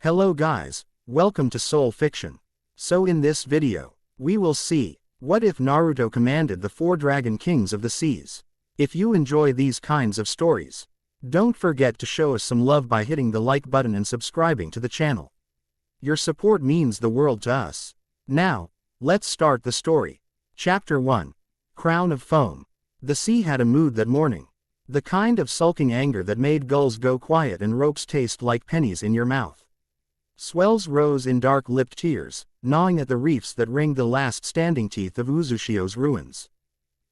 Hello guys, welcome to Soul Fiction. So in this video, we will see, what if Naruto commanded the 4 Dragon Kings of the Seas? If you enjoy these kinds of stories, don't forget to show us some love by hitting the like button and subscribing to the channel. Your support means the world to us. Now, let's start the story. Chapter 1. Crown of Foam. The sea had a mood that morning. The kind of sulking anger that made gulls go quiet and ropes taste like pennies in your mouth. Swells rose in dark-lipped tears, gnawing at the reefs that ringed the last standing teeth of Uzushio's ruins.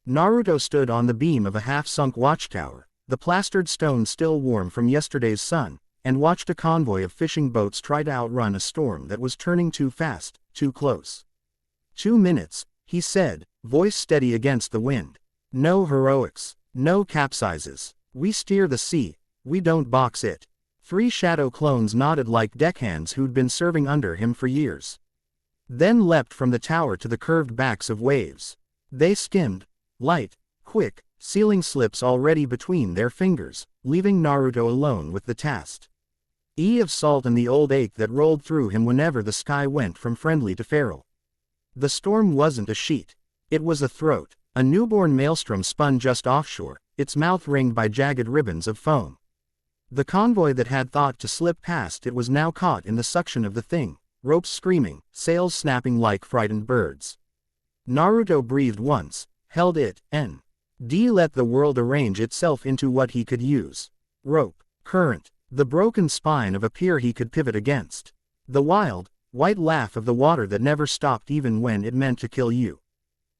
Naruto stood on the beam of a half-sunk watchtower, the plastered stone still warm from yesterday's sun, and watched a convoy of fishing boats try to outrun a storm that was turning too fast, too close. 2 minutes, he said, voice steady against the wind. No heroics, no capsizes. We steer the sea, we don't box it. 3 shadow clones nodded like deckhands who'd been serving under him for years. Then leapt from the tower to the curved backs of waves. They skimmed, light, quick, sealing slips already between their fingers, leaving Naruto alone with the task. Of salt and the old ache that rolled through him whenever the sky went from friendly to feral. The storm wasn't a sheet. It was a throat, a newborn maelstrom spun just offshore, its mouth ringed by jagged ribbons of foam. The convoy that had thought to slip past it was now caught in the suction of the thing, ropes screaming, sails snapping like frightened birds. Naruto breathed once, held it, and let the world arrange itself into what he could use. Rope, current, the broken spine of a pier he could pivot against. The wild, white laugh of the water that never stopped even when it meant to kill you.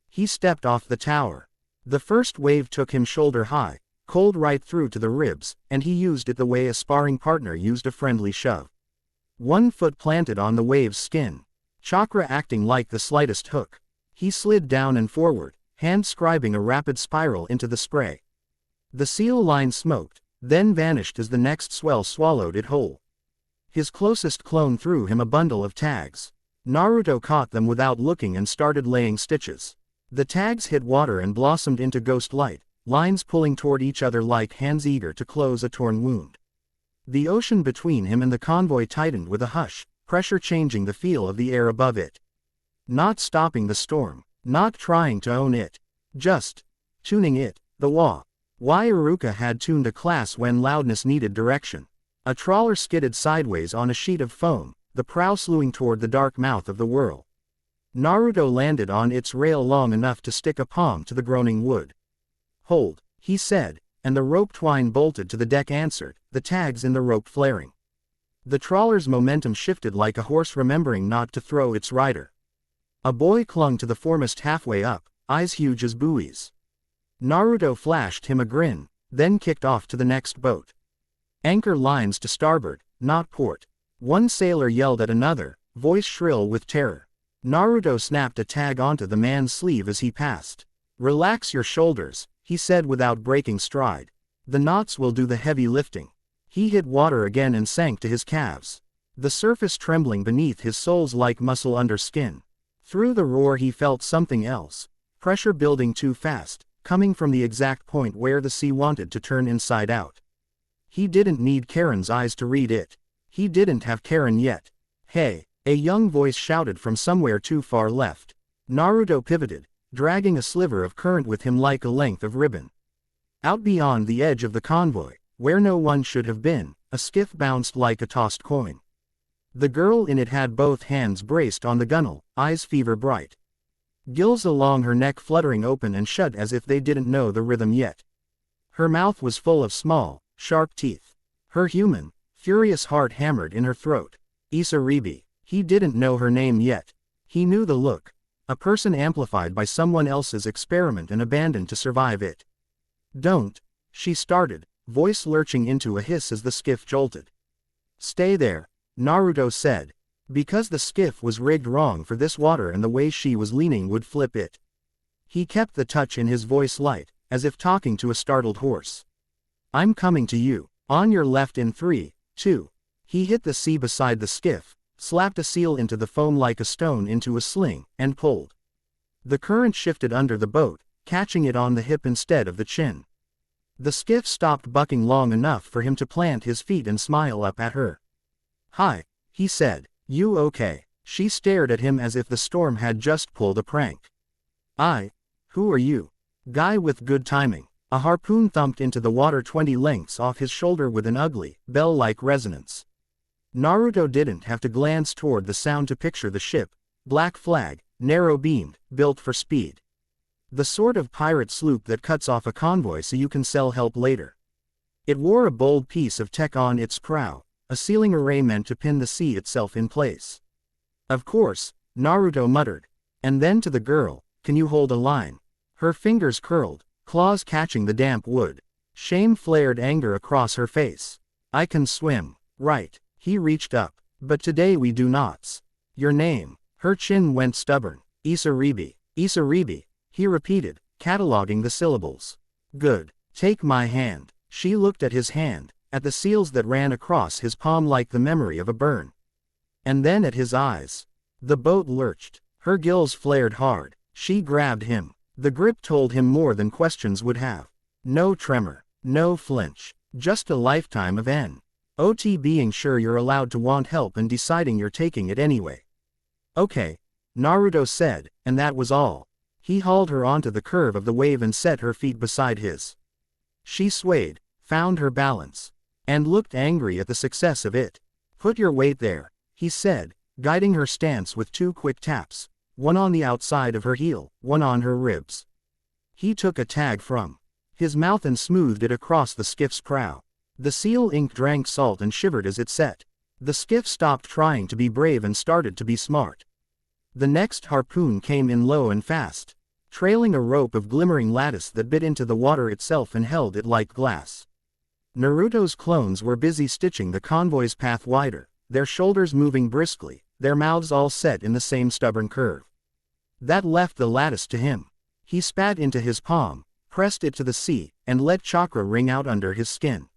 He stepped off the tower. The first wave took him shoulder high, cold right through to the ribs, and he used it the way a sparring partner used a friendly shove. 1 foot planted on the wave's skin, chakra acting like the slightest hook. He slid down and forward, hand scribing a rapid spiral into the spray. The seal line smoked, then vanished as the next swell swallowed it whole. His closest clone threw him a bundle of tags. Naruto caught them without looking and started laying stitches. The tags hit water and blossomed into ghost light, lines pulling toward each other like hands eager to close a torn wound. The ocean between him and the convoy tightened with a hush, pressure changing the feel of the air above it. Not stopping the storm, not trying to own it, just tuning it, the why Iruka had tuned a class when loudness needed direction. A trawler skidded sideways on a sheet of foam, the prow slewing toward the dark mouth of the whirl. Naruto landed on its rail long enough to stick a palm to the groaning wood. Hold, he said, and the rope twine bolted to the deck answered, the tags in the rope flaring. The trawler's momentum shifted like a horse remembering not to throw its rider. A boy clung to the foremast halfway up, eyes huge as buoys. Naruto flashed him a grin, then kicked off to the next boat. Anchor lines to starboard, not port. 1 sailor yelled at another, voice shrill with terror. Naruto snapped a tag onto the man's sleeve as he passed. Relax your shoulders, he said without breaking stride. The knots will do the heavy lifting. He hit water again and sank to his calves. The surface trembling beneath his soles like muscle under skin. Through the roar he felt something else. Pressure building too fast, coming from the exact point where the sea wanted to turn inside out. He didn't need Karen's eyes to read it. He didn't have Karen yet. Hey, a young voice shouted from somewhere too far left. Naruto pivoted, dragging a sliver of current with him like a length of ribbon. Out beyond the edge of the convoy, where no one should have been, a skiff bounced like a tossed coin. The girl in it had both hands braced on the gunwale, eyes fever bright. Gills along her neck fluttering open and shut as if they didn't know the rhythm yet. Her mouth was full of small, sharp teeth. Her human, furious heart hammered in her throat. Isaribi. He didn't know her name yet. He knew the look. A person amplified by someone else's experiment and abandoned to survive it. Don't, she started, voice lurching into a hiss as the skiff jolted. Stay there, Naruto said. Because the skiff was rigged wrong for this water and the way she was leaning would flip it. He kept the touch in his voice light, as if talking to a startled horse. I'm coming to you, on your left in 3, 2. He hit the sea beside the skiff, slapped a seal into the foam like a stone into a sling, and pulled. The current shifted under the boat, catching it on the hip instead of the chin. The skiff stopped bucking long enough for him to plant his feet and smile up at her. Hi, he said. You okay? She stared at him as if the storm had just pulled a prank. Who are you? Guy with good timing. A harpoon thumped into the water 20 lengths off his shoulder with an ugly, bell-like resonance. Naruto didn't have to glance toward the sound to picture the ship, black flag, narrow-beamed, built for speed. The sort of pirate sloop that cuts off a convoy so you can sell help later. It wore a bold piece of tech on its prow, a sealing array meant to pin the sea itself in place. Of course, Naruto muttered. And then to the girl, can you hold a line? Her fingers curled, claws catching the damp wood. Shame flared anger across her face. I can swim, right? He reached up. But today we do knots. Your name? Her chin went stubborn. Isaribi. Isaribi, he repeated, cataloging the syllables. Good. Take my hand. She looked at his hand, at the seals that ran across his palm like the memory of a burn. And then at his eyes. The boat lurched. Her gills flared hard. She grabbed him. The grip told him more than questions would have. No tremor. No flinch. Just a lifetime of N.O.T. being sure you're allowed to want help and deciding you're taking it anyway. Okay, Naruto said, and that was all. He hauled her onto the curve of the wave and set her feet beside his. She swayed, found her balance, and looked angry at the success of it. Put your weight there, he said, guiding her stance with 2 quick taps, one on the outside of her heel, one on her ribs. He took a tag from his mouth and smoothed it across the skiff's prow. The seal ink drank salt and shivered as it set. The skiff stopped trying to be brave and started to be smart. The next harpoon came in low and fast, trailing a rope of glimmering lattice that bit into the water itself and held it like glass. Naruto's clones were busy stitching the convoy's path wider, their shoulders moving briskly, their mouths all set in the same stubborn curve. That left the lattice to him. He spat into his palm, pressed it to the sea, and let chakra ring out under his skin.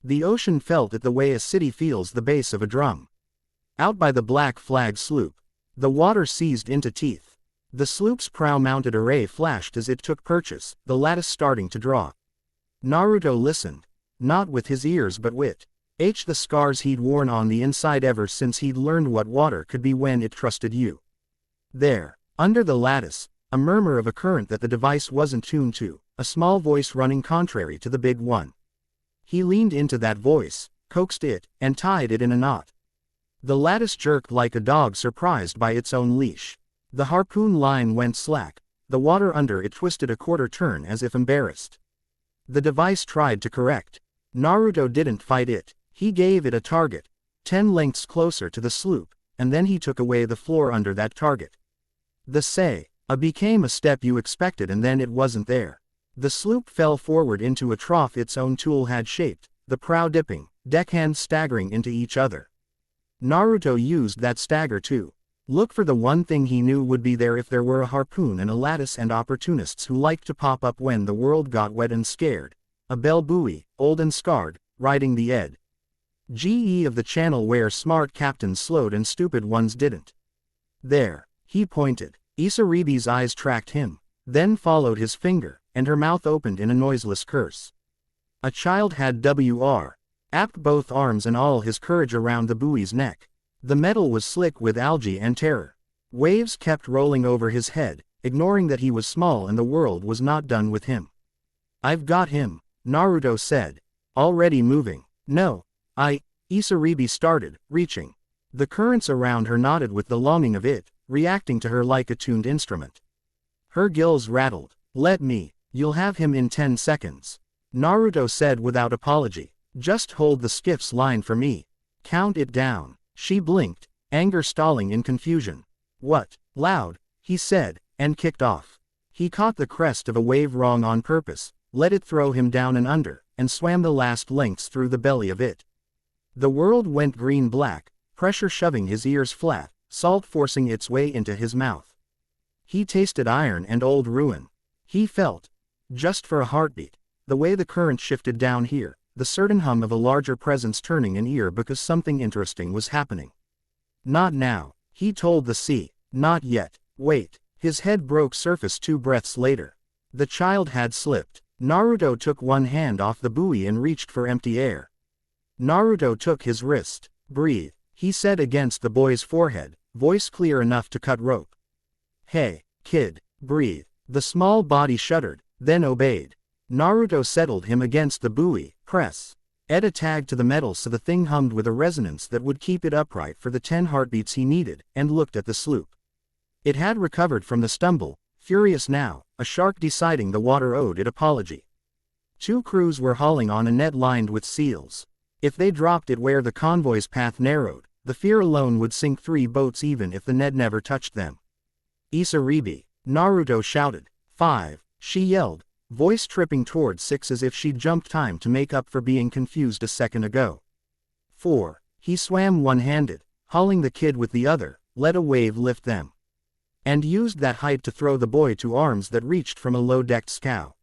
The ocean felt it the way a city feels the bass of a drum. Out by the black flag sloop, the water seized into teeth. The sloop's prow-mounted array flashed as it took purchase, the lattice starting to draw. Naruto listened, not with his ears but with the scars he'd worn on the inside ever since he'd learned what water could be when it trusted you. There, under the lattice, a murmur of a current that the device wasn't tuned to, a small voice running contrary to the big one. He leaned into that voice, coaxed it, and tied it in a knot. The lattice jerked like a dog surprised by its own leash. The harpoon line went slack, the water under it twisted a quarter turn as if embarrassed. The device tried to correct. Naruto didn't fight it, he gave it a target, 10 lengths closer to the sloop, and then he took away the floor under that target. The say-a became a step you expected and then it wasn't there. The sloop fell forward into a trough its own tool had shaped, the prow dipping, deckhands staggering into each other. Naruto used that stagger to look for the one thing he knew would be there if there were a harpoon and a lattice and opportunists who liked to pop up when the world got wet and scared. A bell buoy, old and scarred, riding the edge of the channel where smart captains slowed and stupid ones didn't. There, he pointed. Isaribi's eyes tracked him, then followed his finger, and her mouth opened in a noiseless curse. A child had apt both arms and all his courage around the buoy's neck. The metal was slick with algae and terror. Waves kept rolling over his head, ignoring that he was small and the world was not done with him. I've got him, Naruto said, already moving. No, Isaribi started, reaching. The currents around her nodded with the longing of it, reacting to her like a tuned instrument. Her gills rattled. Let me, you'll have him in 10 seconds. Naruto said without apology. Just hold the skiff's line for me. Count it down. She blinked, anger stalling in confusion. What? Loud, he said, and kicked off. He caught the crest of a wave wrong on purpose, let it throw him down and under, and swam the last lengths through the belly of it. The world went green-black, pressure shoving his ears flat, salt forcing its way into his mouth. He tasted iron and old ruin. He felt, just for a heartbeat, the way the current shifted down here, the certain hum of a larger presence turning an ear because something interesting was happening. Not now, he told the sea. Not yet. Wait. His head broke surface 2 breaths later. The child had slipped. Naruto took one hand off the buoy and reached for empty air. Naruto took his wrist. Breathe. he said against the boy's forehead, voice clear enough to cut rope. Hey, kid, breathe. The small body shuddered, then obeyed. Naruto settled him against the buoy, press. Ed a tag to the metal so the thing hummed with a resonance that would keep it upright for the 10 heartbeats he needed, and looked at the sloop. It had recovered from the stumble, furious now, a shark deciding the water owed it apology. 2 crews were hauling on a net lined with seals. If they dropped it where the convoy's path narrowed, the fear alone would sink 3 boats even if the net never touched them. Isaribi, Naruto shouted. 5, she yelled, voice tripping toward 6 as if she'd jumped time to make up for being confused a second ago. 4, he swam one-handed, hauling the kid with the other, let a wave lift them. And used that height to throw the boy to arms that reached from a low-decked scow.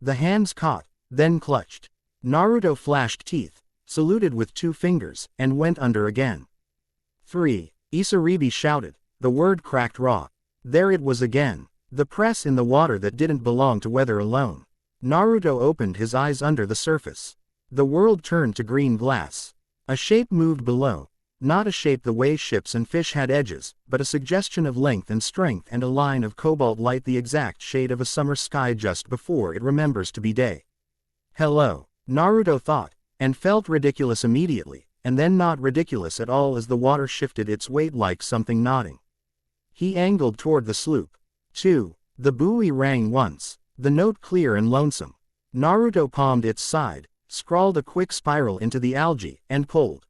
The hands caught, then clutched. Naruto flashed teeth, saluted with 2 fingers, and went under again. 3, Isaribi shouted, the word cracked raw. There it was again. The press in the water that didn't belong to weather alone. Naruto opened his eyes under the surface. The world turned to green glass. A shape moved below. Not a shape the way ships and fish had edges, but a suggestion of length and strength and a line of cobalt light, the exact shade of a summer sky just before it remembers to be day. Hello, Naruto thought, and felt ridiculous immediately, and then not ridiculous at all as the water shifted its weight like something nodding. He angled toward the sloop. 2. The buoy rang once, the note clear and lonesome. Naruto palmed its side, scrawled a quick spiral into the algae, and pulled.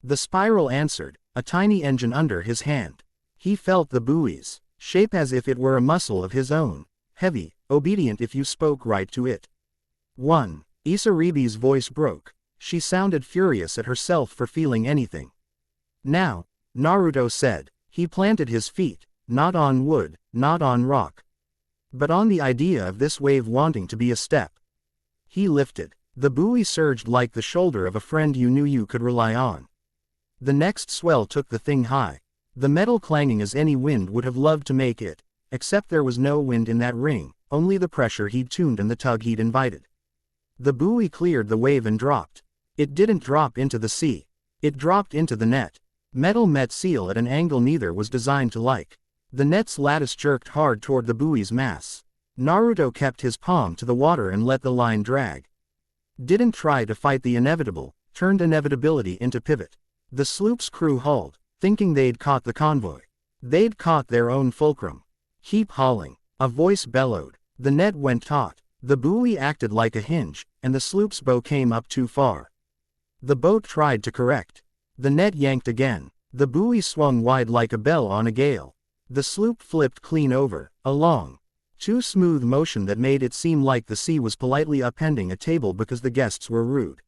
The spiral answered, a tiny engine under his hand. He felt the buoy's shape as if it were a muscle of his own, heavy, obedient if you spoke right to it. 1. Isaribi's voice broke. She sounded furious at herself for feeling anything. Now, Naruto said, he planted his feet, not on wood, not on rock, but on the idea of this wave wanting to be a step. He lifted. The buoy surged like the shoulder of a friend you knew you could rely on. The next swell took the thing high, the metal clanging as any wind would have loved to make it, except there was no wind in that ring, only the pressure he'd tuned and the tug he'd invited. The buoy cleared the wave and dropped. It didn't drop into the sea. It dropped into the net. Metal met seal at an angle neither was designed to like. The net's lattice jerked hard toward the buoy's mass. Naruto kept his palm to the water and let the line drag. Didn't try to fight the inevitable, turned inevitability into pivot. The sloop's crew hauled, thinking they'd caught the convoy. They'd caught their own fulcrum. Keep hauling, a voice bellowed. The net went taut. The buoy acted like a hinge, and the sloop's bow came up too far. The boat tried to correct. The net yanked again. The buoy swung wide like a bell on a gale. The sloop flipped clean over, along. Too smooth motion that made it seem like the sea was politely upending a table because the guests were rude.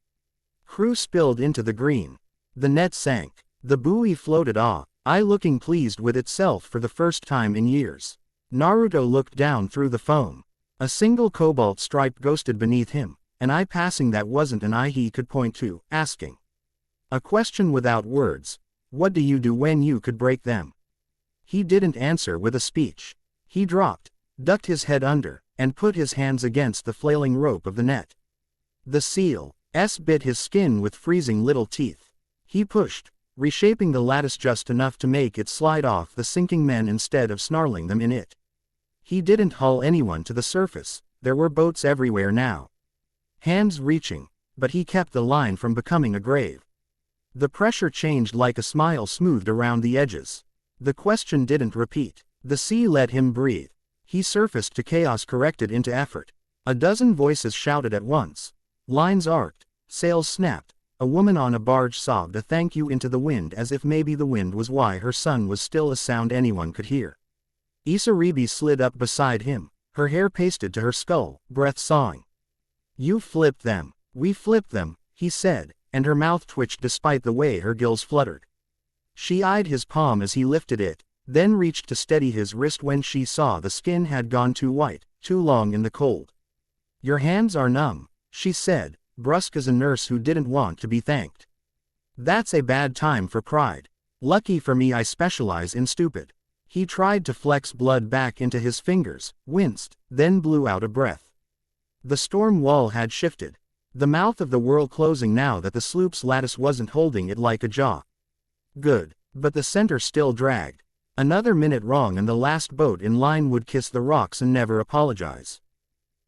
Crew spilled into the green. The net sank. The buoy floated eye looking pleased with itself for the first time in years. Naruto looked down through the foam. A single cobalt stripe ghosted beneath him, an eye passing that wasn't an eye he could point to, asking. A question without words. What do you do when you could break them? He didn't answer with a speech. He dropped, ducked his head under, and put his hands against the flailing rope of the net. The seal's bit his skin with freezing little teeth. He pushed, reshaping the lattice just enough to make it slide off the sinking men instead of snarling them in it. He didn't haul anyone to the surface, there were boats everywhere now. Hands reaching, but he kept the line from becoming a grave. The pressure changed like a smile smoothed around the edges. The question didn't repeat. The sea let him breathe. He surfaced to chaos corrected into effort. A dozen voices shouted at once. Lines arced, sails snapped. A woman on a barge sobbed a thank you into the wind as if maybe the wind was why her son was still a sound anyone could hear. Isaribi slid up beside him, her hair pasted to her skull, breath sawing. You flipped them. We flipped them, he said, and her mouth twitched despite the way her gills fluttered. She eyed his palm as he lifted it, then reached to steady his wrist when she saw the skin had gone too white, too long in the cold. Your hands are numb, she said, brusque as a nurse who didn't want to be thanked. That's a bad time for pride. Lucky for me I specialize in stupid. He tried to flex blood back into his fingers, winced, then blew out a breath. The storm wall had shifted. The mouth of the world closing now that the sloop's lattice wasn't holding it like a jaw. Good. But the center still dragged. Another minute wrong and the last boat in line would kiss the rocks and never apologize.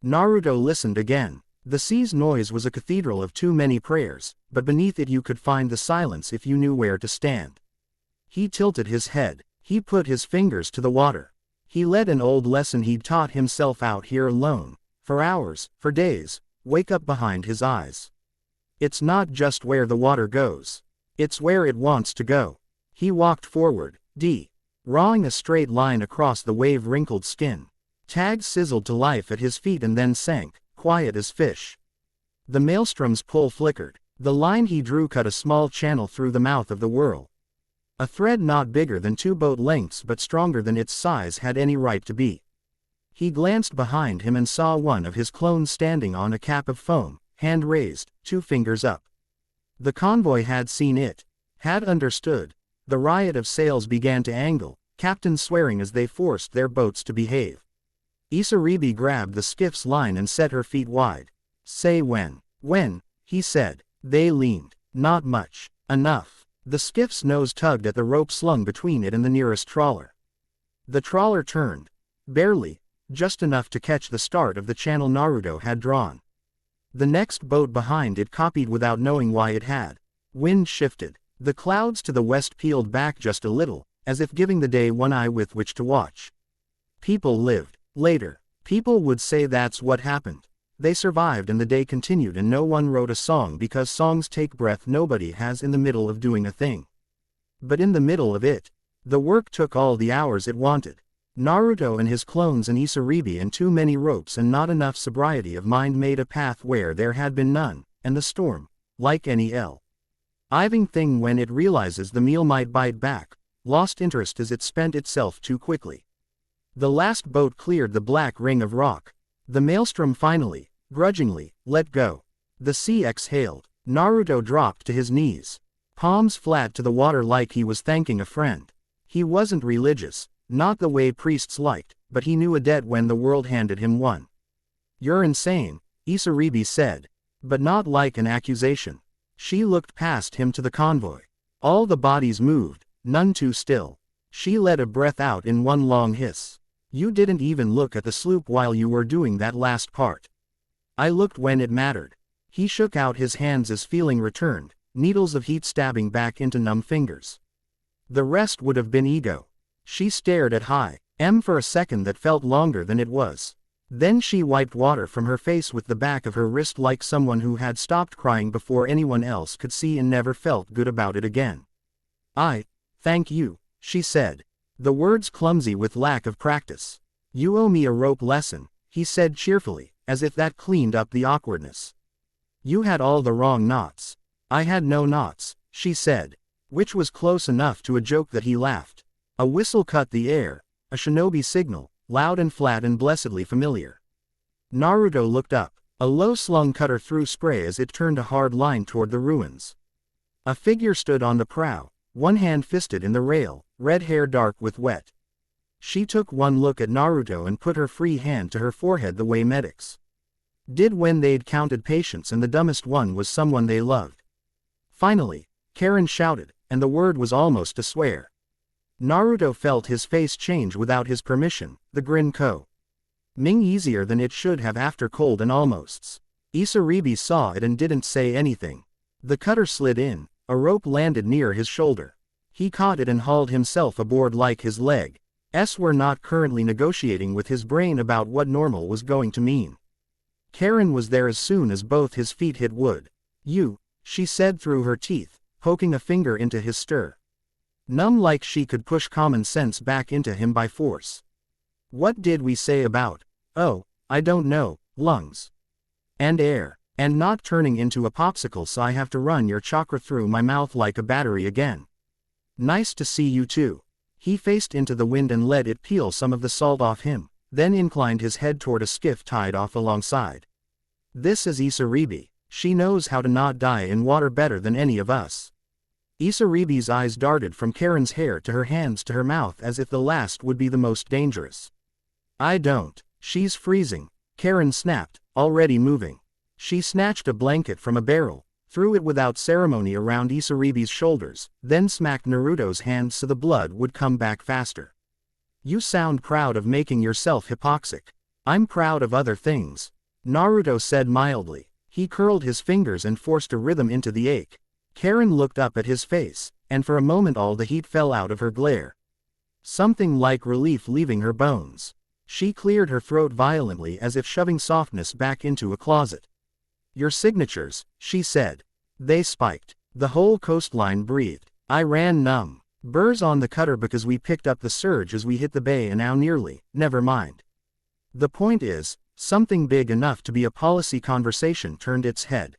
Naruto listened again. The sea's noise was a cathedral of too many prayers, but beneath it you could find the silence if you knew where to stand. He tilted his head. He put his fingers to the water. He let an old lesson he'd taught himself out here alone, for hours, for days, wake up behind his eyes. It's not just where the water goes. It's where it wants to go. He walked forward, drawing a straight line across the wave-wrinkled skin. Tags sizzled to life at his feet and then sank, quiet as fish. The maelstrom's pull flickered. The line he drew cut a small channel through the mouth of the whirl. A thread not bigger than 2 boat lengths but stronger than its size had any right to be. He glanced behind him and saw one of his clones standing on a cap of foam, hand raised, 2 fingers up. The convoy had seen it, had understood. The riot of sails began to angle, captains swearing as they forced their boats to behave. Isaribi grabbed the skiff's line and set her feet wide. Say when. When, he said. They leaned. Not much. Enough. The skiff's nose tugged at the rope slung between it and the nearest trawler. The trawler turned. Barely, just enough to catch the start of the channel Naruto had drawn. The next boat behind it copied without knowing why it had. Wind shifted. The clouds to the west peeled back just a little, as if giving the day one eye with which to watch. People lived. Later, people would say that's what happened. They survived and the day continued and no one wrote a song because songs take breath nobody has in the middle of doing a thing. But in the middle of it, the work took all the hours it wanted. Naruto and his clones and Isaribi and too many ropes and not enough sobriety of mind made a path where there had been none, and the storm, like any living thing when it realizes the meal might bite back, lost interest as it spent itself too quickly. The last boat cleared the black ring of rock. The maelstrom finally, grudgingly, let go. The sea exhaled. Naruto dropped to his knees, palms flat to the water like he was thanking a friend. He wasn't religious, not the way priests liked, but he knew a debt when the world handed him one. You're insane, Isaribi said. But not like an accusation. She looked past him to the convoy. All the bodies moved, none too still. She let a breath out in one long hiss. You didn't even look at the sloop while you were doing that last part. I looked when it mattered. He shook out his hands as feeling returned, needles of heat stabbing back into numb fingers. The rest would have been ego. She stared at for a second that felt longer than it was. Then she wiped water from her face with the back of her wrist like someone who had stopped crying before anyone else could see and never felt good about it again. Thank you, she said. The words clumsy with lack of practice. You owe me a rope lesson, he said cheerfully, as if that cleaned up the awkwardness. You had all the wrong knots. I had no knots, she said, which was close enough to a joke that he laughed. A whistle cut the air, a shinobi signal, loud and flat and blessedly familiar. Naruto looked up. A low-slung cutter threw spray as it turned a hard line toward the ruins. A figure stood on the prow, one hand fisted in the rail, red hair dark with wet. She took one look at Naruto and put her free hand to her forehead the way medics did when they'd counted patients and the dumbest one was someone they loved. Finally, Karen shouted, and the word was almost a swear. Naruto felt his face change without his permission, the grin coming easier than it should have after cold and almosts. Isaribi saw it and didn't say anything. The cutter slid in, a rope landed near his shoulder. He caught it and hauled himself aboard like his legs were not currently negotiating with his brain about what normal was going to mean. Karen was there as soon as both his feet hit wood. You, she said through her teeth, poking a finger into his stir. Numb like she could push common sense back into him by force. What did we say about, I don't know, lungs and air, and not turning into a popsicle so I have to run your chakra through my mouth like a battery again? Nice to see you too. He faced into the wind and let it peel some of the salt off him, then inclined his head toward a skiff tied off alongside. This is Isaribi. She knows how to not die in water better than any of us. Isaribi's eyes darted from Karen's hair to her hands to her mouth as if the last would be the most dangerous. I don't. She's freezing, Karen snapped, already moving. She snatched a blanket from a barrel, threw it without ceremony around Isaribi's shoulders, then smacked Naruto's hand so the blood would come back faster. You sound proud of making yourself hypoxic. I'm proud of other things, Naruto said mildly. He curled his fingers and forced a rhythm into the ache. Karen looked up at his face, and for a moment all the heat fell out of her glare. Something like relief leaving her bones. She cleared her throat violently as if shoving softness back into a closet. Your signatures, she said. They spiked. The whole coastline breathed. I ran numb. Burrs on the cutter because we picked up the surge as we hit the bay and now nearly, never mind. The point is, something big enough to be a policy conversation turned its head.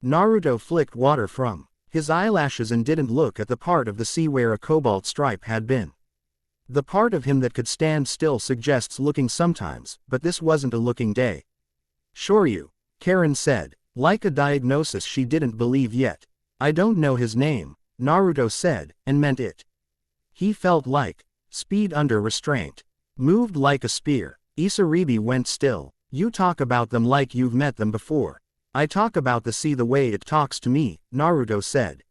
Naruto flicked water from his eyelashes and didn't look at the part of the sea where a cobalt stripe had been. The part of him that could stand still suggests looking sometimes, but this wasn't a looking day. Sure you, Karen said, like a diagnosis she didn't believe yet. I don't know his name, Naruto said, and meant it. He felt like speed under restraint. Moved like a spear. Isaribi went still. You talk about them like you've met them before. I talk about the sea the way it talks to me, Naruto said.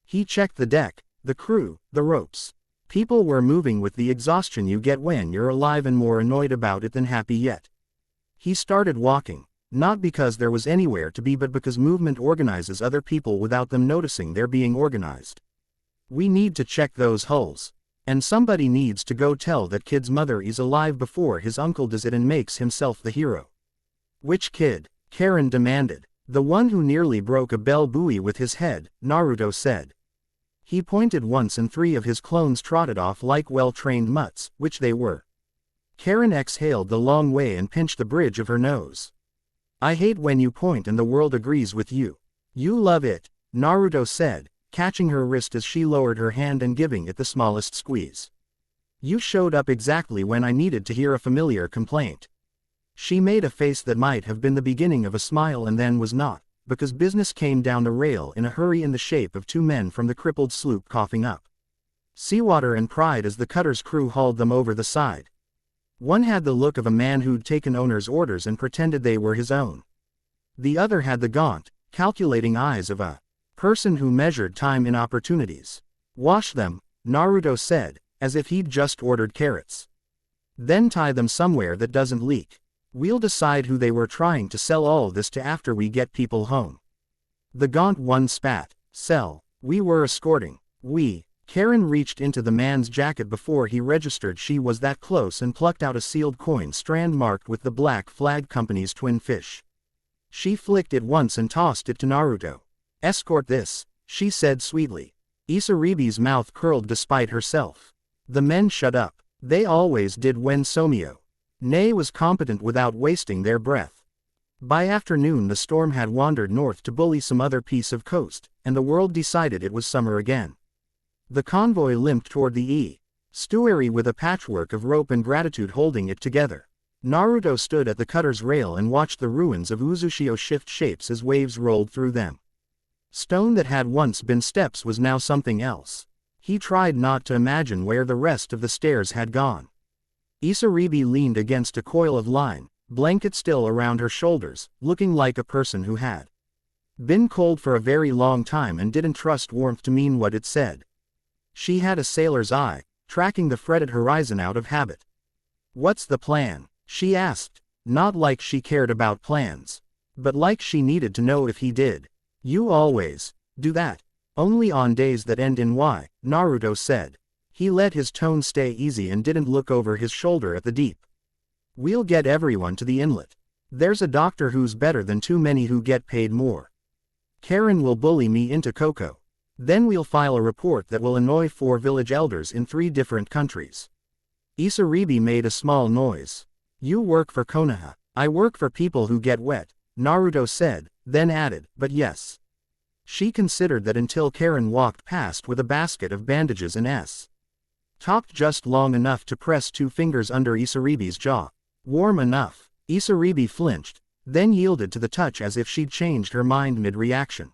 He checked the deck, the crew, the ropes. People were moving with the exhaustion you get when you're alive and more annoyed about it than happy yet. He started walking. Not because there was anywhere to be but because movement organizes other people without them noticing they're being organized. We need to check those hulls. And somebody needs to go tell that kid's mother is alive before his uncle does it and makes himself the hero. Which kid? Karen demanded. The one who nearly broke a bell buoy with his head, Naruto said. He pointed once and 3 of his clones trotted off like well-trained mutts, which they were. Karen exhaled the long way and pinched the bridge of her nose. I hate when you point and the world agrees with you. You love it, Naruto said, catching her wrist as she lowered her hand and giving it the smallest squeeze. You showed up exactly when I needed to hear a familiar complaint. She made a face that might have been the beginning of a smile and then was not, because business came down the rail in a hurry in the shape of 2 men from the crippled sloop coughing up seawater and pride as the cutter's crew hauled them over the side. One had the look of a man who'd taken owner's orders and pretended they were his own. The other had the gaunt, calculating eyes of a person who measured time in opportunities. Wash them, Naruto said, as if he'd just ordered carrots. Then tie them somewhere that doesn't leak. We'll decide who they were trying to sell all this to after we get people home. The gaunt one spat. Sell. We were escorting. Karen reached into the man's jacket before he registered she was that close and plucked out a sealed coin strand marked with the Black Flag Company's twin fish. She flicked it once and tossed it to Naruto. Escort this, she said sweetly. Isaribi's mouth curled despite herself. The men shut up. They always did when Somio Ne was competent without wasting their breath. By afternoon the storm had wandered north to bully some other piece of coast, and the world decided it was summer again. The convoy limped toward the estuary with a patchwork of rope and gratitude holding it together. Naruto stood at the cutter's rail and watched the ruins of Uzushio shift shapes as waves rolled through them. Stone that had once been steps was now something else. He tried not to imagine where the rest of the stairs had gone. Isaribi leaned against a coil of line, blanket still around her shoulders, looking like a person who had been cold for a very long time and didn't trust warmth to mean what it said. She had a sailor's eye, tracking the fretted horizon out of habit. What's the plan? She asked, not like she cared about plans, but like she needed to know if he did. You always do that. Only on days that end in Y, Naruto said. He let his tone stay easy and didn't look over his shoulder at the deep. We'll get everyone to the inlet. There's a doctor who's better than too many who get paid more. Karen will bully me into Coco. Then we'll file a report that will annoy 4 village elders in 3 different countries. Isaribi made a small noise. You work for Konoha. I work for people who get wet, Naruto said, then added, but yes. She considered that until Karen walked past with a basket of bandages and talked just long enough to press 2 fingers under Isaribi's jaw. Warm enough. Isaribi flinched, then yielded to the touch as if she'd changed her mind mid-reaction.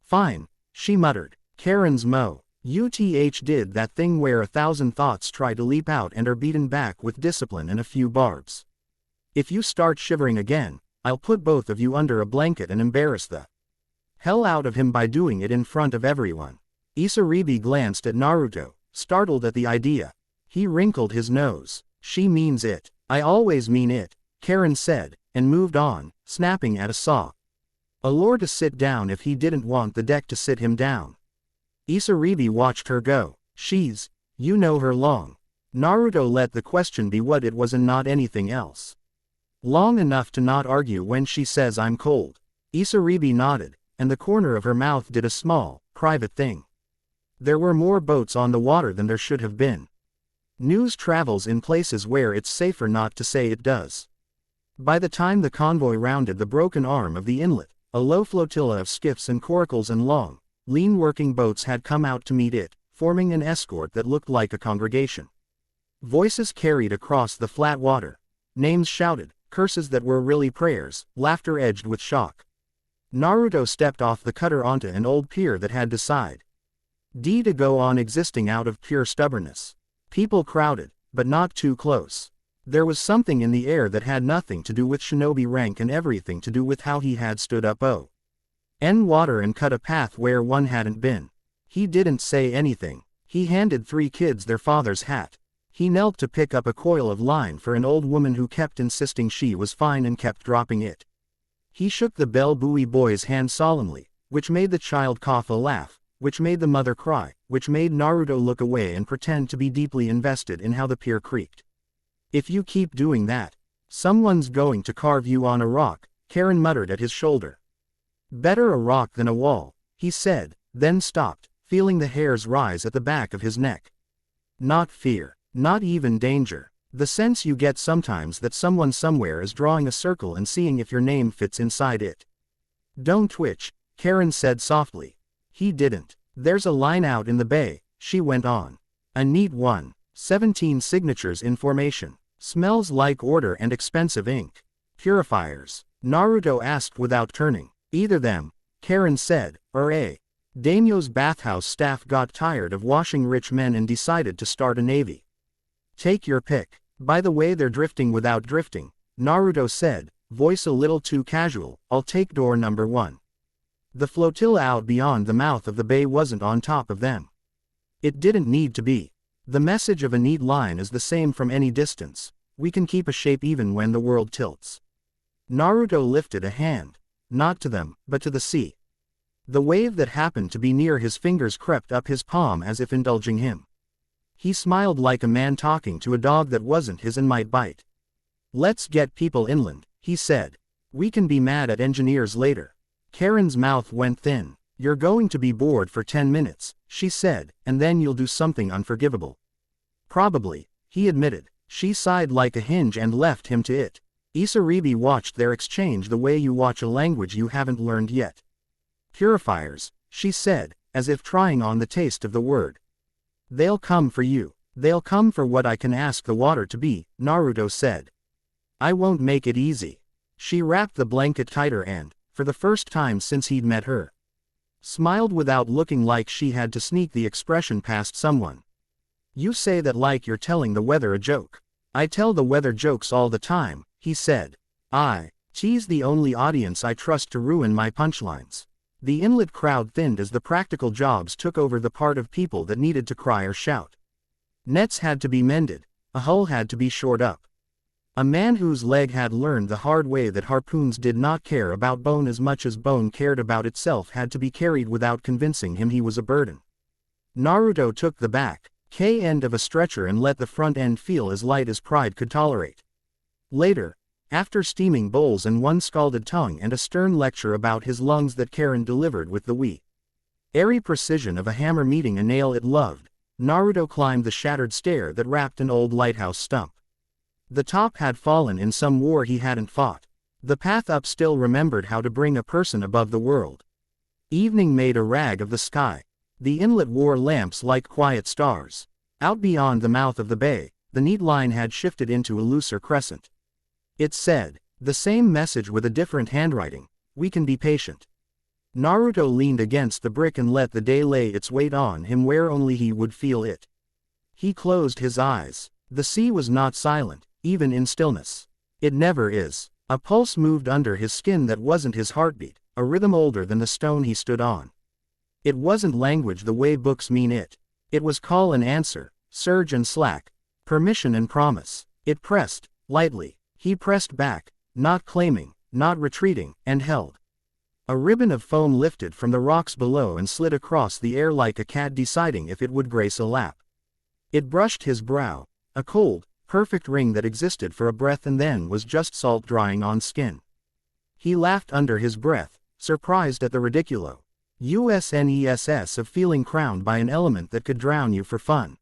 Fine, she muttered. Karen's UTH did that thing where 1,000 thoughts try to leap out and are beaten back with discipline and a few barbs. If you start shivering again, I'll put both of you under a blanket and embarrass the hell out of him by doing it in front of everyone. Isaribi glanced at Naruto, startled at the idea. He wrinkled his nose. She means it. I always mean it, Karen said, and moved on, snapping at a saw. Allure to sit down if he didn't want the deck to sit him down. Isaribi watched her go. You know her long. Naruto let the question be what it was and not anything else. Long enough to not argue when she says I'm cold. Isaribi nodded, and the corner of her mouth did a small, private thing. There were more boats on the water than there should have been. News travels in places where it's safer not to say it does. By the time the convoy rounded the broken arm of the inlet, a low flotilla of skiffs and coracles and long, lean working boats had come out to meet it, forming an escort that looked like a congregation. Voices carried across the flat water. Names shouted, curses that were really prayers, laughter edged with shock. Naruto stepped off the cutter onto an old pier that had decided to go on existing out of pure stubbornness. People crowded, but not too close. There was something in the air that had nothing to do with shinobi rank and everything to do with how he had stood up in water and cut a path where one hadn't been. He didn't say anything. He handed 3 kids their father's hat. He knelt to pick up a coil of line for an old woman who kept insisting she was fine and kept dropping it. He shook the bell buoy boy's hand solemnly, which made the child cough a laugh, which made the mother cry, which made Naruto look away and pretend to be deeply invested in how the pier creaked. If you keep doing that, someone's going to carve you on a rock, Karen muttered at his shoulder. Better a rock than a wall, he said, then stopped, feeling the hairs rise at the back of his neck. Not fear, not even danger. The sense you get sometimes that someone somewhere is drawing a circle and seeing if your name fits inside it. Don't twitch, Karen said softly. He didn't. There's a line out in the bay, she went on. A neat one. 17 signatures in formation. Smells like order and expensive ink. Purifiers. Naruto asked without turning. Either them, Karen said, or a daimyo's bathhouse staff got tired of washing rich men and decided to start a navy. Take your pick. By the way they're drifting without drifting, Naruto said, voice a little too casual, I'll take door number 1. The flotilla out beyond the mouth of the bay wasn't on top of them. It didn't need to be. The message of a neat line is the same from any distance. We can keep a shape even when the world tilts. Naruto lifted a hand. Not to them, but to the sea. The wave that happened to be near his fingers crept up his palm as if indulging him. He smiled like a man talking to a dog that wasn't his and might bite. Let's get people inland, he said. We can be mad at engineers later. Karen's mouth went thin. You're going to be bored for 10 minutes, she said, and then you'll do something unforgivable. Probably, he admitted. She sighed like a hinge and left him to it. Isaribi watched their exchange the way you watch a language you haven't learned yet. Purifiers, she said, as if trying on the taste of the word. They'll come for you. They'll come for what I can ask the water to be, Naruto said. I won't make it easy. She wrapped the blanket tighter and, for the first time since he'd met her, smiled without looking like she had to sneak the expression past someone. You say that like you're telling the weather a joke. I tell the weather jokes all the time, he said. She's the only audience I trust to ruin my punchlines. The inlet crowd thinned as the practical jobs took over the part of people that needed to cry or shout. Nets had to be mended, a hull had to be shored up. A man whose leg had learned the hard way that harpoons did not care about bone as much as bone cared about itself had to be carried without convincing him he was a burden. Naruto took the back end of a stretcher and let the front end feel as light as pride could tolerate. Later, after steaming bowls and one scalded tongue and a stern lecture about his lungs that Karen delivered with the airy precision of a hammer meeting a nail it loved, Naruto climbed the shattered stair that wrapped an old lighthouse stump. The top had fallen in some war he hadn't fought. The path up still remembered how to bring a person above the world. Evening made a rag of the sky. The inlet wore lamps like quiet stars. Out beyond the mouth of the bay, the neat line had shifted into a looser crescent. It said, the same message with a different handwriting, we can be patient. Naruto leaned against the brick and let the day lay its weight on him where only he would feel it. He closed his eyes. The sea was not silent, even in stillness. It never is. A pulse moved under his skin that wasn't his heartbeat, a rhythm older than the stone he stood on. It wasn't language the way books mean it. It was call and answer, surge and slack, permission and promise. It pressed, lightly. He pressed back, not claiming, not retreating, and held. A ribbon of foam lifted from the rocks below and slid across the air like a cat deciding if it would grace a lap. It brushed his brow, a cold, perfect ring that existed for a breath and then was just salt drying on skin. He laughed under his breath, surprised at the ridiculous of feeling crowned by an element that could drown you for fun.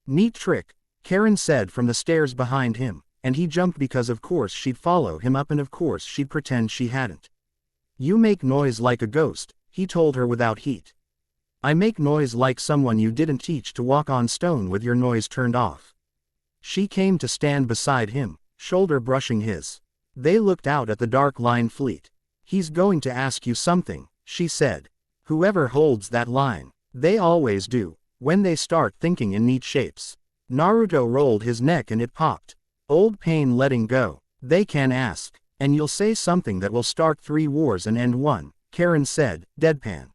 Neat trick, Karen said from the stairs behind him, and he jumped because of course she'd follow him up and of course she'd pretend she hadn't. You make noise like a ghost, he told her without heat. I make noise like someone you didn't teach to walk on stone with your noise turned off. She came to stand beside him, shoulder brushing his. They looked out at the dark line fleet. He's going to ask you something, she said. Whoever holds that line, they always do, when they start thinking in neat shapes. Naruto rolled his neck and it popped. Old pain letting go. They can ask, and you'll say something that will start 3 wars and end 1, Karen said, deadpan.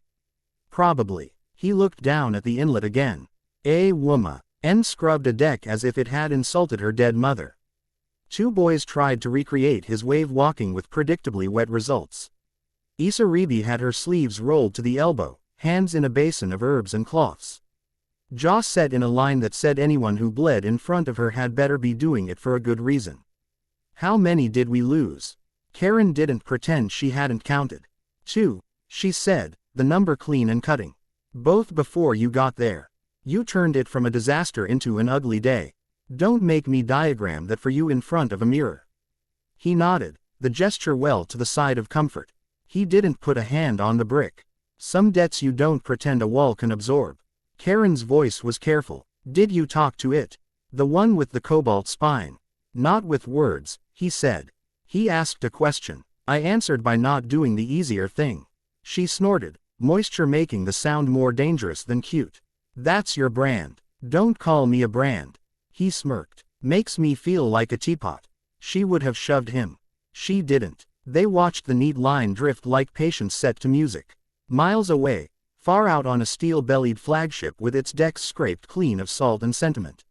Probably. He looked down at the inlet again. Woman. N scrubbed a deck as if it had insulted her dead mother. 2 boys tried to recreate his wave walking with predictably wet results. Isaribi had her sleeves rolled to the elbow, hands in a basin of herbs and cloths. Jaw set in a line that said anyone who bled in front of her had better be doing it for a good reason. How many did we lose? Karen didn't pretend she hadn't counted. 2, she said, the number clean and cutting. Both before you got there. You turned it from a disaster into an ugly day. Don't make me diagram that for you in front of a mirror. He nodded, the gesture well to the side of comfort. He didn't put a hand on the brick. Some debts you don't pretend a wall can absorb. Karen's voice was careful. Did you talk to it? The one with the cobalt spine. Not with words, he said. He asked a question. I answered by not doing the easier thing. She snorted, moisture making the sound more dangerous than cute. That's your brand. Don't call me a brand. He smirked. Makes me feel like a teapot. She would have shoved him. She didn't. They watched the neat line drift like patience set to music. Miles away, far out on a steel-bellied flagship with its decks scraped clean of salt and sentiment.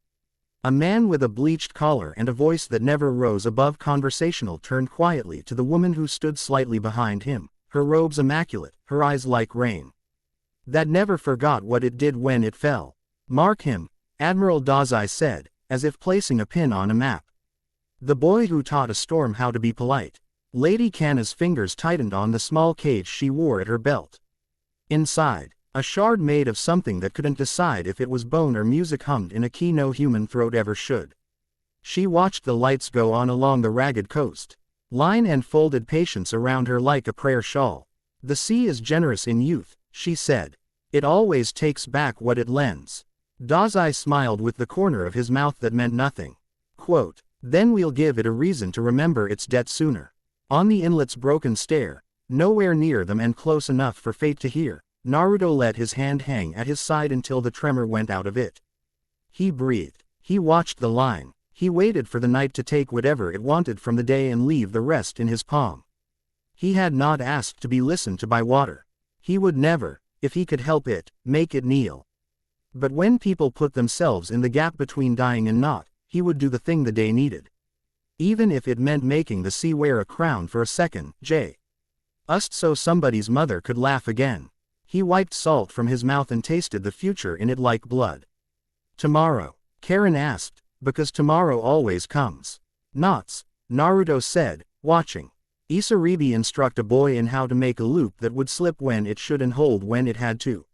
A man with a bleached collar and a voice that never rose above conversational turned quietly to the woman who stood slightly behind him, her robes immaculate, her eyes like rain that never forgot what it did when it fell. Mark him, Admiral Dazai said, as if placing a pin on a map. The boy who taught a storm how to be polite. Lady Kanna's fingers tightened on the small cage she wore at her belt. Inside, a shard made of something that couldn't decide if it was bone or music hummed in a key no human throat ever should. She watched the lights go on along the ragged coast. Line and folded patience around her like a prayer shawl. The sea is generous in youth, she said. It always takes back what it lends. Dazai smiled with the corner of his mouth that meant nothing. Quote, then we'll give it a reason to remember its debt sooner. On the inlet's broken stair, nowhere near them and close enough for fate to hear, Naruto let his hand hang at his side until the tremor went out of it. He breathed. He watched the line. He waited for the night to take whatever it wanted from the day and leave the rest in his palm. He had not asked to be listened to by water. He would never, if he could help it, make it kneel. But when people put themselves in the gap between dying and not, he would do the thing the day needed. Even if it meant making the sea wear a crown for a second, so somebody's mother could laugh again. He wiped salt from his mouth and tasted the future in it like blood. Tomorrow? Karen asked, because tomorrow always comes. Knots, Naruto said, watching. Isaribi instruct a boy in how to make a loop that would slip when it should and hold when it had to.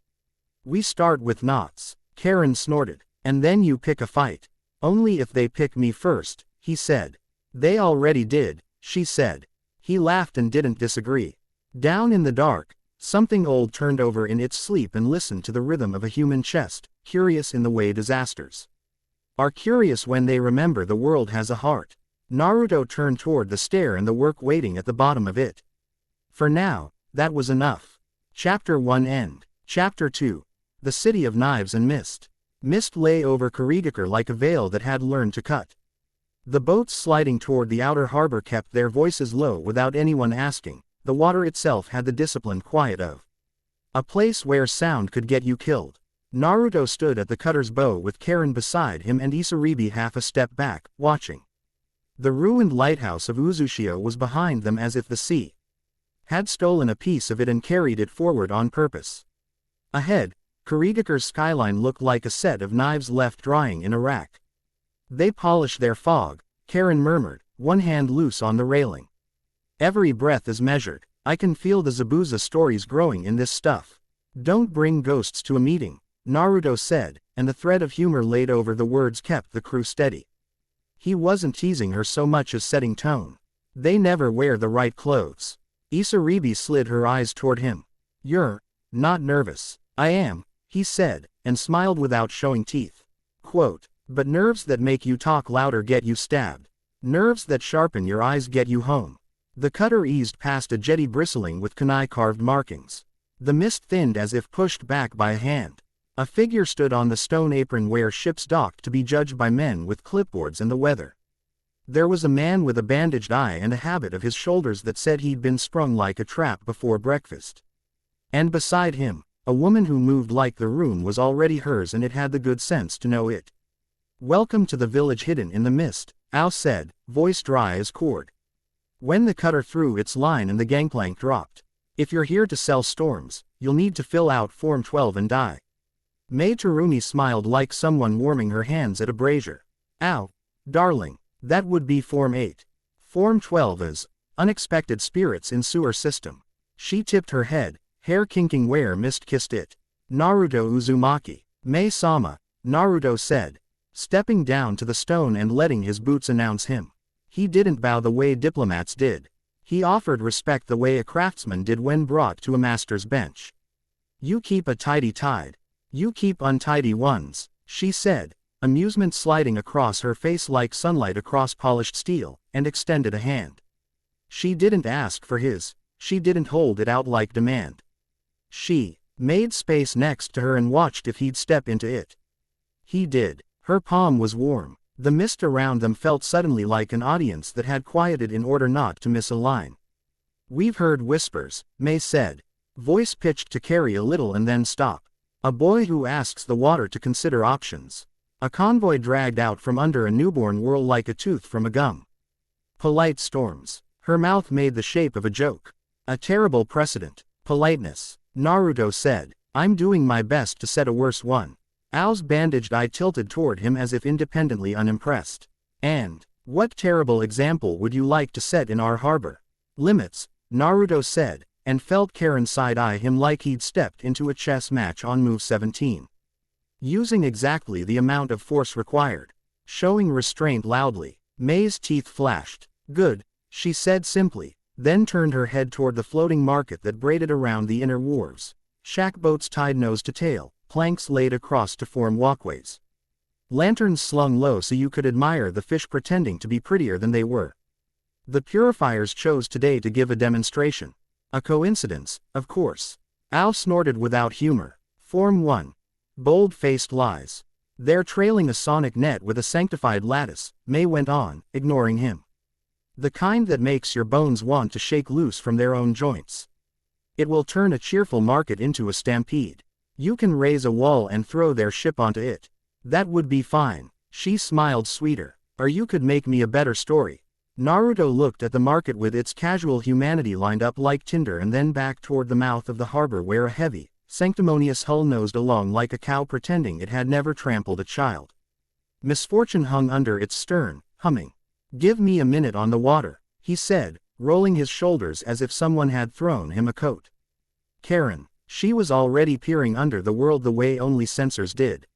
We start with knots, Karen snorted, and then you pick a fight. Only if they pick me first, he said. They already did, she said. He laughed and didn't disagree. Down in the dark, something old turned over in its sleep and listened to the rhythm of a human chest, curious in the way disasters are curious when they remember the world has a heart. Naruto turned toward the stair and the work waiting at the bottom of it. For now, that was enough. Chapter 1 end. Chapter 2. The City of Knives and Mist. Mist lay over Kurigakure like a veil that had learned to cut. The boats sliding toward the outer harbor kept their voices low without anyone asking, the water itself had the disciplined quiet of a place where sound could get you killed. Naruto stood at the cutter's bow with Karen beside him and Isaribi half a step back, watching. The ruined lighthouse of Uzushio was behind them as if the sea had stolen a piece of it and carried it forward on purpose. Ahead, Kurigakure's skyline looked like a set of knives left drying in a rack. They polish their fog, Karen murmured, one hand loose on the railing. Every breath is measured. I can feel the Zabuza stories growing in this stuff. Don't bring ghosts to a meeting, Naruto said, and the thread of humor laid over the words kept the crew steady. He wasn't teasing her so much as setting tone. They never wear the right clothes. Isaribi slid her eyes toward him. You're not nervous. I am, he said, and smiled without showing teeth. Quote, but nerves that make you talk louder get you stabbed. Nerves that sharpen your eyes get you home. The cutter eased past a jetty bristling with kunai-carved markings. The mist thinned as if pushed back by a hand. A figure stood on the stone apron where ships docked to be judged by men with clipboards and the weather. There was a man with a bandaged eye and a habit of his shoulders that said he'd been sprung like a trap before breakfast. And beside him, a woman who moved like the room was already hers and it had the good sense to know it. Welcome to the village hidden in the mist, Ao said, voice dry as cord. When the cutter threw its line and the gangplank dropped. If you're here to sell storms, you'll need to fill out Form 12 and die. Mei Terumi smiled like someone warming her hands at a brazier. Ow, darling, that would be Form 8. Form 12 is unexpected spirits in sewer system. She tipped her head, hair kinking where mist kissed it. Naruto Uzumaki. Mei-sama, Naruto said, stepping down to the stone and letting his boots announce him. He didn't bow the way diplomats did. He offered respect the way a craftsman did when brought to a master's bench. You keep a tidy tide. You keep untidy ones, she said, amusement sliding across her face like sunlight across polished steel, and extended a hand. She didn't ask for his, she didn't hold it out like demand. She made space next to her and watched if he'd step into it. He did. Her palm was warm. The mist around them felt suddenly like an audience that had quieted in order not to miss a line. We've heard whispers, Mei said. Voice pitched to carry a little and then stop. A boy who asks the water to consider options. A convoy dragged out from under a newborn whirl like a tooth from a gum. Polite storms. Her mouth made the shape of a joke. A terrible precedent. Politeness. Naruto said. I'm doing my best to set a worse one. Ao's bandaged eye tilted toward him as if independently unimpressed. And, what terrible example would you like to set in our harbor? Limits, Naruto said, and felt Karen side-eye him like he'd stepped into a chess match on move 17. Using exactly the amount of force required. Showing restraint loudly. Mei's teeth flashed. Good, she said simply, then turned her head toward the floating market that braided around the inner wharves. Shack boats tied nose to tail. Planks laid across to form walkways. Lanterns slung low so you could admire the fish pretending to be prettier than they were. The purifiers chose today to give a demonstration. A coincidence, of course. Ao snorted without humor. Form 1. Bold-faced lies. They're trailing a sonic net with a sanctified lattice, Mei went on, ignoring him. The kind that makes your bones want to shake loose from their own joints. It will turn a cheerful market into a stampede. You can raise a wall and throw their ship onto it. That would be fine. She smiled sweeter. Or you could make me a better story. Naruto looked at the market with its casual humanity lined up like tinder and then back toward the mouth of the harbor where a heavy, sanctimonious hull nosed along like a cow pretending it had never trampled a child. Misfortune hung under its stern, humming. Give me a minute on the water, he said, rolling his shoulders as if someone had thrown him a coat. Karen. She was already peering under the world the way only censors did.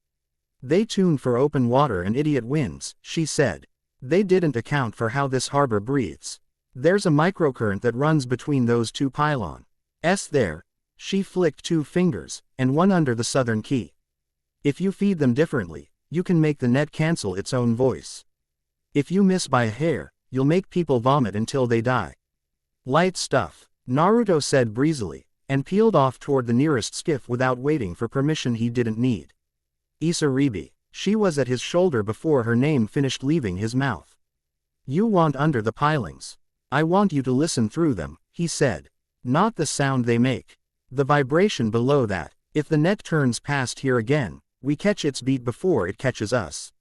They tuned for open water and idiot winds, she said. They didn't account for how this harbor breathes. There's a microcurrent that runs between those two pylons. There. She flicked 2 fingers, and one under the southern key. If you feed them differently, you can make the net cancel its own voice. If you miss by a hair, you'll make people vomit until they die. Light stuff, Naruto said breezily, and peeled off toward the nearest skiff without waiting for permission he didn't need. Isaribi. She was at his shoulder before her name finished leaving his mouth. You want under the pilings. I want you to listen through them, he said. Not the sound they make. The vibration below that. If the net turns past here again, we catch its beat before it catches us.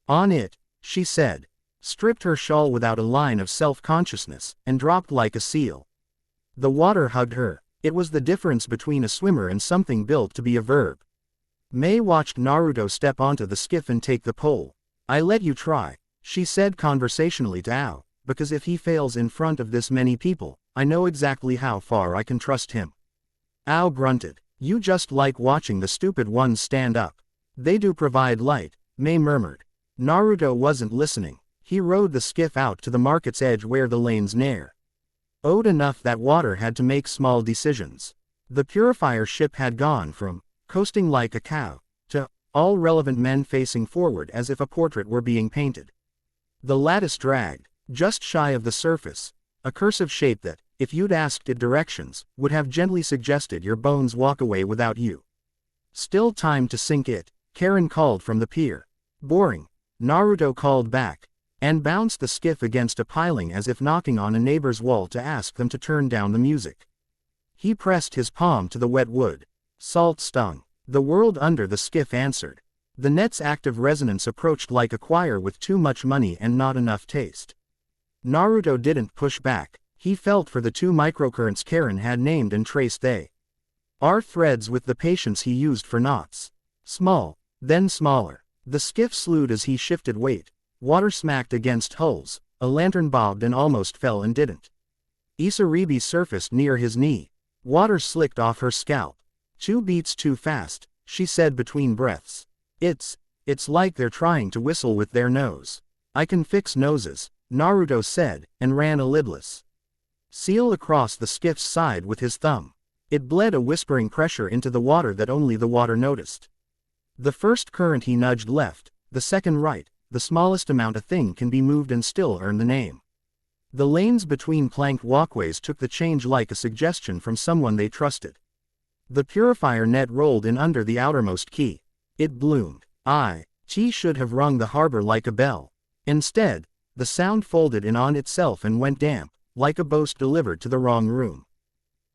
On it, she said. Stripped her shawl without a line of self-consciousness, and dropped like a seal. The water hugged her. It was the difference between a swimmer and something built to be a verb. May watched Naruto step onto the skiff and take the pole. I let you try, she said conversationally to Ao, because if he fails in front of this many people, I know exactly how far I can trust him. Ao grunted. You just like watching the stupid ones stand up. They do provide light, May murmured. Naruto wasn't listening. He rowed the skiff out to the market's edge where the lanes near. Owed enough that water had to make small decisions. The purifier ship had gone from coasting like a cow to all relevant men facing forward as if a portrait were being painted. The lattice dragged, just shy of the surface, a cursive shape that, if you'd asked it directions, would have gently suggested your bones walk away without you. Still time to sink it, Karen called from the pier. Boring, Naruto called back, and bounced the skiff against a piling as if knocking on a neighbor's wall to ask them to turn down the music. He pressed his palm to the wet wood. Salt stung. The world under the skiff answered. The net's active resonance approached like a choir with too much money and not enough taste. Naruto didn't push back. He felt for the 2 microcurrents Karen had named and traced they are threads with the patience he used for knots. Small, then smaller. The skiff slewed as he shifted weight. Water smacked against hulls, a lantern bobbed and almost fell and didn't. Isaribi surfaced near his knee. Water slicked off her scalp. 2 beats too fast, she said between breaths. It's like they're trying to whistle with their nose. I can fix noses, Naruto said, and ran a lidless seal across the skiff's side with his thumb. It bled a whispering pressure into the water that only the water noticed. The first current he nudged left, the second right, the smallest amount a thing can be moved and still earn the name. The lanes between planked walkways took the change like a suggestion from someone they trusted. The purifier net rolled in under the outermost key. It bloomed. She should have rung the harbor like a bell. Instead, the sound folded in on itself and went damp, like a boast delivered to the wrong room.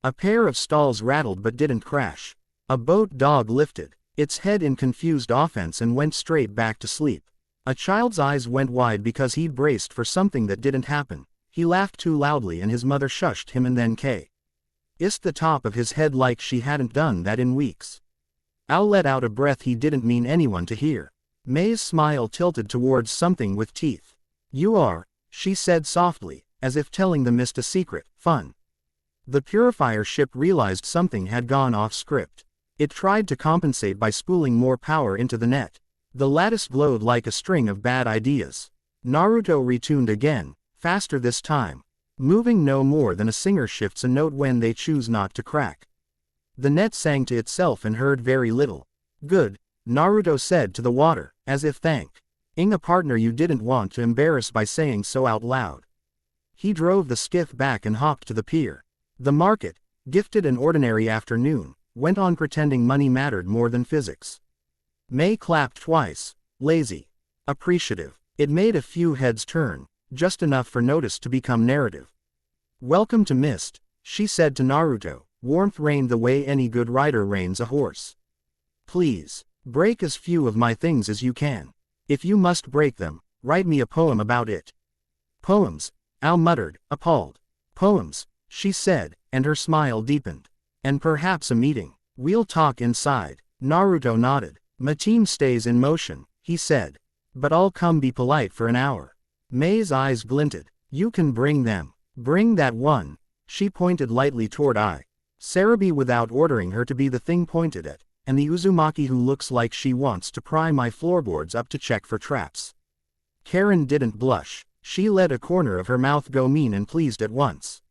A pair of stalls rattled but didn't crash. A boat dog lifted its head in confused offense and went straight back to sleep. A child's eyes went wide because he'd braced for something that didn't happen. He laughed too loudly and his mother shushed him and then kissed the top of his head like she hadn't done that in weeks. Al let out a breath he didn't mean anyone to hear. May's smile tilted towards something with teeth. You are, she said softly, as if telling the mist a secret, fun. The purifier ship realized something had gone off script. It tried to compensate by spooling more power into the net. The lattice glowed like a string of bad ideas. Naruto retuned again, faster this time, moving no more than a singer shifts a note when they choose not to crack. The net sang to itself and heard very little. Good, Naruto said to the water, as if thanking a partner you didn't want to embarrass by saying so out loud. He drove the skiff back and hopped to the pier. The market, gifted an ordinary afternoon, went on pretending money mattered more than physics. May clapped twice, lazy, appreciative. It made a few heads turn, just enough for notice to become narrative. Welcome to Mist, she said to Naruto. Warmth reigned the way any good rider reins a horse. Please, break as few of my things as you can. If you must break them, write me a poem about it. Poems, Al muttered, appalled. Poems, she said, and her smile deepened. And perhaps a meeting. We'll talk inside. Naruto nodded. My team stays in motion, he said. But I'll come be polite for an hour. May's eyes glinted. You can bring them. Bring that one. She pointed lightly toward Sarabi without ordering her to be the thing pointed at, and the Uzumaki who looks like she wants to pry my floorboards up to check for traps. Karen didn't blush. She let a corner of her mouth go mean and pleased at once.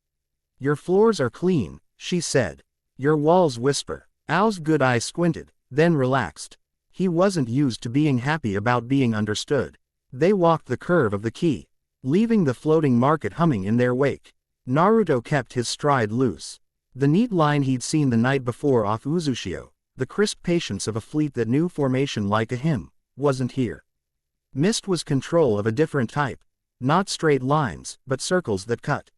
Your floors are clean, she said. Your walls whisper. Al's good eye squinted, then relaxed. He wasn't used to being happy about being understood. They walked the curve of the quay, leaving the floating market humming in their wake. Naruto kept his stride loose. The neat line he'd seen the night before off Uzushio, the crisp patience of a fleet that knew formation like a hymn, wasn't here. Mist was control of a different type. Not straight lines, but circles that cut.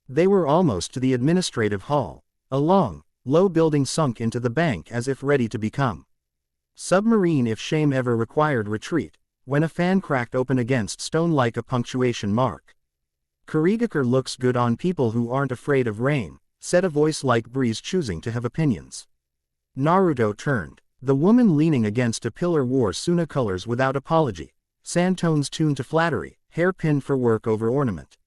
They were almost to the administrative hall. A long, low building sunk into the bank as if ready to become submarine if shame ever required retreat, when a fan cracked open against stone like a punctuation mark. "Kurigakure looks good on people who aren't afraid of rain," said a voice like breeze choosing to have opinions. Naruto turned. The woman leaning against a pillar wore Suna colors without apology, Santones tuned to flattery, hairpin for work over ornament.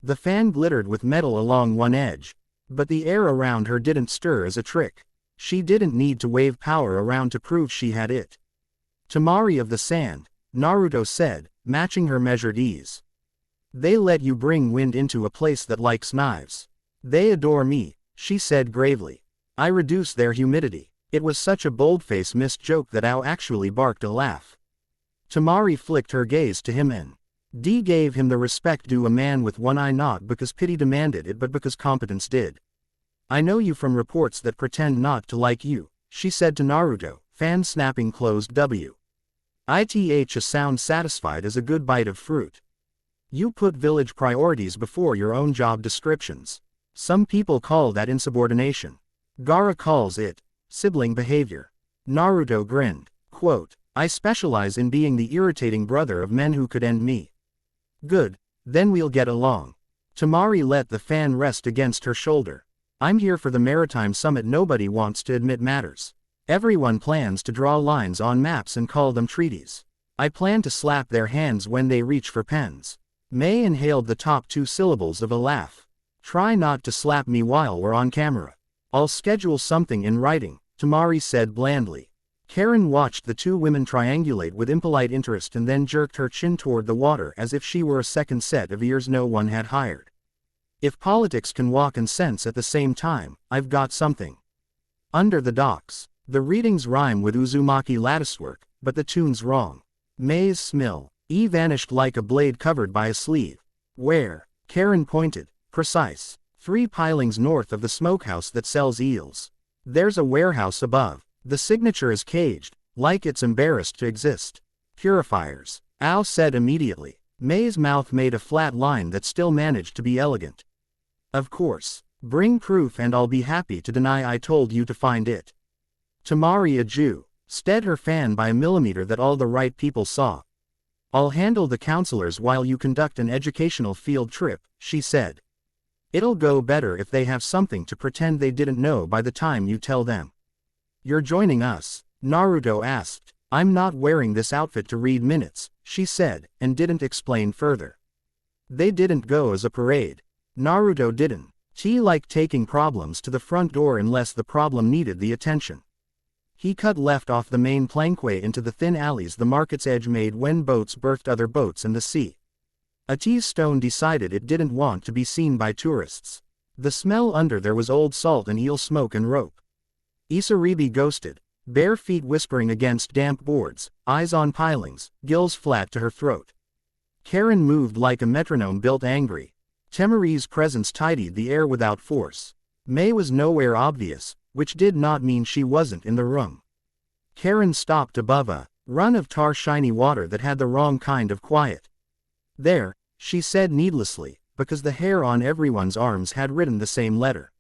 The fan glittered with metal along one edge, but the air around her didn't stir as a trick. She didn't need to wave power around to prove she had it. "Tamari of the sand," Naruto said, matching her measured ease. "They let you bring wind into a place that likes knives." "They adore me," she said gravely. "I reduce their humidity." It was such a bold-faced missed joke that Ao actually barked a laugh. Tamari flicked her gaze to him and gave him the respect due a man with one eye, not because pity demanded it but because competence did. "I know you from reports that pretend not to like you," she said to Naruto, fan snapping closed W. "Ith a sound satisfied as a good bite of fruit. You put village priorities before your own job descriptions. Some people call that insubordination. Gaara calls it sibling behavior." Naruto grinned. Quote, "I specialize in being the irritating brother of men who could end me." "Good, then we'll get along." Tamari let the fan rest against her shoulder. "I'm here for the Maritime Summit. Nobody wants to admit matters. Everyone plans to draw lines on maps and call them treaties. I plan to slap their hands when they reach for pens." May inhaled the top two syllables of a laugh. "Try not to slap me while we're on camera. I'll schedule something in writing," Tamari said blandly. Karen watched the two women triangulate with impolite interest and then jerked her chin toward the water as if she were a second set of ears no one had hired. "If politics can walk and sense at the same time, I've got something." Under the docks. The readings rhyme with Uzumaki latticework, but the tune's wrong. May's smil. E vanished like a blade covered by a sleeve. "Where?" Karen pointed. "Precise. 3 pilings north of the smokehouse that sells eels. There's a warehouse above. The signature is caged, like it's embarrassed to exist." "Purifiers," Ao said immediately. May's mouth made a flat line that still managed to be elegant. "Of course. Bring proof and I'll be happy to deny I told you to find it." Tamari a Jew, steadied her fan by a millimeter that all the right people saw. "I'll handle the counselors while you conduct an educational field trip," she said. "It'll go better if they have something to pretend they didn't know by the time you tell them." "You're joining us?" Naruto asked. "I'm not wearing this outfit to read minutes," she said, and didn't explain further. They didn't go as a parade. Naruto didn't. He liked taking problems to the front door unless the problem needed the attention. He cut left off the main plankway into the thin alleys the market's edge made when boats berthed other boats in the sea. Ati's stone decided it didn't want to be seen by tourists. The smell under there was old salt and eel smoke and rope. Isaribi ghosted, bare feet whispering against damp boards, eyes on pilings, gills flat to her throat. Karen moved like a metronome built angry. Temari's presence tidied the air without force. May was nowhere obvious, which did not mean she wasn't in the room. Karen stopped above a run of tar shiny water that had the wrong kind of quiet. "There," she said needlessly, because the hair on everyone's arms had written the same letter.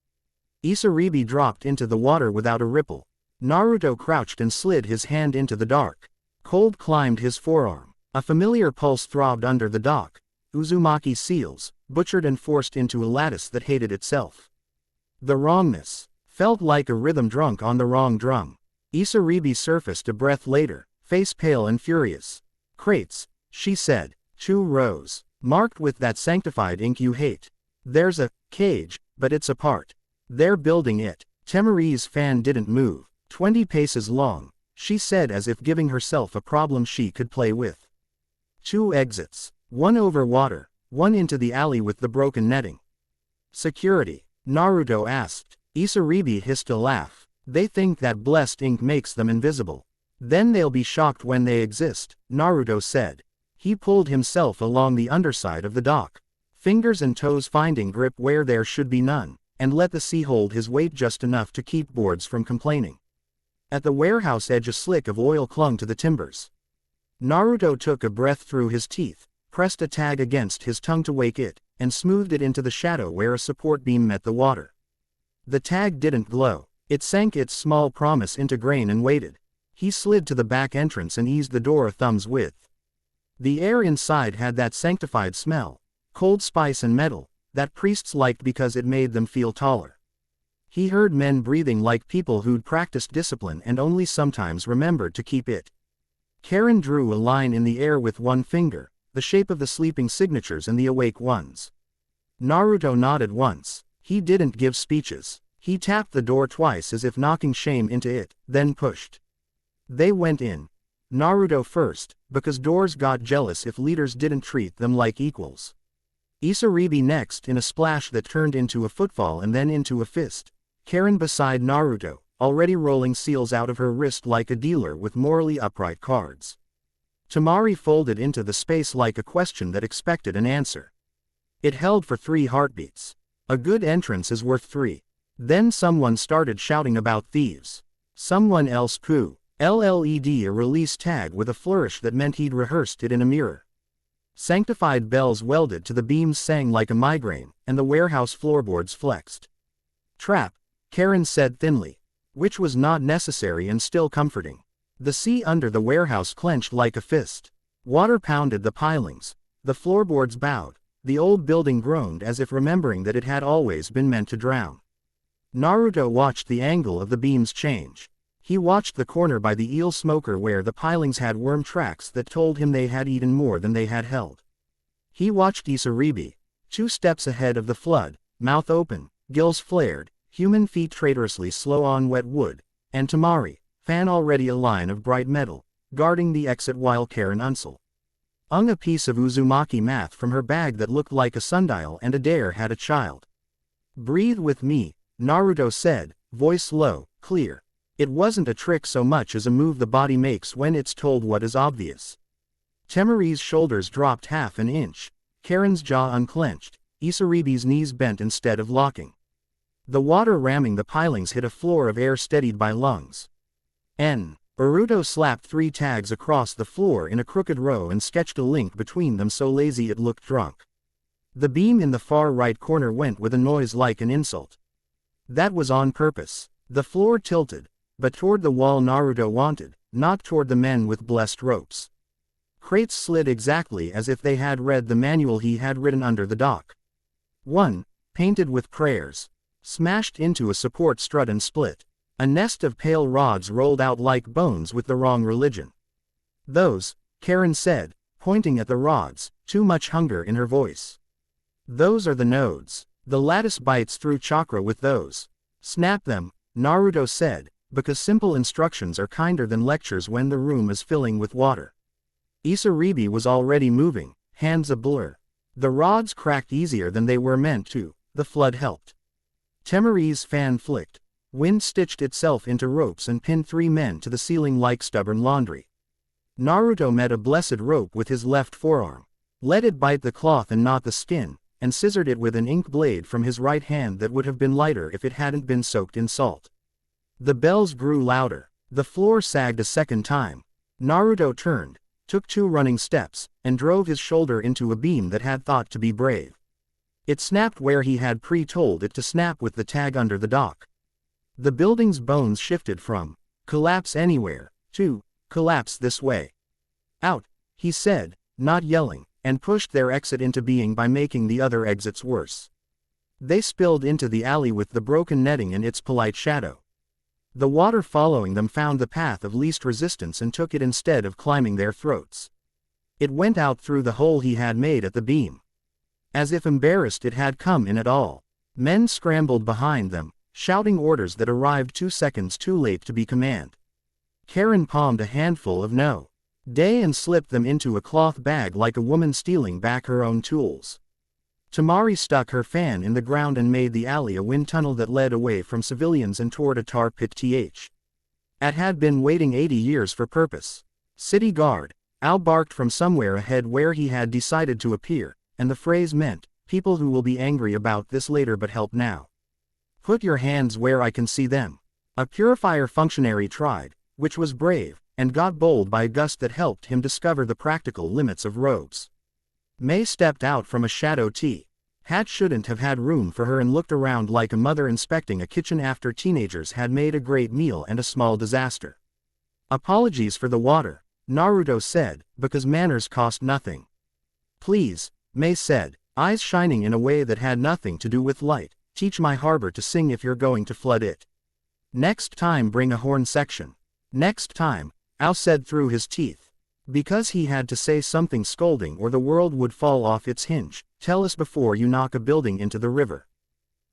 Isaribi dropped into the water without a ripple. Naruto crouched and slid his hand into the dark. Cold climbed his forearm. A familiar pulse throbbed under the dock. Uzumaki seals, butchered and forced into a lattice that hated itself. The wrongness felt like a rhythm drunk on the wrong drum. Isaribi surfaced a breath later, face pale and furious. "Crates," she said. 2 rows, marked with that sanctified ink you hate. "There's a cage, but it's apart. They're building it." Temari's fan didn't move. 20 paces long, she said as if giving herself a problem she could play with. 2 exits, one over water, one into the alley with the broken netting. "Security?" Naruto asked. Isaribi hissed a laugh. "They think that blessed ink makes them invisible. Then they'll be shocked when they exist," Naruto said. He pulled himself along the underside of the dock, fingers and toes finding grip where there should be none, and let the sea hold his weight just enough to keep boards from complaining. At the warehouse edge a slick of oil clung to the timbers. Naruto took a breath through his teeth, pressed a tag against his tongue to wake it, and smoothed it into the shadow where a support beam met the water. The tag didn't glow. It sank its small promise into grain and waited. He slid to the back entrance and eased the door a thumb's width. The air inside had that sanctified smell, cold spice and metal, that priests liked because it made them feel taller. He heard men breathing like people who'd practiced discipline and only sometimes remembered to keep it. Karen drew a line in the air with one finger, the shape of the sleeping signatures and the awake ones. Naruto nodded once. He didn't give speeches. He tapped the door twice as if knocking shame into it, then pushed. They went in. Naruto first, because doors got jealous if leaders didn't treat them like equals. Isaribi next in a splash that turned into a footfall and then into a fist. Karen beside Naruto, already rolling seals out of her wrist like a dealer with morally upright cards. Temari folded into the space like a question that expected an answer. It held for 3 heartbeats. A good entrance is worth 3. Then someone started shouting about thieves. Someone else pooh. LLED a release tag with a flourish that meant he'd rehearsed it in a mirror. Sanctified bells welded to the beams sang like a migraine, and the warehouse floorboards flexed. Trap, Karen said thinly. Which was not necessary and still comforting. The sea under the warehouse clenched like a fist. Water pounded the pilings. The floorboards bowed. The old building groaned as if remembering that it had always been meant to drown. Naruto watched the angle of the beams change. He watched the corner by the eel smoker where the pilings had worm tracks that told him they had eaten more than they had held. He watched Isaribi, 2 steps ahead of the flood, mouth open, gills flared, human feet traitorously slow on wet wood, and Temari, fan already a line of bright metal, guarding the exit while Karen a piece of Uzumaki math from her bag that looked like a sundial and Adair had a child. Breathe with me, Naruto said, voice low, clear. It wasn't a trick so much as a move the body makes when it's told what is obvious. Temari's shoulders dropped half an inch, Karen's jaw unclenched, Isaribi's knees bent instead of locking. The water ramming the pilings hit a floor of air steadied by lungs. Naruto slapped 3 tags across the floor in a crooked row and sketched a link between them so lazy it looked drunk. The beam in the far right corner went with a noise like an insult. That was on purpose. The floor tilted, but toward the wall Naruto wanted, not toward the men with blessed ropes. Crates slid exactly as if they had read the manual he had written under the dock. One, painted with prayers, smashed into a support strut and split. A nest of pale rods rolled out like bones with the wrong religion. Those, Karen said, pointing at the rods, too much hunger in her voice. Those are the nodes. The lattice bites through chakra with those. Snap them, Naruto said, because simple instructions are kinder than lectures when the room is filling with water. Isaribi was already moving, hands a blur. The rods cracked easier than they were meant to. The flood helped. Temari's fan flicked. Wind stitched itself into ropes and pinned 3 men to the ceiling like stubborn laundry. Naruto met a blessed rope with his left forearm. Let it bite the cloth and not the skin, and scissored it with an ink blade from his right hand that would have been lighter if it hadn't been soaked in salt. The bells grew louder. The floor sagged a second time. Naruto turned, took 2 running steps, and drove his shoulder into a beam that had thought to be brave. It snapped where he had pre-told it to snap with the tag under the dock. The building's bones shifted from collapse anywhere to collapse this way. Out, he said, not yelling, and pushed their exit into being by making the other exits worse. They spilled into the alley with the broken netting and its polite shadow. The water following them found the path of least resistance and took it instead of climbing their throats. It went out through the hole he had made at the beam. As if embarrassed it had come in at all. Men scrambled behind them, shouting orders that arrived 2 seconds too late to be command. Karen palmed a handful of no-day and slipped them into a cloth bag like a woman stealing back her own tools. Temari stuck her fan in the ground and made the alley a wind tunnel that led away from civilians and toward a tar pit. It had been waiting 80 years for purpose. City guard, Al barked from somewhere ahead where he had decided to appear, and the phrase meant, people who will be angry about this later but help now. Put your hands where I can see them. A purifier functionary tried, which was brave, and got bold by a gust that helped him discover the practical limits of robes. May stepped out from a shadow Hat shouldn't have had room for her and looked around like a mother inspecting a kitchen after teenagers had made a great meal and a small disaster. Apologies for the water, Naruto said, because manners cost nothing. Please, Mei said, eyes shining in a way that had nothing to do with light, teach my harbor to sing if you're going to flood it. Next time bring a horn section. Next time, Ao said through his teeth. Because he had to say something scolding or the world would fall off its hinge, tell us before you knock a building into the river.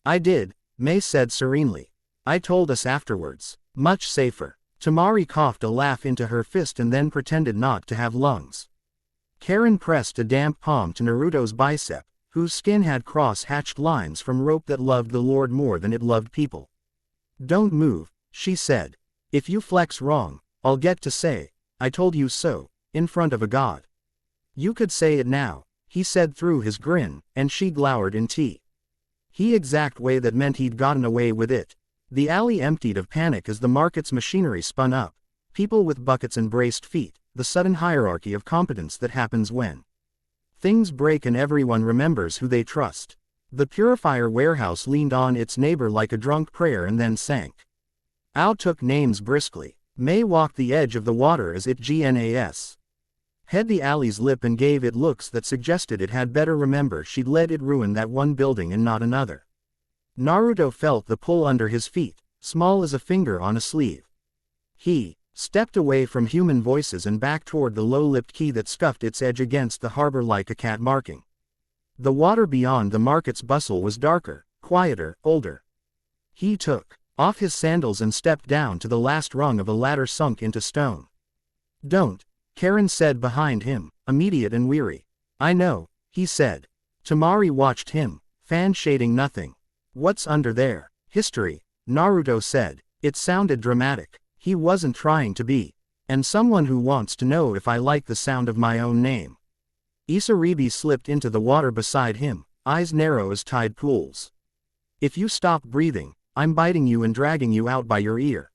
I did, Mei said serenely. I told us afterwards. Much safer. Tamari coughed a laugh into her fist and then pretended not to have lungs. Karen pressed a damp palm to Naruto's bicep, whose skin had cross-hatched lines from rope that loved the Lord more than it loved people. Don't move, she said. If you flex wrong, I'll get to say, I told you so, in front of a god. You could say it now, he said through his grin, and she glowered in tea. He exact way that meant he'd gotten away with it. The alley emptied of panic as the market's machinery spun up, people with buckets and braced feet, the sudden hierarchy of competence that happens when things break and everyone remembers who they trust. The purifier warehouse leaned on its neighbor like a drunk prayer and then sank. Ao took names briskly. Mei walked the edge of the water as it gnas. Had the alley's lip and gave it looks that suggested it had better remember she'd let it ruin that one building and not another. Naruto felt the pull under his feet, small as a finger on a sleeve. He stepped away from human voices and back toward the low-lipped quay that scuffed its edge against the harbor like a cat marking. The water beyond the market's bustle was darker, quieter, older. He took off his sandals and stepped down to the last rung of a ladder sunk into stone. Don't, Karen said behind him, immediate and weary. I know, he said. Tamari watched him, fan shading nothing. What's under there? History, Naruto said. It sounded dramatic. He wasn't trying to be. And someone who wants to know if I like the sound of my own name. Isaribi slipped into the water beside him, eyes narrow as tide pools. If you stop breathing, I'm biting you and dragging you out by your ear.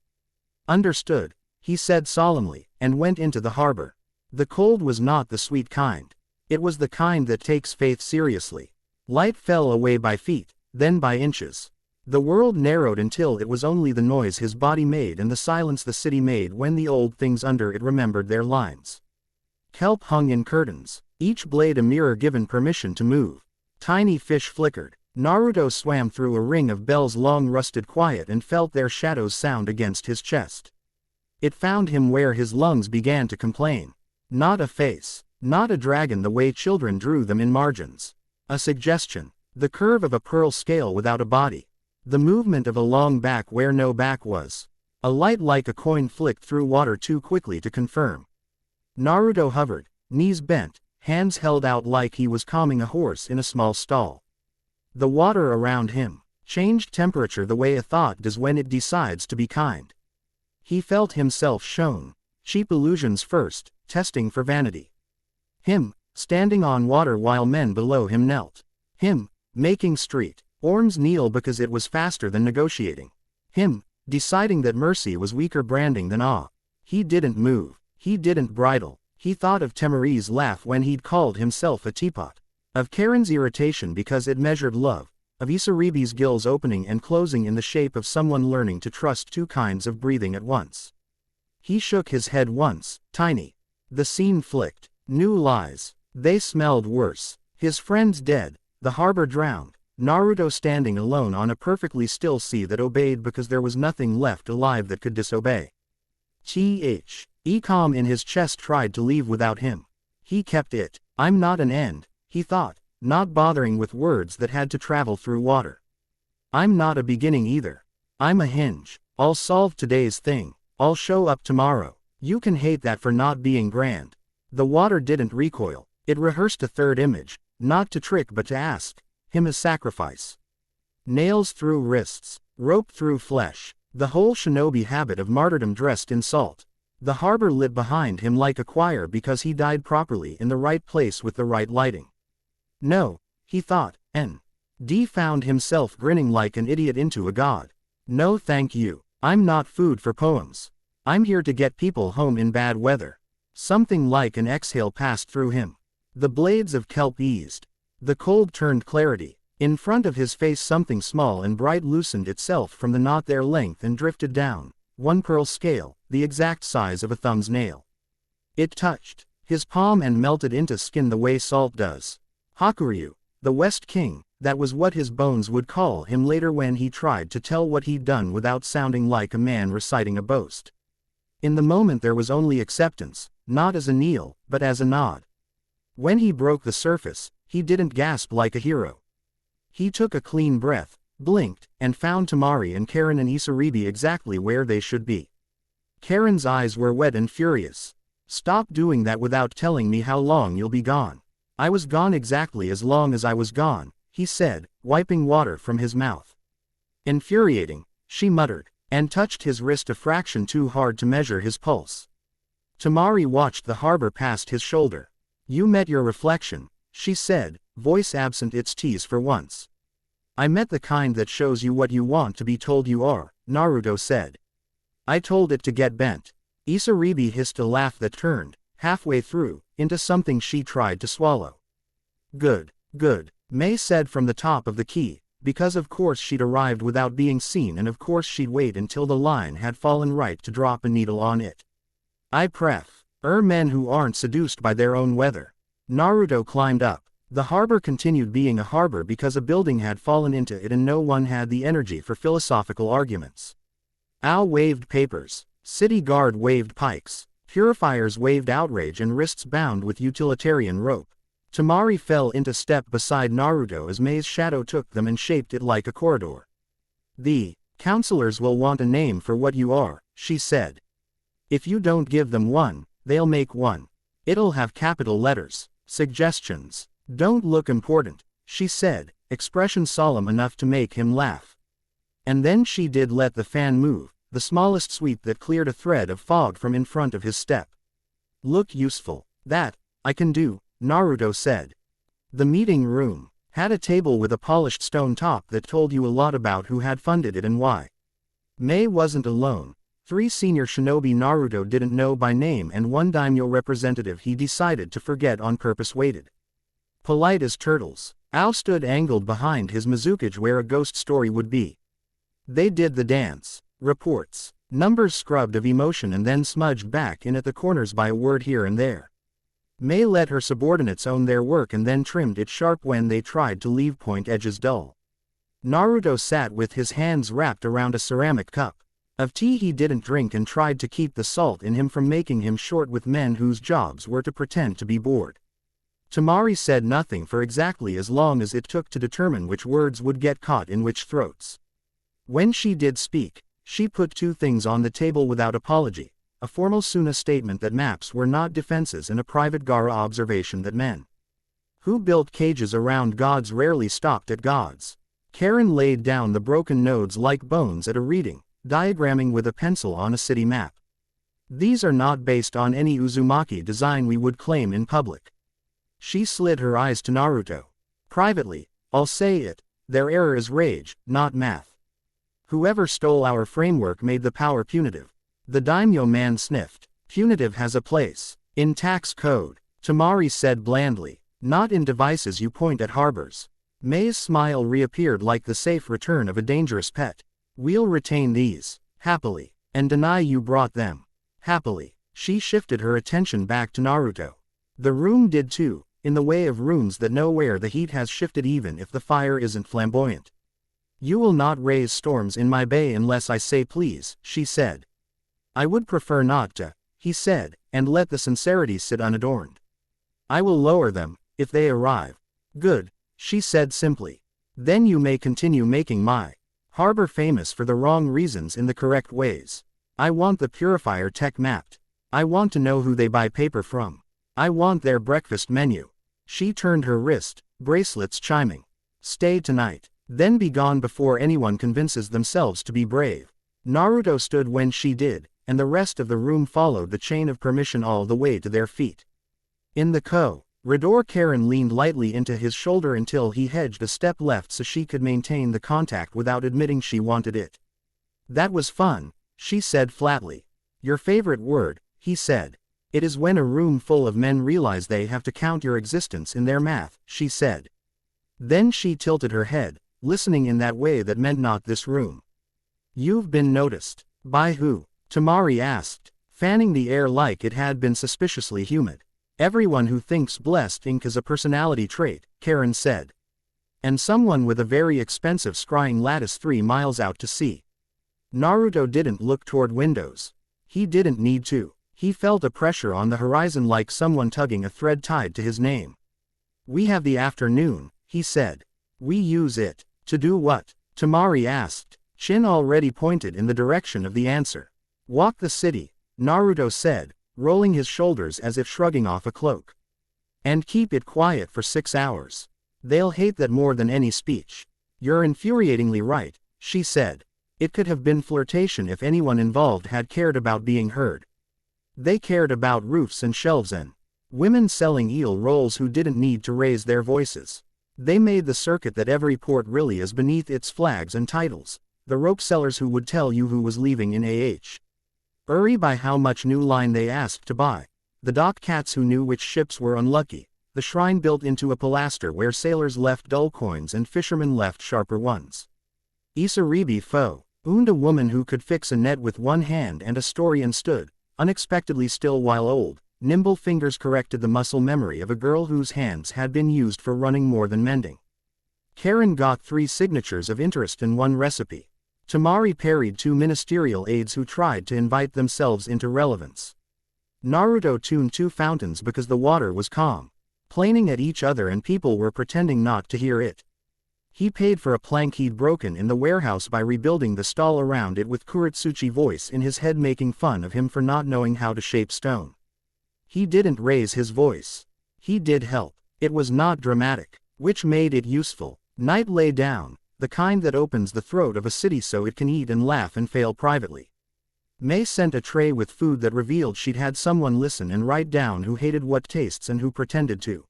Understood, he said solemnly, and went into the harbor. The cold was not the sweet kind. It was the kind that takes faith seriously. Light fell away by feet, then by inches. The world narrowed until it was only the noise his body made and the silence the city made when the old things under it remembered their lines. Kelp hung in curtains, each blade a mirror given permission to move. Tiny fish flickered. Naruto swam through a ring of bells long rusted quiet and felt their shadows sound against his chest. It found him where his lungs began to complain. Not a face, not a dragon the way children drew them in margins. A suggestion, the curve of a pearl scale without a body. The movement of a long back where no back was. A light like a coin flicked through water too quickly to confirm. Naruto hovered, knees bent, hands held out like he was calming a horse in a small stall. The water around him changed temperature the way a thought does when it decides to be kind. He felt himself shone, cheap illusions first, testing for vanity. Him, standing on water while men below him knelt. Him, making street orms kneel because it was faster than negotiating. Him, deciding that mercy was weaker branding than awe. He didn't move, he didn't bridle. He thought of Temari's laugh when he'd called himself a teapot. Of Karen's irritation because it measured love, of Isaribi's gills opening and closing in the shape of someone learning to trust two kinds of breathing at once. He shook his head once, tiny. The scene flicked. New lies. They smelled worse. His friends dead, the harbor drowned, Naruto standing alone on a perfectly still sea that obeyed because there was nothing left alive that could disobey. Calm in his chest tried to leave without him. He kept it. I'm not an end, he thought, not bothering with words that had to travel through water. I'm not a beginning either. I'm a hinge. I'll solve today's thing. I'll show up tomorrow. You can hate that for not being grand. The water didn't recoil. It rehearsed a third image, not to trick but to ask him a sacrifice. Nails through wrists, rope through flesh, the whole shinobi habit of martyrdom dressed in salt. The harbor lit behind him like a choir because he died properly in the right place with the right lighting. No, he thought, N.D. found himself grinning like an idiot into a god. No thank you. I'm not food for poems. I'm here to get people home in bad weather. Something like an exhale passed through him. The blades of kelp eased. The cold turned clarity. In front of his face something small and bright loosened itself from the knot their length and drifted down, one pearl scale, the exact size of a thumb's nail. It touched his palm and melted into skin the way salt does. Hakuryu, the West King, that was what his bones would call him later when he tried to tell what he'd done without sounding like a man reciting a boast. In the moment there was only acceptance, not as a kneel, but as a nod. When he broke the surface, he didn't gasp like a hero. He took a clean breath, blinked, and found Temari and Karen and Isaribi exactly where they should be. Karen's eyes were wet and furious. "Stop doing that without telling me how long you'll be gone." "I was gone exactly as long as I was gone," he said, wiping water from his mouth. "Infuriating," she muttered, and touched his wrist a fraction too hard to measure his pulse. Temari watched the harbor past his shoulder. "You met your reflection," she said, voice absent its tease for once. "I met the kind that shows you what you want to be told you are," Naruto said. "I told it to get bent." Isaribi hissed a laugh that turned, halfway through, into something she tried to swallow. "Good, good," Mei said from the top of the key, because of course she'd arrived without being seen and of course she'd wait until the line had fallen right to drop a needle on it. "I prefer men who aren't seduced by their own weather." Naruto climbed up. The harbor continued being a harbor because a building had fallen into it and no one had the energy for philosophical arguments. Al waved papers. City guard waved pikes. Purifiers waved outrage and wrists bound with utilitarian rope. Temari fell into step beside Naruto as Mei's shadow took them and shaped it like a corridor. "The counselors will want a name for what you are," she said. "If you don't give them one, they'll make one. It'll have capital letters. Suggestions. Don't look important," she said, expression solemn enough to make him laugh. And then she did let the fan move, the smallest sweep that cleared a thread of fog from in front of his step. "Look useful." "That I can do," Naruto said. The meeting room had a table with a polished stone top that told you a lot about who had funded it and why. Mei wasn't alone. 3 senior shinobi Naruto didn't know by name and 1 daimyo representative he decided to forget on purpose waited. Polite as turtles, Ao stood angled behind his Mizukage where a ghost story would be. They did the dance. Reports. Numbers scrubbed of emotion and then smudged back in at the corners by a word here and there. Mei let her subordinates own their work and then trimmed it sharp when they tried to leave point edges dull. Naruto sat with his hands wrapped around a ceramic cup of tea he didn't drink and tried to keep the salt in him from making him short with men whose jobs were to pretend to be bored. Temari said nothing for exactly as long as it took to determine which words would get caught in which throats. When she did speak, she put 2 things on the table without apology, a formal Suna statement that maps were not defenses and a private Gaara observation that men who built cages around gods rarely stopped at gods. Karen laid down the broken nodes like bones at a reading, diagramming with a pencil on a city map. "These are not based on any Uzumaki design we would claim in public." She slid her eyes to Naruto. "Privately, I'll say it, their error is rage, not math. Whoever stole our framework made the power punitive." The daimyo man sniffed. "Punitive has a place in tax code," Temari said blandly. "Not in devices you point at harbors." Mei's smile reappeared like the safe return of a dangerous pet. "We'll retain these, happily, and deny you brought them, happily." She shifted her attention back to Naruto. The room did too, in the way of rooms that know where the heat has shifted even if the fire isn't flamboyant. "You will not raise storms in my bay unless I say please," she said. "I would prefer not to," he said, and let the sincerity sit unadorned. "I will lower them, if they arrive." "Good," she said simply. "Then you may continue making my harbor famous for the wrong reasons in the correct ways. I want the purifier tech mapped. I want to know who they buy paper from. I want their breakfast menu." She turned her wrist, bracelets chiming. "Stay tonight. Then be gone before anyone convinces themselves to be brave." Naruto stood when she did, and the rest of the room followed the chain of permission all the way to their feet. In the corridor, Karen leaned lightly into his shoulder until he hedged a step left so she could maintain the contact without admitting she wanted it. "That was fun," she said flatly. "Your favorite word," he said. "It is when a room full of men realize they have to count your existence in their math," she said. Then she tilted her head, listening in that way that meant not this room. You've been noticed. By who? Tamari asked, fanning the air like it had been suspiciously humid. Everyone who thinks blessed ink is a personality trait, Karen said. And someone with a very expensive scrying lattice 3 miles out to sea. Naruto didn't look toward windows. He didn't need to. He felt a pressure on the horizon like someone tugging a thread tied to his name. We have the afternoon, he said. We use it. To do what? Tamari asked. Chin already pointed in the direction of the answer. Walk the city, Naruto said, rolling his shoulders as if shrugging off a cloak. And keep it quiet for 6 hours. They'll hate that more than any speech. You're infuriatingly right, she said. It could have been flirtation if anyone involved had cared about being heard. They cared about roofs and shelves and women selling eel rolls who didn't need to raise their voices. They made the circuit that every port really is beneath its flags and titles. The rope sellers who would tell you who was leaving in Uri by how much new line they asked to buy. The dock cats who knew which ships were unlucky. The shrine built into a pilaster where sailors left dull coins and fishermen left sharper ones. Isaribi foe. Owned a woman who could fix a net with one hand and a story and stood, unexpectedly still while old, nimble fingers corrected the muscle memory of a girl whose hands had been used for running more than mending. Karen got 3 signatures of interest in one recipe. Tamari parried 2 ministerial aides who tried to invite themselves into relevance. Naruto tuned 2 fountains because the water was calm, plaining at each other and people were pretending not to hear it. He paid for a plank he'd broken in the warehouse by rebuilding the stall around it with Kuretsuchi voice in his head making fun of him for not knowing how to shape stone. He didn't raise his voice. He did help. It was not dramatic, which made it useful. Night lay down, the kind that opens the throat of a city so it can eat and laugh and fail privately. May sent a tray with food that revealed she'd had someone listen and write down who hated what tastes and who pretended to.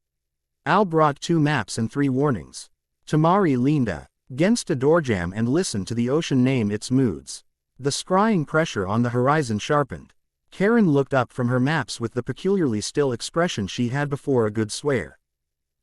Al brought 2 maps and 3 warnings. Tamari leaned against a doorjamb and listened to the ocean name its moods. The scrying pressure on the horizon sharpened. Karen looked up from her maps with the peculiarly still expression she had before a good swear.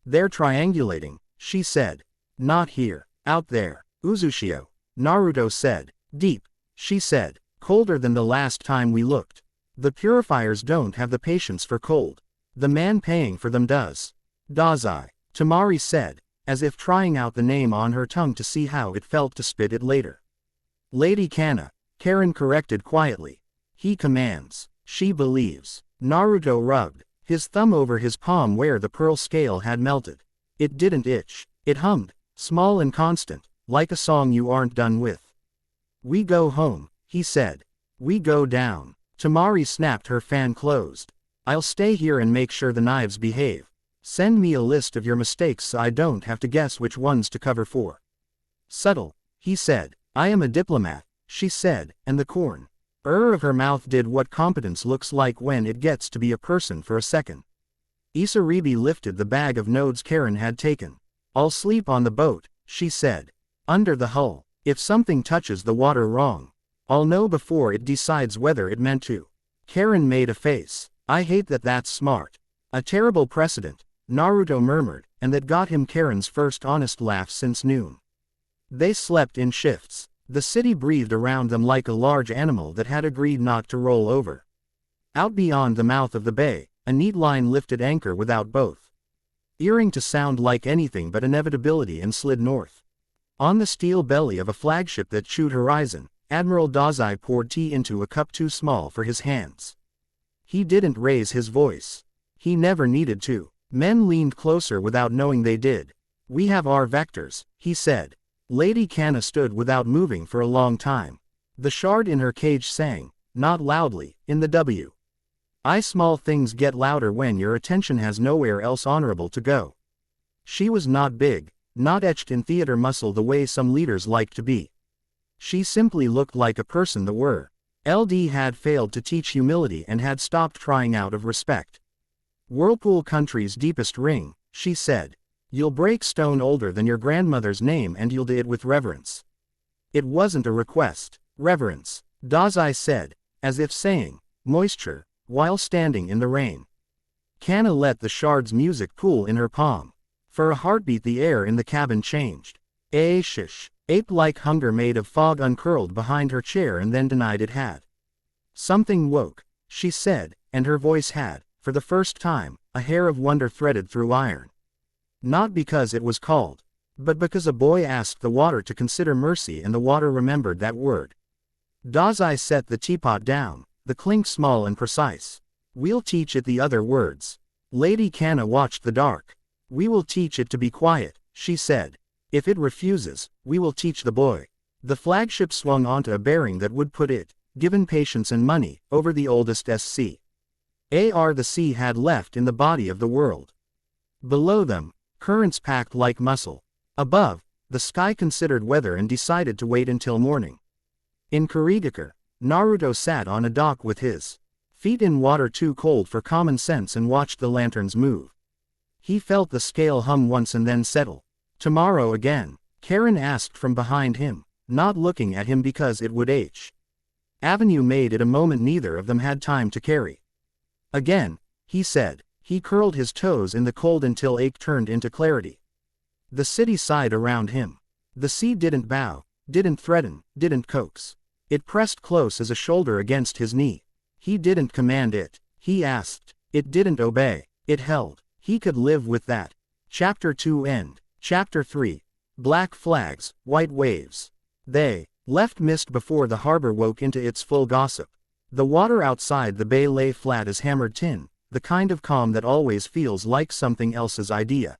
They're triangulating, she said. Not here, out there. Uzushio, Naruto said. Deep, she said. Colder than the last time we looked. The purifiers don't have the patience for cold. The man paying for them does. Dazai, Tamari said, as if trying out the name on her tongue to see how it felt to spit it later. Lady Kana, Karen corrected quietly. He commands. She believes. Naruto rubbed his thumb over his palm where the pearl scale had melted. It didn't itch. It hummed, small and constant, like a song you aren't done with. We go home, he said. We go down. Tamari snapped her fan closed. I'll stay here and make sure the knives behave. Send me a list of your mistakes so I don't have to guess which ones to cover for. Subtle, he said. I am a diplomat, she said, and the corn of her mouth did what competence looks like when it gets to be a person for a second. Isaribi lifted the bag of nodes Karen had taken. I'll sleep on the boat, she said. Under the hull. If something touches the water wrong, I'll know before it decides whether it meant to. Karen made a face. I hate that that's smart. A terrible precedent, Naruto murmured, and that got him Karen's first honest laugh since noon. They slept in shifts. The city breathed around them like a large animal that had agreed not to roll over. Out beyond the mouth of the bay, a neat line lifted anchor without both earing to sound like anything but inevitability and slid north. On the steel belly of a flagship that chewed horizon, Admiral Dazai poured tea into a cup too small for his hands. He didn't raise his voice. He never needed to. Men leaned closer without knowing they did. We have our vectors, he said. Lady Kana stood without moving for a long time. The shard in her cage sang, not loudly, in the W. I small things get louder when your attention has nowhere else honorable to go. She was not big, not etched in theater muscle the way some leaders like to be. She simply looked like a person the LD had failed to teach humility and had stopped trying out of respect. Whirlpool Country's deepest ring, she said. You'll break stone older than your grandmother's name and you'll do it with reverence. It wasn't a request. Reverence, Dazai said, as if saying, moisture, while standing in the rain. Kana let the shard's music pool in her palm. For a heartbeat the air in the cabin changed. Shish. Ape-like hunger made of fog uncurled behind her chair and then denied it had. Something woke, she said, and her voice had, for the first time, a hair of wonder threaded through iron. Not because it was called, but because a boy asked the water to consider mercy and the water remembered that word. Dazai set the teapot down, the clink small and precise. We'll teach it the other words. Lady Kanna watched the dark. We will teach it to be quiet, she said. If it refuses, we will teach the boy. The flagship swung onto a bearing that would put it, given patience and money, over the oldest SC. The sea had left in the body of the world. Below them, currents packed like muscle. Above, the sky considered weather and decided to wait until morning. In Kurigakure, Naruto sat on a dock with his feet in water too cold for common sense and watched the lanterns move. He felt the scale hum once and then settle. Tomorrow again, Karen asked from behind him, not looking at him because it would Avenue made it a moment neither of them had time to carry. Again, he said. He curled his toes in the cold until ache turned into clarity. The city sighed around him. The sea didn't bow, didn't threaten, didn't coax. It pressed close as a shoulder against his knee. He didn't command it, he asked. It didn't obey, it held. He could live with that. Chapter 2 end. Chapter 3. Black flags, white waves. They left mist before the harbor woke into its full gossip. The water outside the bay lay flat as hammered tin, the kind of calm that always feels like something else's idea.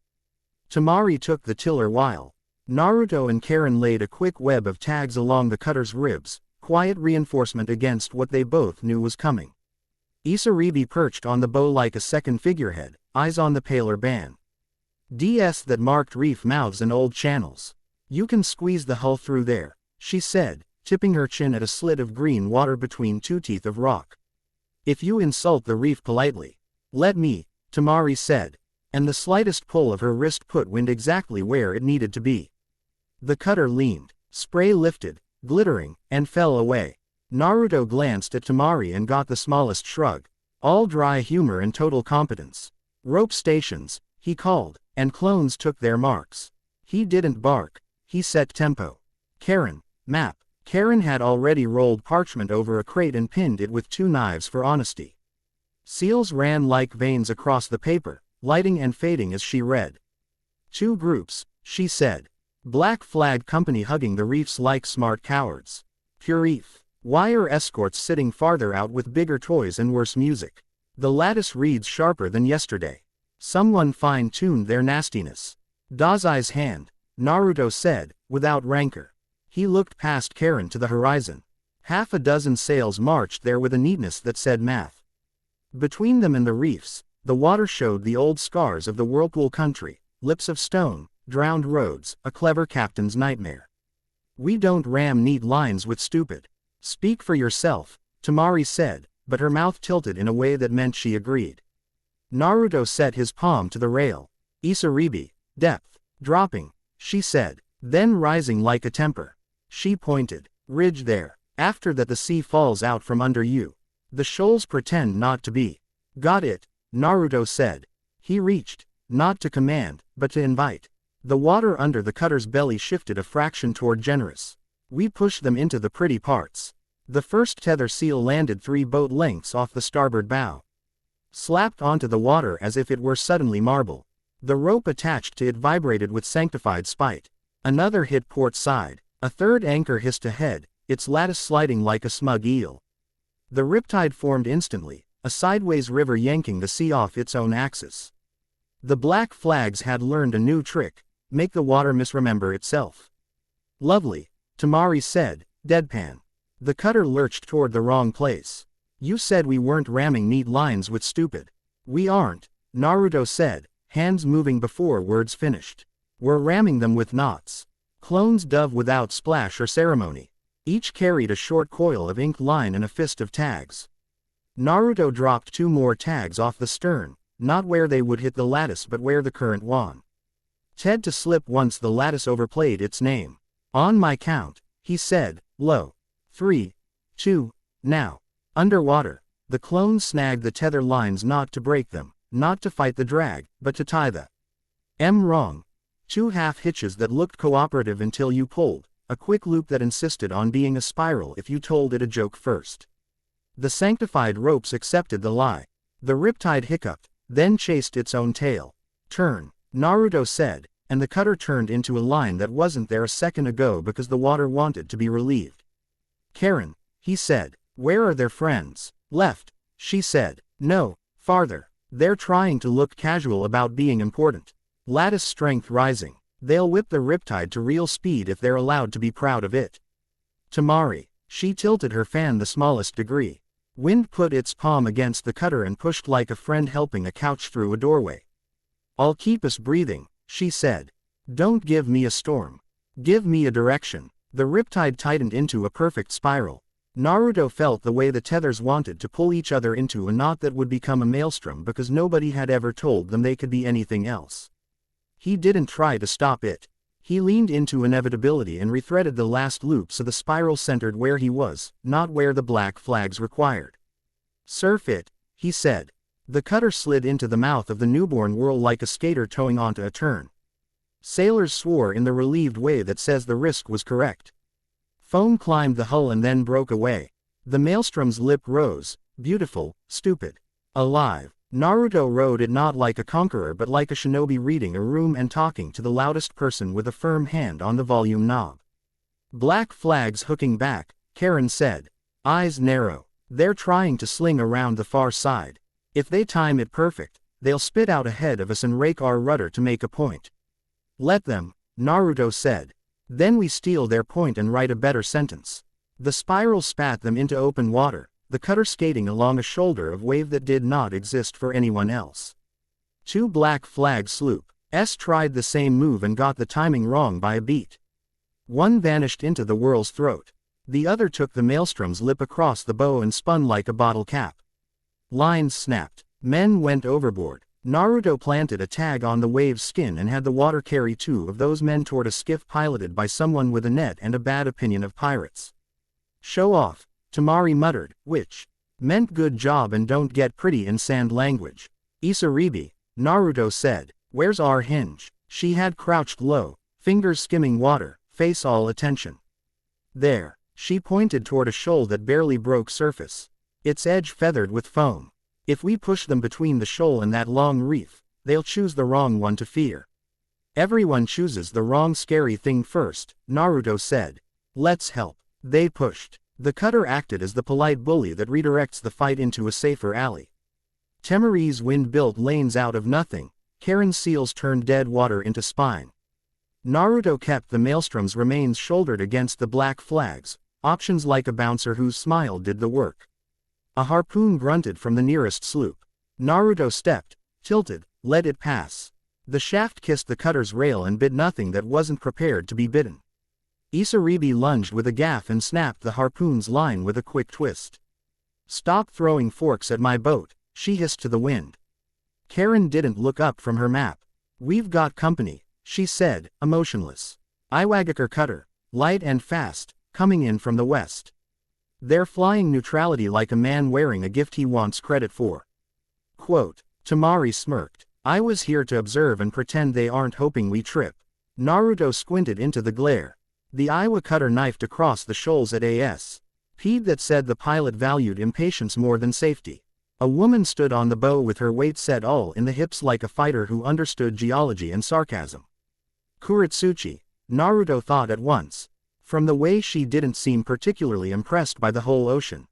Tamari took the tiller while Naruto and Karen laid a quick web of tags along the cutter's ribs, quiet reinforcement against what they both knew was coming. Isaribi perched on the bow like a second figurehead, eyes on the paler band. DS that marked reef mouths and old channels. You can squeeze the hull through there, she said, tipping her chin at a slit of green water between two teeth of rock. If you insult the reef politely. Let me, Tamari said, and the slightest pull of her wrist put wind exactly where it needed to be. The cutter leaned, spray lifted, glittering, and fell away. Naruto glanced at Tamari and got the smallest shrug. All dry humor and total competence. Rope stations, he called, and clones took their marks. He didn't bark, he set tempo. Karen, map. Karen had already rolled parchment over a crate and pinned it with 2 knives for honesty. Seals ran like veins across the paper, lighting and fading as she read. 2 groups, she said. Black flag company hugging the reefs like smart cowards. Pure reef. Wire escorts sitting farther out with bigger toys and worse music. The lattice reads sharper than yesterday. Someone fine-tuned their nastiness. Dazai's hand, Naruto said, without rancor. He looked past Karen to the horizon. Half a dozen sails marched there with a neatness that said math. Between them and the reefs, the water showed the old scars of the whirlpool country, lips of stone, drowned roads, a clever captain's nightmare. We don't ram neat lines with stupid. Speak for yourself, Tamari said, but her mouth tilted in a way that meant she agreed. Naruto set his palm to the rail. Isaribi, depth, dropping, she said, then rising like a temper. She pointed. Ridge there. After that the sea falls out from under you. The shoals pretend not to be. Got it, Naruto said. He reached, not to command, but to invite. The water under the cutter's belly shifted a fraction toward generous. We pushed them into the pretty parts. The first tether seal landed 3 boat lengths off the starboard bow. Slapped onto the water as if it were suddenly marble. The rope attached to it vibrated with sanctified spite. Another hit port side. A third anchor hissed ahead, its lattice sliding like a smug eel. The riptide formed instantly, a sideways river yanking the sea off its own axis. The black flags had learned a new trick, make the water misremember itself. Lovely, Tamari said, deadpan. The cutter lurched toward the wrong place. You said we weren't ramming neat lines with stupid. We aren't, Naruto said, hands moving before words finished. We're ramming them with knots. Clones dove without splash or ceremony. Each carried a short coil of inked line and a fist of tags. Naruto dropped 2 more tags off the stern, not where they would hit the lattice but where the current won. Ted to slip once the lattice overplayed its name. On my count, he said, low. 3, 2, now. Underwater, the clones snagged the tether lines not to break them, not to fight the drag, but to tie the Wrong. 2 half hitches that looked cooperative until you pulled, a quick loop that insisted on being a spiral if you told it a joke first. The sanctified ropes accepted the lie. The riptide hiccuped, then chased its own tail. Turn, Naruto said, and the cutter turned into a line that wasn't there a second ago because the water wanted to be relieved. Karen, he said, where are their friends? Left, she said. No, farther. They're trying to look casual about being important. Lattice strength rising. They'll whip the riptide to real speed if they're allowed to be proud of it. Tamari, she tilted her fan the smallest degree. Wind put its palm against the cutter and pushed like a friend helping a couch through a doorway. I'll keep us breathing, she said. Don't give me a storm. Give me a direction. The riptide tightened into a perfect spiral. Naruto felt the way the tethers wanted to pull each other into a knot that would become a maelstrom because nobody had ever told them they could be anything else. He didn't try to stop it. He leaned into inevitability and rethreaded the last loop so the spiral centered where he was, not where the black flags required. Surf it, he said. The cutter slid into the mouth of the newborn whirl like a skater towing onto a turn. Sailors swore in the relieved way that says the risk was correct. Foam climbed the hull and then broke away. The maelstrom's lip rose, beautiful, stupid, alive. Naruto rode it not like a conqueror but like a shinobi reading a room and talking to the loudest person with a firm hand on the volume knob. Black flags hooking back, Karen said. Eyes narrow. They're trying to sling around the far side. If they time it perfect, they'll spit out ahead of us and rake our rudder to make a point. Let them, Naruto said. Then we steal their point and write a better sentence. The spiral spat them into open water, the cutter skating along a shoulder of wave that did not exist for anyone else. 2 black flag sloops tried the same move and got the timing wrong by a beat. One vanished into the whirl's throat. The other took the maelstrom's lip across the bow and spun like a bottle cap. Lines snapped. Men went overboard. Naruto planted a tag on the wave's skin and had the water carry 2 of those men toward a skiff piloted by someone with a net and a bad opinion of pirates. Show off, Tamari muttered, which meant good job and don't get pretty in sand language. Isaribi, Naruto said, where's our hinge? She had crouched low, fingers skimming water, face all attention. There, she pointed toward a shoal that barely broke surface. Its edge feathered with foam. If we push them between the shoal and that long reef, they'll choose the wrong one to fear. Everyone chooses the wrong scary thing first, Naruto said. Let's help. They pushed. The cutter acted as the polite bully that redirects the fight into a safer alley. Temari's wind built lanes out of nothing. Karen's seals turned dead water into spine. Naruto kept the maelstrom's remains shouldered against the black flags, options like a bouncer whose smile did the work. A harpoon grunted from the nearest sloop. Naruto stepped, tilted, let it pass. The shaft kissed the cutter's rail and bit nothing that wasn't prepared to be bitten. Isaribi lunged with a gaff and snapped the harpoon's line with a quick twist. Stop throwing forks at my boat, she hissed to the wind. Karen didn't look up from her map. We've got company, she said, emotionless. Iwagakure cutter, light and fast, coming in from the west. They're flying neutrality like a man wearing a gift he wants credit for. Quote, Tamari smirked. I was here to observe and pretend they aren't hoping we trip. Naruto squinted into the glare. The Iowa cutter knifed across the shoals at AS. Peed that said the pilot valued impatience more than safety. A woman stood on the bow with her weight set all in the hips like a fighter who understood geology and sarcasm. Kuretsuchi, Naruto thought at once. From the way she didn't seem particularly impressed by the whole ocean.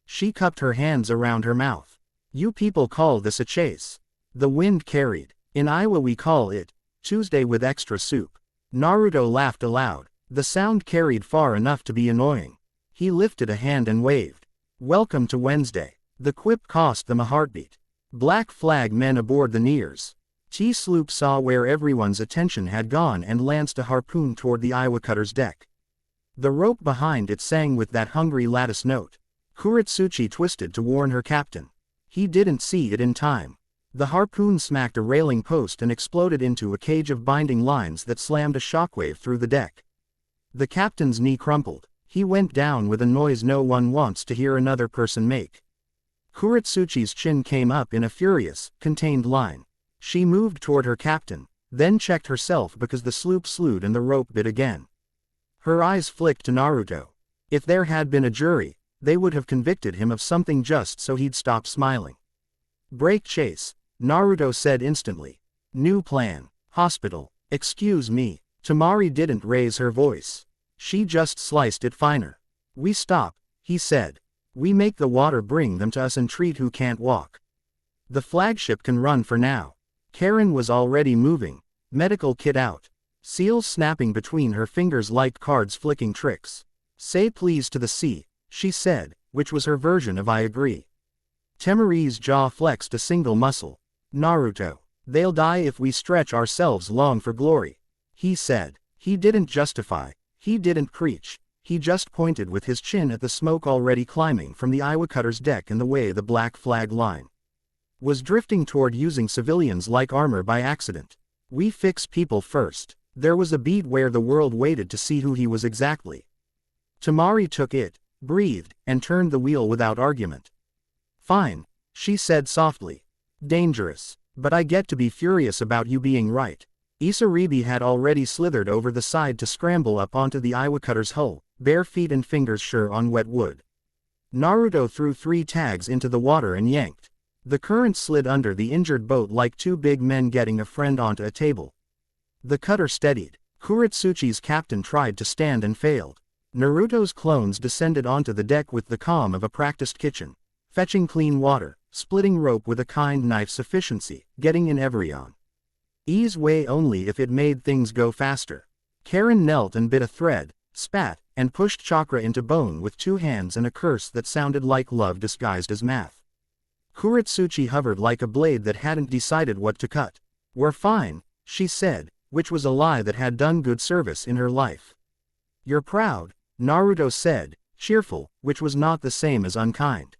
She cupped her hands around her mouth. You people call this a chase. The wind carried. In Iowa we call it Tuesday with extra soup. Naruto laughed aloud. The sound carried far enough to be annoying. He lifted a hand and waved. Welcome to Wednesday. The quip cost them a heartbeat. Black flag men aboard the Nears. T-sloop saw where everyone's attention had gone and lanced a harpoon toward the Iowa cutter's deck. The rope behind it sang with that hungry lattice note. Kuretsuchi twisted to warn her captain. He didn't see it in time. The harpoon smacked a railing post and exploded into a cage of binding lines that slammed a shockwave through the deck. The captain's knee crumpled. He went down with a noise no one wants to hear another person make. Kuretsuchi's chin came up in a furious, contained line. She moved toward her captain, then checked herself because the sloop slewed and the rope bit again. Her eyes flicked to Naruto. If there had been a jury, they would have convicted him of something just so he'd stop smiling. Break chase, Naruto said instantly. New plan. Hospital. Excuse me. Temari didn't raise her voice. She just sliced it finer. We stop, he said. We make the water bring them to us and treat who can't walk. The flagship can run for now. Karen was already moving, medical kit out. Seals snapping between her fingers like cards flicking tricks. Say please to the sea, she said, which was her version of I agree. Temari's jaw flexed a single muscle. Naruto. They'll die if we stretch ourselves long for glory, he said. He didn't justify, he didn't preach, he just pointed with his chin at the smoke already climbing from the Iwakutter's deck and the way the black flag line was drifting toward using civilians like armor by accident. We fix people first. There was a beat where the world waited to see who he was exactly. Temari took it, breathed, and turned the wheel without argument. Fine, she said softly. Dangerous, but I get to be furious about you being right. Isaribi had already slithered over the side to scramble up onto the Iwakutter's hull, bare feet and fingers sure on wet wood. Naruto threw 3 tags into the water and yanked. The current slid under the injured boat like 2 big men getting a friend onto a table. The cutter steadied. Kuretsuchi's captain tried to stand and failed. Naruto's clones descended onto the deck with the calm of a practiced kitchen, fetching clean water, splitting rope with a kind knife's efficiency, getting in every on ease way only if it made things go faster. Karen knelt and bit a thread, spat, and pushed chakra into bone with 2 hands and a curse that sounded like love disguised as math. Kuretsuchi hovered like a blade that hadn't decided what to cut. We're fine, she said, which was a lie that had done good service in her life. You're proud, Naruto said, cheerful, which was not the same as unkind.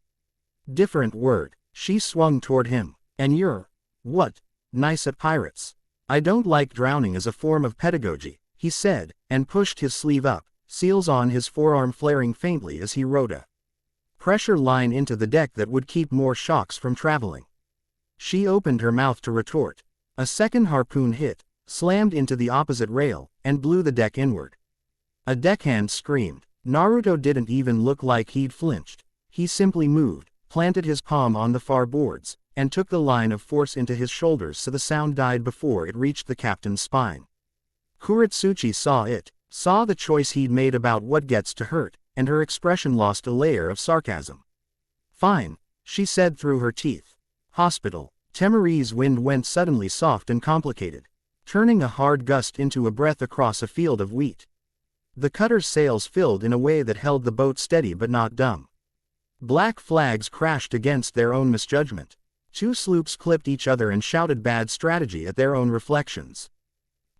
Different word. She swung toward him. And you're, what, nice at pirates? I don't like drowning as a form of pedagogy, he said, and pushed his sleeve up, seals on his forearm flaring faintly as he rode a pressure line into the deck that would keep more shocks from traveling. She opened her mouth to retort. A second harpoon hit, slammed into the opposite rail, and blew the deck inward. A deckhand screamed. Naruto didn't even look like he'd flinched. He simply moved, planted his palm on the far boards, and took the line of force into his shoulders so the sound died before it reached the captain's spine. Kuretsuchi saw it, saw the choice he'd made about what gets to hurt, and her expression lost a layer of sarcasm. Fine, she said through her teeth. Hospital. Temari's wind went suddenly soft and complicated, turning a hard gust into a breath across a field of wheat. The cutter's sails filled in a way that held the boat steady but not dumb. Black flags crashed against their own misjudgment. 2 sloops clipped each other and shouted bad strategy at their own reflections.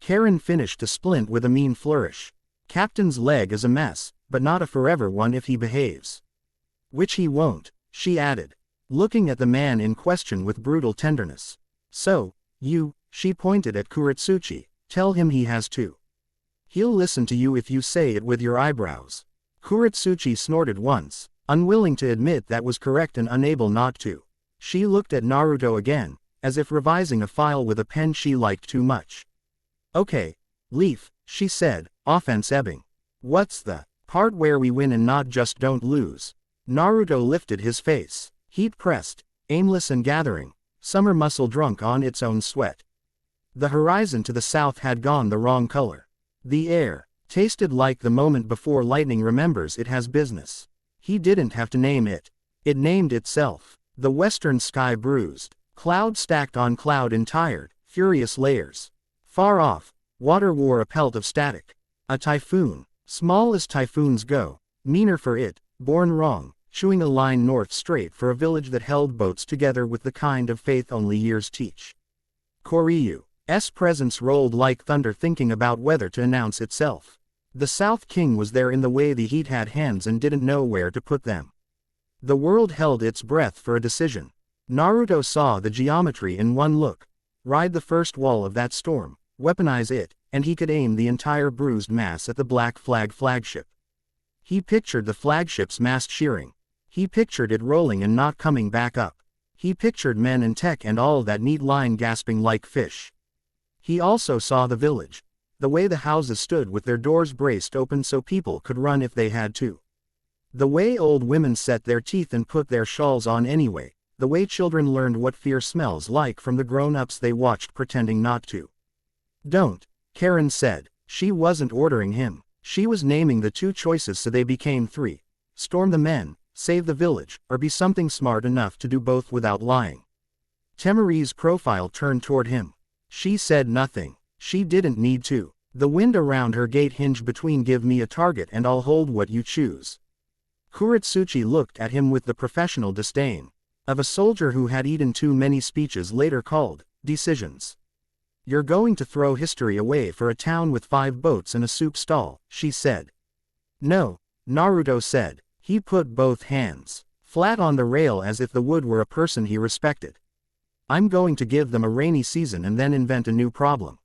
Karen finished a splint with a mean flourish. Captain's leg is a mess, but not a forever one if he behaves. Which he won't, she added, looking at the man in question with brutal tenderness. So, you, she pointed at Kuretsuchi, tell him he has to. He'll listen to you if you say it with your eyebrows. Kuretsuchi snorted once, unwilling to admit that was correct and unable not to. She looked at Naruto again, as if revising a file with a pen she liked too much. Okay, Leaf, she said, offense ebbing. What's the part where we win and not just don't lose? Naruto lifted his face. Heat pressed, aimless and gathering, summer muscle drunk on its own sweat. The horizon to the south had gone the wrong color. The air tasted like the moment before lightning remembers it has business. He didn't have to name it. It named itself. The western sky bruised, cloud stacked on cloud in tired, furious layers. Far off, water wore a pelt of static. A typhoon, small as typhoons go, meaner for it, born wrong, chewing a line north straight for a village that held boats together with the kind of faith only years teach. Koryu's presence rolled like thunder thinking about whether to announce itself. The South King was there in the way the heat had hands and didn't know where to put them. The world held its breath for a decision. Naruto saw the geometry in one look. Ride the first wall of that storm, weaponize it, and he could aim the entire bruised mass at the Black Flag flagship. He pictured the flagship's mast shearing. He pictured it rolling and not coming back up. He pictured men and tech and all that neat line gasping like fish. He also saw the village. The way the houses stood with their doors braced open so people could run if they had to. The way old women set their teeth and put their shawls on anyway. The way children learned what fear smells like from the grown-ups they watched pretending not to. Don't, Karen said. She wasn't ordering him. She was naming the two choices so they became three. Storm the men, save the village, or be something smart enough to do both without lying. Temari's profile turned toward him. She said nothing. She didn't need to. The wind around her gate hinged between give me a target and I'll hold what you choose. Kuretsuchi looked at him with the professional disdain of a soldier who had eaten too many speeches later called decisions. You're going to throw history away for a town with 5 boats and a soup stall, she said. No, Naruto said. He put both hands flat on the rail as if the wood were a person he respected. I'm going to give them a rainy season and then invent a new problem.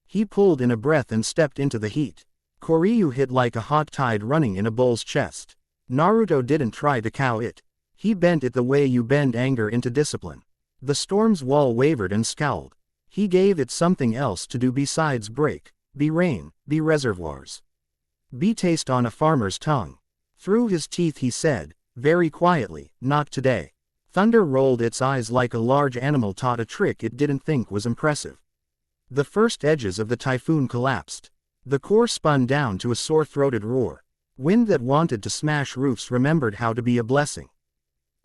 He pulled in a breath and stepped into the heat. Koryu hit like a hot tide running in a bull's chest. Naruto didn't try to cow it. He bent it the way you bend anger into discipline. The storm's wall wavered and scowled. He gave it something else to do besides break, be rain, be reservoirs. Be taste on a farmer's tongue. Through his teeth he said, very quietly, not today. Thunder rolled its eyes like a large animal taught a trick it didn't think was impressive. The first edges of the typhoon collapsed. The core spun down to a sore-throated roar. Wind that wanted to smash roofs remembered how to be a blessing.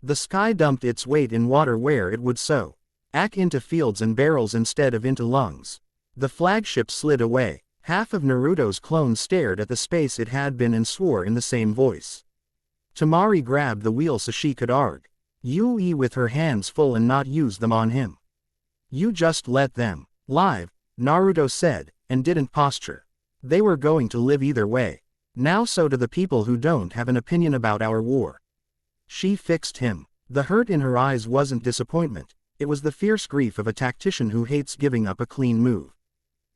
The sky dumped its weight in water where it would sow. Ack into fields and barrels instead of into lungs. The flagship slid away. Half of Naruto's clones stared at the space it had been and swore in the same voice. Temari grabbed the wheel so she could arg. Yui with her hands full and not use them on him. You just let them live, Naruto said, and didn't posture. They were going to live either way. Now so do the people who don't have an opinion about our war. She fixed him. The hurt in her eyes wasn't disappointment. It was the fierce grief of a tactician who hates giving up a clean move.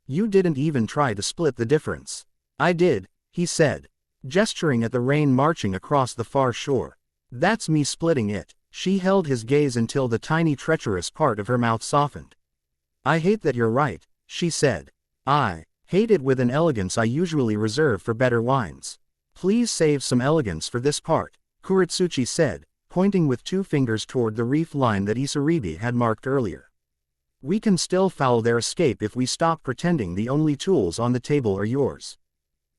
You didn't even try to split the difference. I did, he said, gesturing at the rain marching across the far shore. That's me splitting it. She held his gaze until the tiny treacherous part of her mouth softened. I hate that you're right, she said. I hate it with an elegance I usually reserve for better wines. Please save some elegance for this part, Kuretsuchi said, pointing with 2 fingers toward the reef line that Isaribi had marked earlier. We can still foul their escape if we stop pretending the only tools on the table are yours.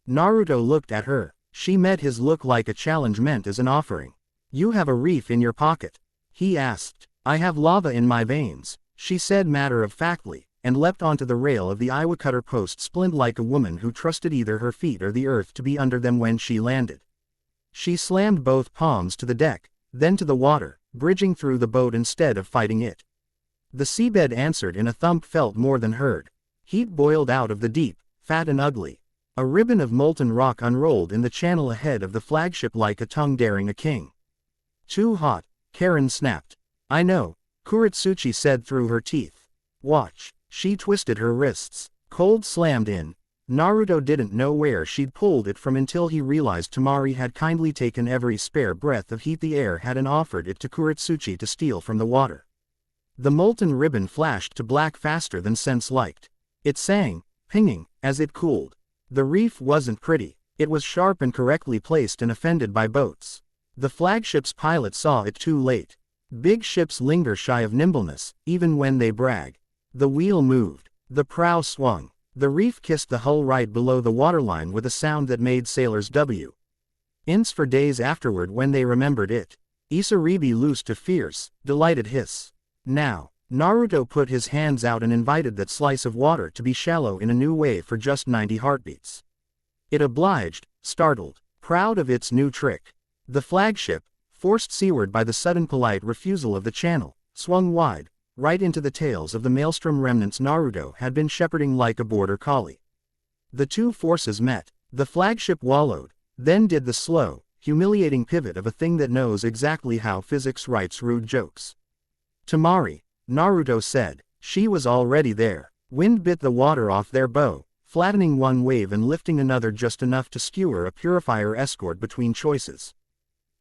Naruto looked at her. She met his look like a challenge meant as an offering. You have a reef in your pocket? He asked. I have lava in my veins, she said matter-of-factly, and leapt onto the rail of the Iwacutter post splint like a woman who trusted either her feet or the earth to be under them when she landed. She slammed both palms to the deck, then to the water, bridging through the boat instead of fighting it. The seabed answered in a thump felt more than heard. Heat boiled out of the deep, fat and ugly. A ribbon of molten rock unrolled in the channel ahead of the flagship like a tongue daring a king. Too hot, Karen snapped. I know, Kuretsuchi said through her teeth. Watch. She twisted her wrists. Cold slammed in. Naruto didn't know where she'd pulled it from until he realized Temari had kindly taken every spare breath of heat the air had and offered it to Kuretsuchi to steal from the water. The molten ribbon flashed to black faster than sense liked. It sang, pinging, as it cooled. The reef wasn't pretty. It was sharp and correctly placed and offended by boats. The flagship's pilot saw it too late. Big ships linger shy of nimbleness, even when they brag. The wheel moved. The prow swung. The reef kissed the hull right below the waterline with a sound that made sailors wince for days afterward when they remembered it. Isaribi loosed a fierce, delighted hiss. Now, Naruto put his hands out and invited that slice of water to be shallow in a new way for just 90 heartbeats. It obliged, startled, proud of its new trick. The flagship, forced seaward by the sudden polite refusal of the channel, swung wide, right into the tails of the maelstrom remnants Naruto had been shepherding like a border collie. The two forces met. The flagship wallowed, then did the slow, humiliating pivot of a thing that knows exactly how physics writes rude jokes. Temari, Naruto said. She was already there. Wind bit the water off their bow, flattening one wave and lifting another just enough to skewer a purifier escort between choices.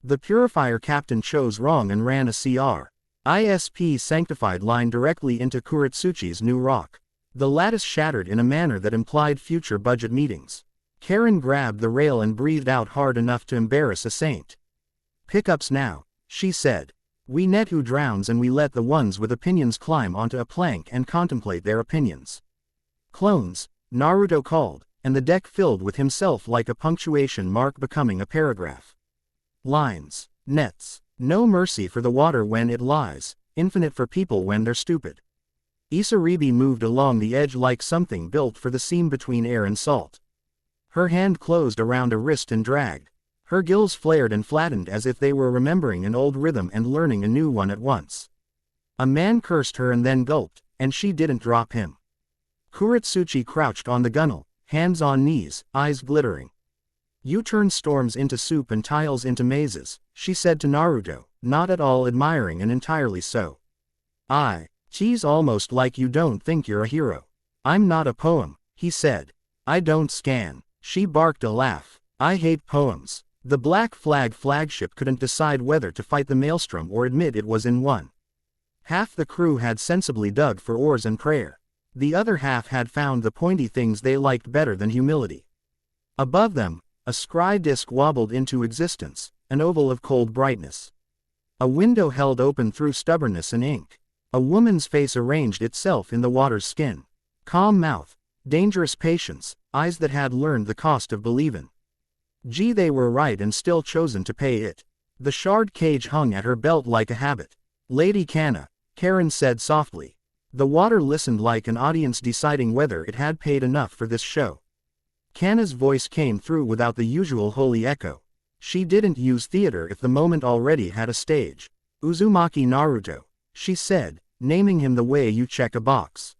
The purifier captain chose wrong and ran a CR. ISP sanctified line directly into Kuretsuchi's new rock. The lattice shattered in a manner that implied future budget meetings. Karen grabbed the rail and breathed out hard enough to embarrass a saint. "Pickups now," she said. "We net who drowns and we let the ones with opinions climb onto a plank and contemplate their opinions." "Clones," Naruto called, and the deck filled with himself like a punctuation mark becoming a paragraph. Lines. Nets. No mercy for the water when it lies, infinite for people when they're stupid. Isaribi moved along the edge like something built for the seam between air and salt. Her hand closed around a wrist and dragged. Her gills flared and flattened as if they were remembering an old rhythm and learning a new one at once. A man cursed her and then gulped, and she didn't drop him. Kuretsuchi crouched on the gunwale, hands on knees, eyes glittering. "You turn storms into soup and tiles into mazes," she said to Naruto, not at all admiring and entirely so. "Geez, almost like you don't think you're a hero." "I'm not a poem," he said. "I don't scan." She barked a laugh. "I hate poems." The Black Flag flagship couldn't decide whether to fight the maelstrom or admit it was in one. Half the crew had sensibly dug for oars and prayer. The other half had found the pointy things they liked better than humility. Above them, a scry disk wobbled into existence, an oval of cold brightness. A window held open through stubbornness and ink. A woman's face arranged itself in the water's skin. Calm mouth, dangerous patience, eyes that had learned the cost of believing. Gee, they were right and still chosen to pay it. The shard cage hung at her belt like a habit. "Lady Kana," Karen said softly. The water listened like an audience deciding whether it had paid enough for this show. Kana's voice came through without the usual holy echo. She didn't use theater if the moment already had a stage. "Uzumaki Naruto," she said, naming him the way you check a box.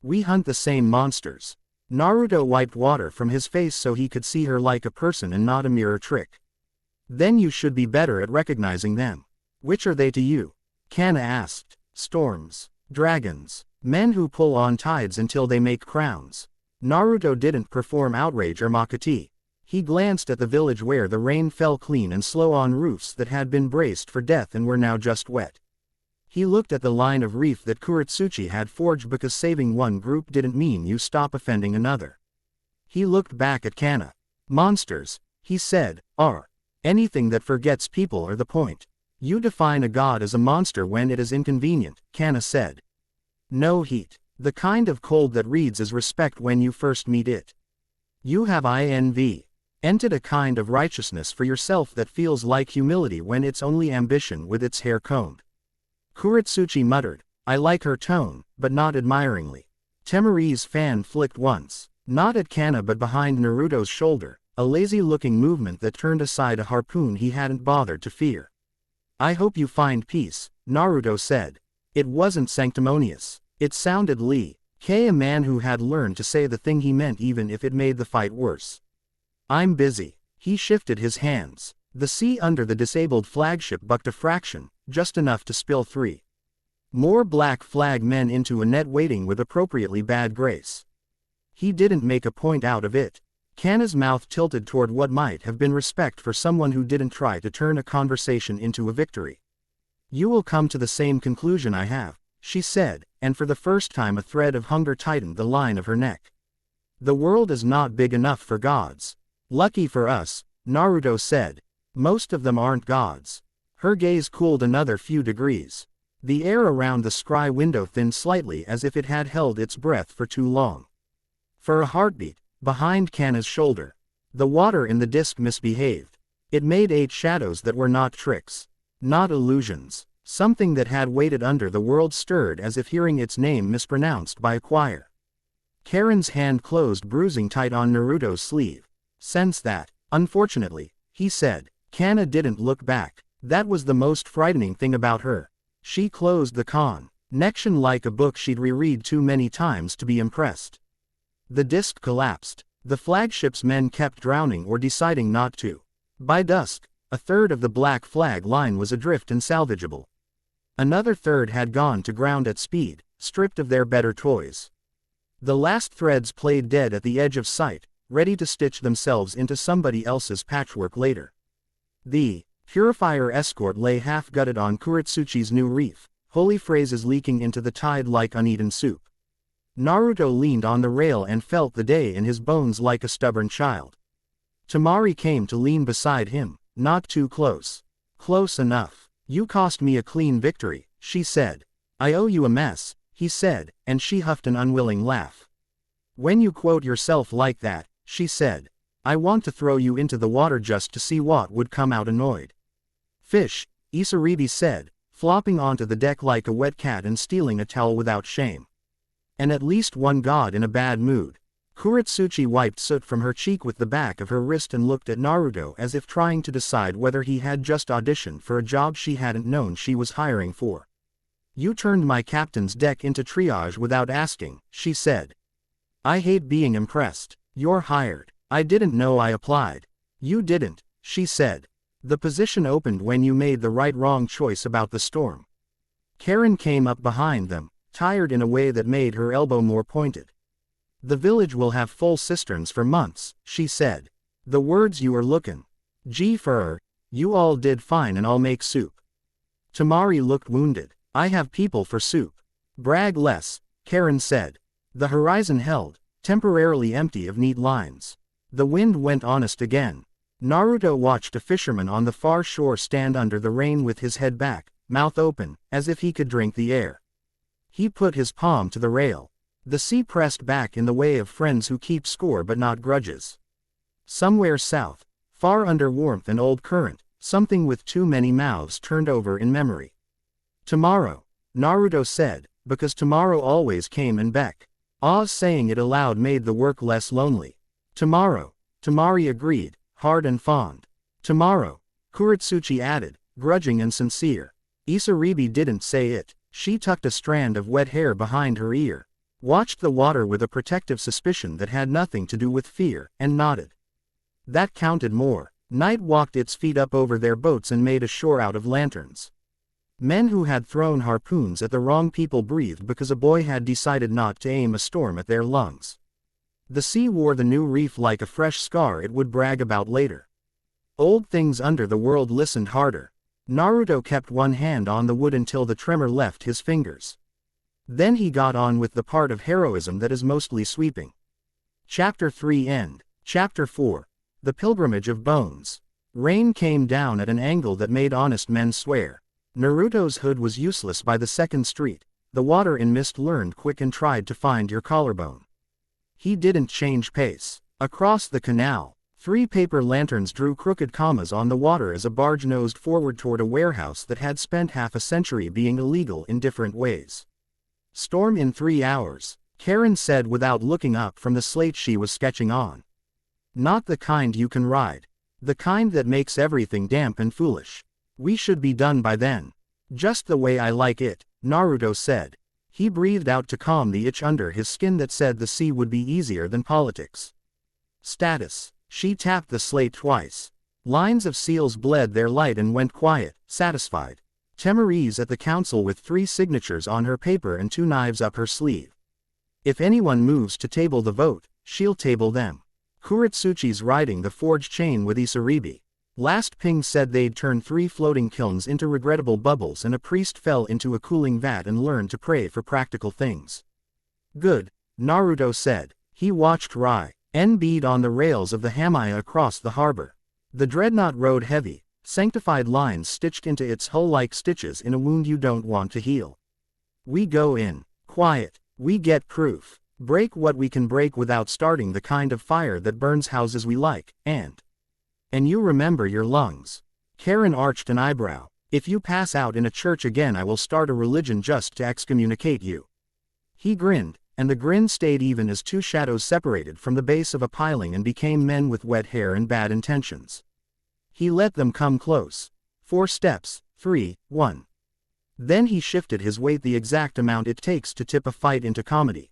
"We hunt the same monsters." Naruto wiped water from his face so he could see her like a person and not a mirror trick. "Then you should be better at recognizing them." "Which are they to you?" Kana asked. "Storms. Dragons. Men who pull on tides until they make crowns." Naruto didn't perform outrage or mocketee. He glanced at the village where the rain fell clean and slow on roofs that had been braced for death and were now just wet. He looked at the line of reef that Kuretsuchi had forged because saving one group didn't mean you stop offending another. He looked back at Kana. "Monsters," he said, "are anything that forgets people are the point." "You define a god as a monster when it is inconvenient," Kana said. "No heat. The kind of cold that reads as respect when you first meet it. You have entered a kind of righteousness for yourself that feels like humility when it's only ambition with its hair combed." Kuretsuchi muttered, "I like her tone, but not admiringly." Temari's fan flicked once, not at Kana but behind Naruto's shoulder, a lazy-looking movement that turned aside a harpoon he hadn't bothered to fear. "I hope you find peace," Naruto said. It wasn't sanctimonious. It sounded a man who had learned to say the thing he meant even if it made the fight worse. "I'm busy." He shifted his hands. The sea under the disabled flagship bucked a fraction, just enough to spill 3 more Black Flag men into a net waiting with appropriately bad grace. He didn't make a point out of it. Kana's mouth tilted toward what might have been respect for someone who didn't try to turn a conversation into a victory. "You will come to the same conclusion I have," she said, and for the first time a thread of hunger tightened the line of her neck. "The world is not big enough for gods." "Lucky for us," Naruto said. "Most of them aren't gods." Her gaze cooled another few degrees. The air around the scry window thinned slightly as if it had held its breath for too long. For a heartbeat, behind Kana's shoulder, the water in the disk misbehaved. It made 8 shadows that were not tricks, not illusions. Something that had waited under the world stirred as if hearing its name mispronounced by a choir. Karen's hand closed bruising tight on Naruto's sleeve. "Sense that." "Unfortunately," he said. Kana didn't look back. That was the most frightening thing about her. She closed the connection like a book she'd reread too many times to be impressed. The disk collapsed. The flagship's men kept drowning or deciding not to. By dusk, a third of the Black Flag line was adrift and salvageable. Another third had gone to ground at speed, stripped of their better toys. The last threads played dead at the edge of sight, ready to stitch themselves into somebody else's patchwork later. The purifier escort lay half-gutted on Kuretsuchi's new reef, holy phrases leaking into the tide like uneaten soup. Naruto leaned on the rail and felt the day in his bones like a stubborn child. Temari came to lean beside him, not too close. Close enough. You cost me a clean victory, she said. I owe you a mess, he said, and she huffed an unwilling laugh. When you quote yourself like that, she said, I want to throw you into the water just to see what would come out. Annoyed. Fish, Isaribi said, flopping onto the deck like a wet cat and stealing a towel without shame. And at least one god in a bad mood. Kuretsuchi wiped soot from her cheek with the back of her wrist and looked at Naruto as if trying to decide whether he had just auditioned for a job she hadn't known she was hiring for. You turned my captain's deck into triage without asking, she said. I hate being impressed. You're hired. I didn't know I applied. You didn't, she said. The position opened when you made the wrong choice about the storm. Karen came up behind them, tired in a way that made her elbow more pointed. The village will have full cisterns for months, she said. The words you are looking. Gee for you all did fine and I'll make soup. Temari looked wounded. I have people for soup. Brag less, Karen said. The horizon held, temporarily empty of neat lines. The wind went honest again. Naruto watched a fisherman on the far shore stand under the rain with his head back, mouth open, as if he could drink the air. He put his palm to the rail. The sea pressed back in the way of friends who keep score but not grudges. Somewhere south, far under warmth and old current, something with too many mouths turned over in memory. Tomorrow, Naruto said, because tomorrow always came and beck. Oz saying it aloud made the work less lonely. Tomorrow, Temari agreed, hard and fond. Tomorrow, Kuretsuchi added, grudging and sincere. Isaribi didn't say it. She tucked a strand of wet hair behind her ear, watched the water with a protective suspicion that had nothing to do with fear, and nodded. That counted more. Night walked its feet up over their boats and made a shore out of lanterns. Men who had thrown harpoons at the wrong people breathed because a boy had decided not to aim a storm at their lungs. The sea wore the new reef like a fresh scar it would brag about later. Old things under the world listened harder. Naruto kept one hand on the wood until the tremor left his fingers. Then he got on with the part of heroism that is mostly sweeping. Chapter 3 End. Chapter 4. The Pilgrimage of Bones. Rain came down at an angle that made honest men swear. Naruto's hood was useless by the second street. The water in mist learned quick and tried to find your collarbone. He didn't change pace. Across the canal, 3 paper lanterns drew crooked commas on the water as a barge nosed forward toward a warehouse that had spent half a century being illegal in different ways. Storm in 3 hours, Karen said without looking up from the slate she was sketching on. Not the kind you can ride. The kind that makes everything damp and foolish. We should be done by then. Just the way I like it, Naruto said. He breathed out to calm the itch under his skin that said the sea would be easier than politics. Status. She tapped the slate twice. Lines of seals bled their light and went quiet, satisfied. Temari's at the council with 3 signatures on her paper and 2 knives up her sleeve. If anyone moves to table the vote, she'll table them. Kuretsuchi's riding the forged chain with Isaribi. Last ping said they'd turn 3 floating kilns into regrettable bubbles and a priest fell into a cooling vat and learned to pray for practical things. Good, Naruto said. He watched Rai and bead on the rails of the Hamaya across the harbor. The dreadnought rode heavy, sanctified lines stitched into its hull like stitches in a wound you don't want to heal. We go in. Quiet. We get proof. Break what we can break without starting the kind of fire that burns houses we like, and you remember your lungs. Karen arched an eyebrow. If you pass out in a church again I will start a religion just to excommunicate you. He grinned, and the grin stayed even as 2 shadows separated from the base of a piling and became men with wet hair and bad intentions. He let them come close. 4 steps, 3, 1. Then he shifted his weight the exact amount it takes to tip a fight into comedy.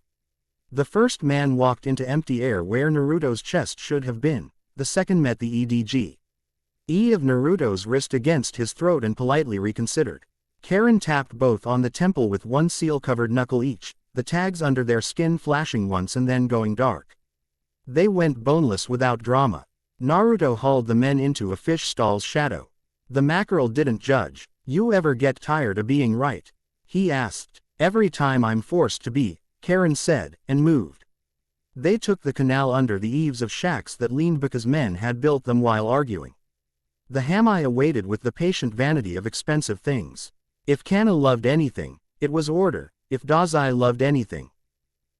The first man walked into empty air where Naruto's chest should have been. The second met the EDG. E of Naruto's wrist against his throat and politely reconsidered. Karen tapped both on the temple with 1 seal-covered knuckle each, the tags under their skin flashing once and then going dark. They went boneless without drama. Naruto hauled the men into a fish stall's shadow. The mackerel didn't judge. You ever get tired of being right? He asked. Every time I'm forced to be, Karen said, and moved. They took the canal under the eaves of shacks that leaned because men had built them while arguing. The Hamaya waited with the patient vanity of expensive things. If Kana loved anything, it was order. If Dazai loved anything,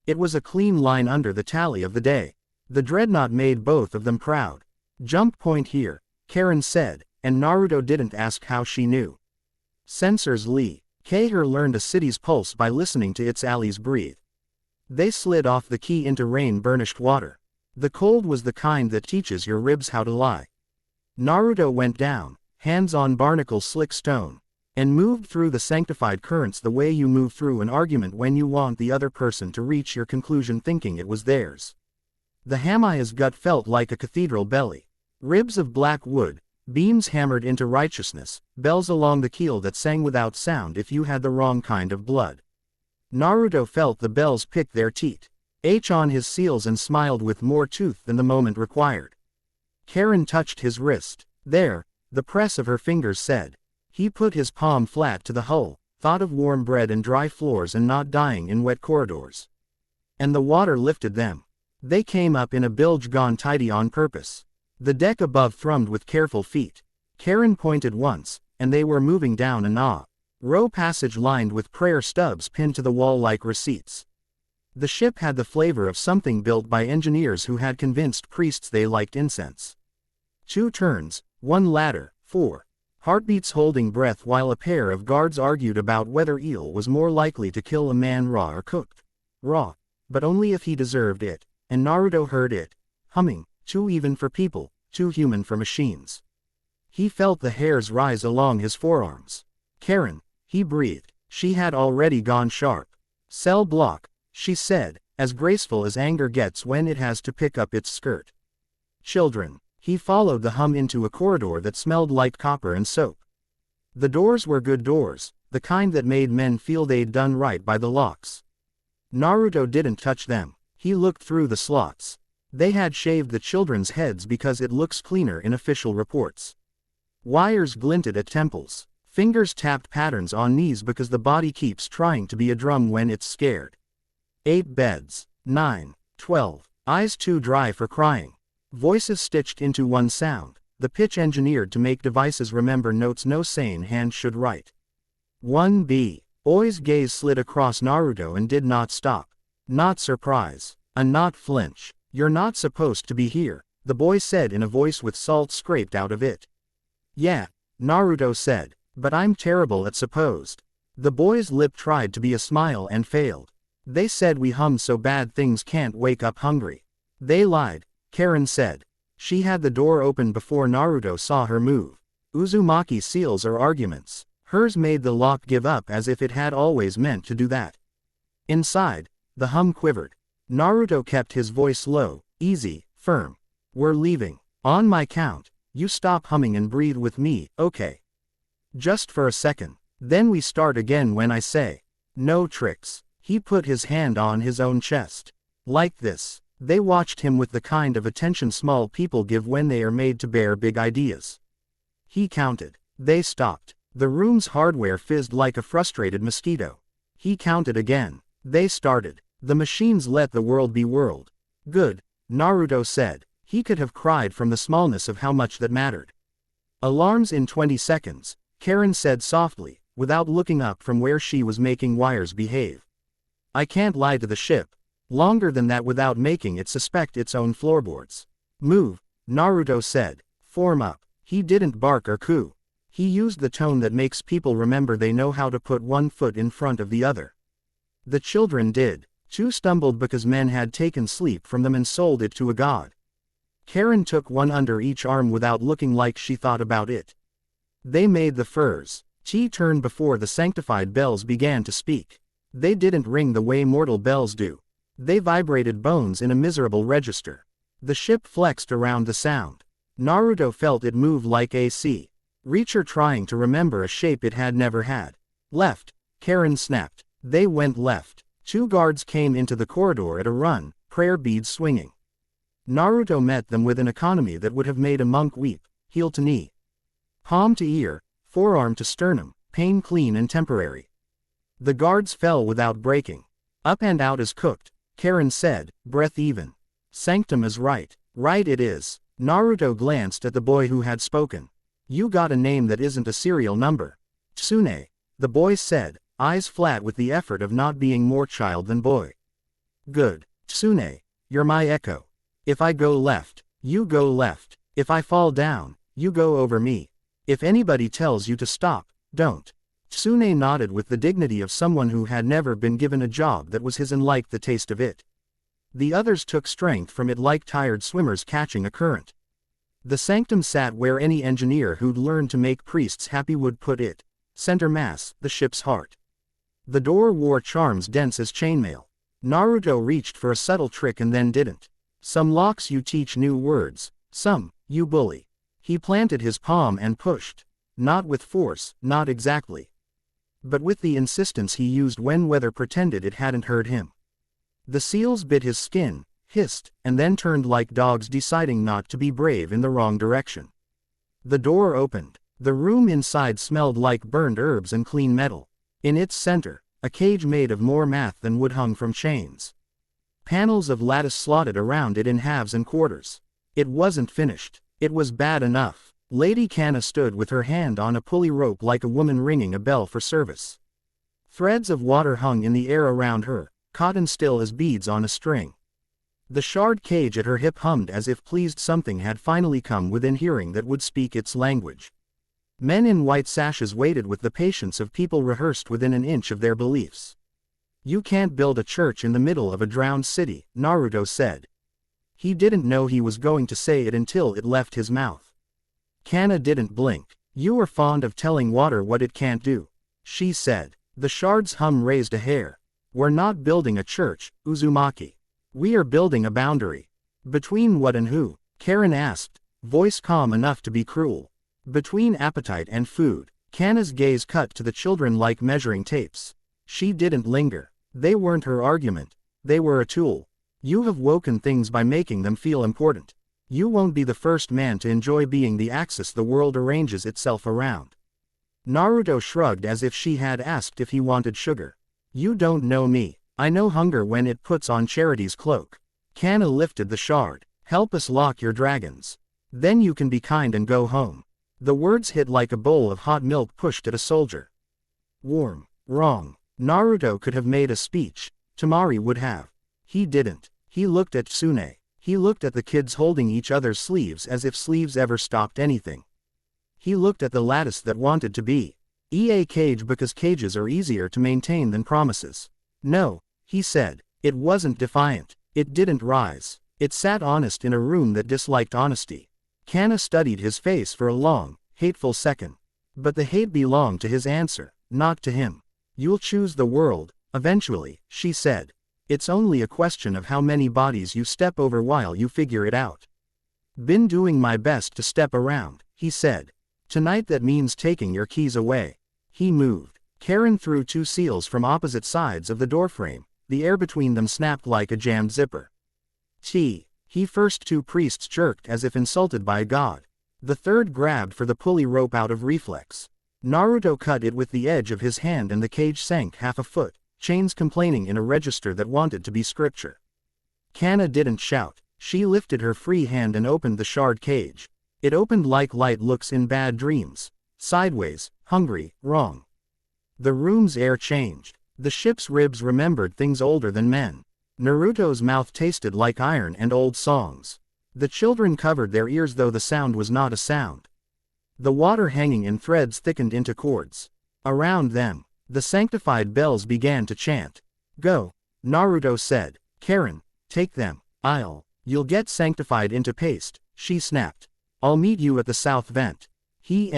it was a clean line under the tally of the day. The dreadnought made both of them proud. Jump point here, Karen said, and Naruto didn't ask how she knew. Sensors Lee. Keiher learned a city's pulse by listening to its alleys breathe. They slid off the key into rain-burnished water. The cold was the kind that teaches your ribs how to lie. Naruto went down, hands on barnacle slick stone, and moved through the sanctified currents the way you move through an argument when you want the other person to reach your conclusion thinking it was theirs. The Hamaya's gut felt like a cathedral belly. Ribs of black wood, beams hammered into righteousness, bells along the keel that sang without sound if you had the wrong kind of blood. Naruto felt the bells pick their teeth on his seals and smiled with more tooth than the moment required. Karen touched his wrist. There, the press of her fingers said. He put his palm flat to the hull, thought of warm bread and dry floors and not dying in wet corridors. And the water lifted them. They came up in a bilge gone tidy on purpose. The deck above thrummed with careful feet. Karen pointed once, and they were moving down a narrow passage lined with prayer stubs pinned to the wall like receipts. The ship had the flavor of something built by engineers who had convinced priests they liked incense. 2 turns, 1 ladder, 4 heartbeats holding breath while a pair of guards argued about whether eel was more likely to kill a man raw or cooked. Raw, but only if he deserved it, and Naruto heard it, humming, too even for people, too human for machines. He felt the hairs rise along his forearms. Karen, he breathed. She had already gone sharp. Cell block, she said, as graceful as anger gets when it has to pick up its skirt. Children. He followed the hum into a corridor that smelled like copper and soap. The doors were good doors, the kind that made men feel they'd done right by the locks. Naruto didn't touch them. He looked through the slots. They had shaved the children's heads because it looks cleaner in official reports. Wires glinted at temples. Fingers tapped patterns on knees because the body keeps trying to be a drum when it's scared. 8 beds. 9. 12. Eyes too dry for crying. Voices stitched into one sound, the pitch engineered to make devices remember notes no sane hand should write. 1B. Oi's gaze slid across Naruto and did not stop. Not surprise. A not flinch. You're not supposed to be here, the boy said in a voice with salt scraped out of it. Yeah, Naruto said, but I'm terrible at supposed. The boy's lip tried to be a smile and failed. They said we hum so bad things can't wake up hungry. They lied. Karen said. She had the door open before Naruto saw her move. Uzumaki seals are arguments. Hers made the lock give up as if it had always meant to do that. Inside, the hum quivered. Naruto kept his voice low, easy, firm. We're leaving. On my count, you stop humming and breathe with me, okay? Just for a second. Then we start again when I say. No tricks. He put his hand on his own chest. Like this. They watched him with the kind of attention small people give when they are made to bear big ideas. He counted. They stopped. The room's hardware fizzed like a frustrated mosquito. He counted again. They started. The machines let the world be world. Good, Naruto said. He could have cried from the smallness of how much that mattered. Alarms in 20 seconds, Karen said softly, without looking up from where she was making wires behave. I can't lie to the ship. Longer than that without making it suspect its own floorboards. Move, Naruto said. Form up. He didn't bark or coo. He used the tone that makes people remember they know how to put one foot in front of the other. The children did. 2 stumbled because men had taken sleep from them and sold it to a god. Karen took one under each arm without looking like she thought about it. They made the furs. Chi turned before the sanctified bells began to speak. They didn't ring the way mortal bells do. They vibrated bones in a miserable register. The ship flexed around the sound. Naruto felt it move like AC. Reacher trying to remember a shape it had never had. Left, Karen snapped. They went left. 2 guards came into the corridor at a run, prayer beads swinging. Naruto met them with an economy that would have made a monk weep, heel to knee. Palm to ear, forearm to sternum, pain clean and temporary. The guards fell without breaking. Up and out is cooked, Karen said, breath even. Sanctum is right. Right it is. Naruto glanced at the boy who had spoken. You got a name that isn't a serial number. Tsune, the boy said, eyes flat with the effort of not being more child than boy. Good. Tsune, you're my echo. If I go left, you go left. If I fall down, you go over me. If anybody tells you to stop, don't. Tsune nodded with the dignity of someone who had never been given a job that was his and liked the taste of it. The others took strength from it like tired swimmers catching a current. The sanctum sat where any engineer who'd learned to make priests happy would put it. Center mass, the ship's heart. The door wore charms dense as chainmail. Naruto reached for a subtle trick and then didn't. Some locks you teach new words, some, you bully. He planted his palm and pushed. Not with force, not exactly. But with the insistence he used when weather pretended it hadn't heard him. The seals bit his skin, hissed, and then turned like dogs deciding not to be brave in the wrong direction. The door opened. The room inside smelled like burned herbs and clean metal. In its center, a cage made of more math than wood hung from chains. Panels of lattice slotted around it in halves and quarters. It wasn't finished. It was bad enough. Lady Kanna stood with her hand on a pulley rope like a woman ringing a bell for service. Threads of water hung in the air around her, cotton still as beads on a string. The shard cage at her hip hummed as if pleased something had finally come within hearing that would speak its language. Men in white sashes waited with the patience of people rehearsed within an inch of their beliefs. You can't build a church in the middle of a drowned city, Naruto said. He didn't know he was going to say it until it left his mouth. Kanna didn't blink. You are fond of telling water what it can't do, she said. The shard's hum raised a hair. We're not building a church, Uzumaki. We are building a boundary. Between what and who? Karen asked, voice calm enough to be cruel. Between appetite and food. Kanna's gaze cut to the children like measuring tapes. She didn't linger. They weren't her argument. They were a tool. You have woken things by making them feel important. You won't be the first man to enjoy being the axis the world arranges itself around. Naruto shrugged as if she had asked if he wanted sugar. You don't know me. I know hunger when it puts on charity's cloak. Kanna lifted the shard. Help us lock your dragons. Then you can be kind and go home. The words hit like a bowl of hot milk pushed at a soldier. Warm. Wrong. Naruto could have made a speech. Tamari would have. He didn't. He looked at Tsune. He looked at the kids holding each other's sleeves as if sleeves ever stopped anything. He looked at the lattice that wanted to be a cage because cages are easier to maintain than promises. No, he said. It wasn't defiant. It didn't rise. It sat honest in a room that disliked honesty. Kanna studied his face for a long, hateful second. But the hate belonged to his answer, not to him. You'll choose the world, eventually, she said. It's only a question of how many bodies you step over while you figure it out. Been doing my best to step around, he said. Tonight that means taking your keys away. He moved. Karen threw two seals from opposite sides of the doorframe. The air between them snapped like a jammed zipper. He first two priests jerked as if insulted by a god. The third grabbed for the pulley rope out of reflex. Naruto cut it with the edge of his hand and the cage sank half a foot, chains complaining in a register that wanted to be scripture. Kanna didn't shout. She lifted her free hand and opened the shard cage. It opened like light looks in bad dreams. Sideways, hungry, wrong. The room's air changed. The ship's ribs remembered things older than men. Naruto's mouth tasted like iron and old songs. The children covered their ears though the sound was not a sound. The water hanging in threads thickened into cords. Around them, the sanctified bells began to chant. Go, Naruto said. Karen, take them. You'll get sanctified into paste, she snapped. I'll meet you at the south vent. He